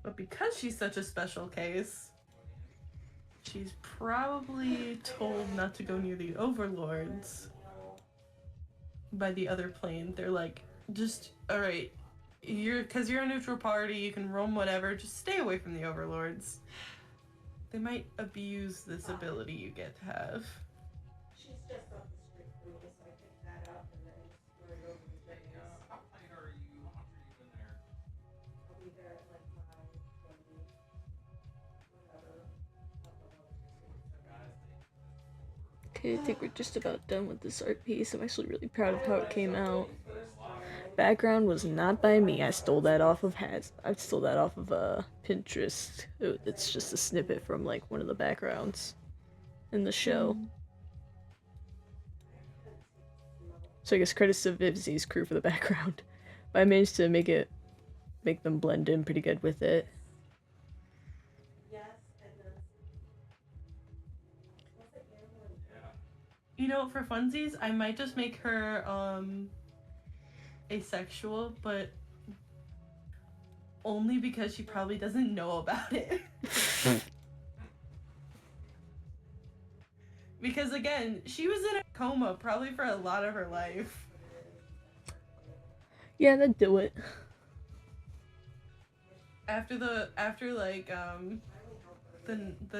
But because she's such a special case, she's probably told not to go near the overlords by the other plane. They're like, just, alright, because you're a neutral party, you can roam whatever, just stay away from the overlords. They might abuse this ability you get to have. She's just up the street from me, so I picked that up and then squared over the place. How late are you? How much are you in there? I'll be there at like 5:20, whatever. Okay, I think we're just about done with this art piece. I'm actually really proud of how it came out. Background was not by me. I stole that off of Pinterest. It's just a snippet from like one of the backgrounds in the show. So I guess credits to Vivzi's crew for the background. But I managed to make them blend in pretty good with it. You know, for funsies, I might just make her asexual, but only because she probably doesn't know about it. Because again, she was in a coma probably for a lot of her life. Yeah, that'd do it. After the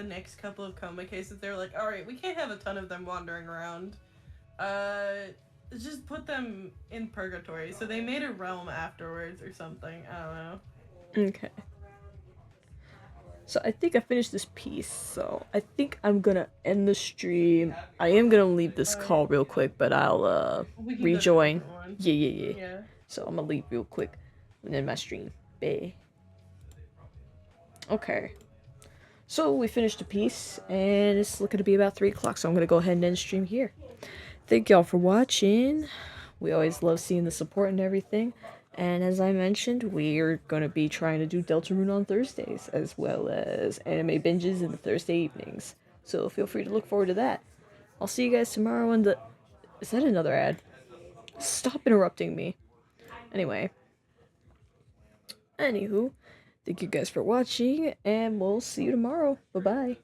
next couple of coma cases, they're like, alright, we can't have a ton of them wandering around. Just put them in purgatory. So they made a realm afterwards or something. I don't know. Okay. So I think I finished this piece, so I think I'm gonna end the stream. I am gonna leave this call real quick, but I'll rejoin. Yeah. So I'm gonna leave real quick and end my stream. Bye. Okay. So we finished the piece, and it's looking to be about 3 o'clock, so I'm gonna go ahead and end stream here. Thank y'all for watching. We always love seeing the support and everything. And as I mentioned, we're going to be trying to do Deltarune on Thursdays, as well as anime binges in the Thursday evenings. So feel free to look forward to that. I'll see you guys tomorrow in the... Is that another ad? Stop interrupting me. Anyway. Anywho, thank you guys for watching, and we'll see you tomorrow. Bye-bye.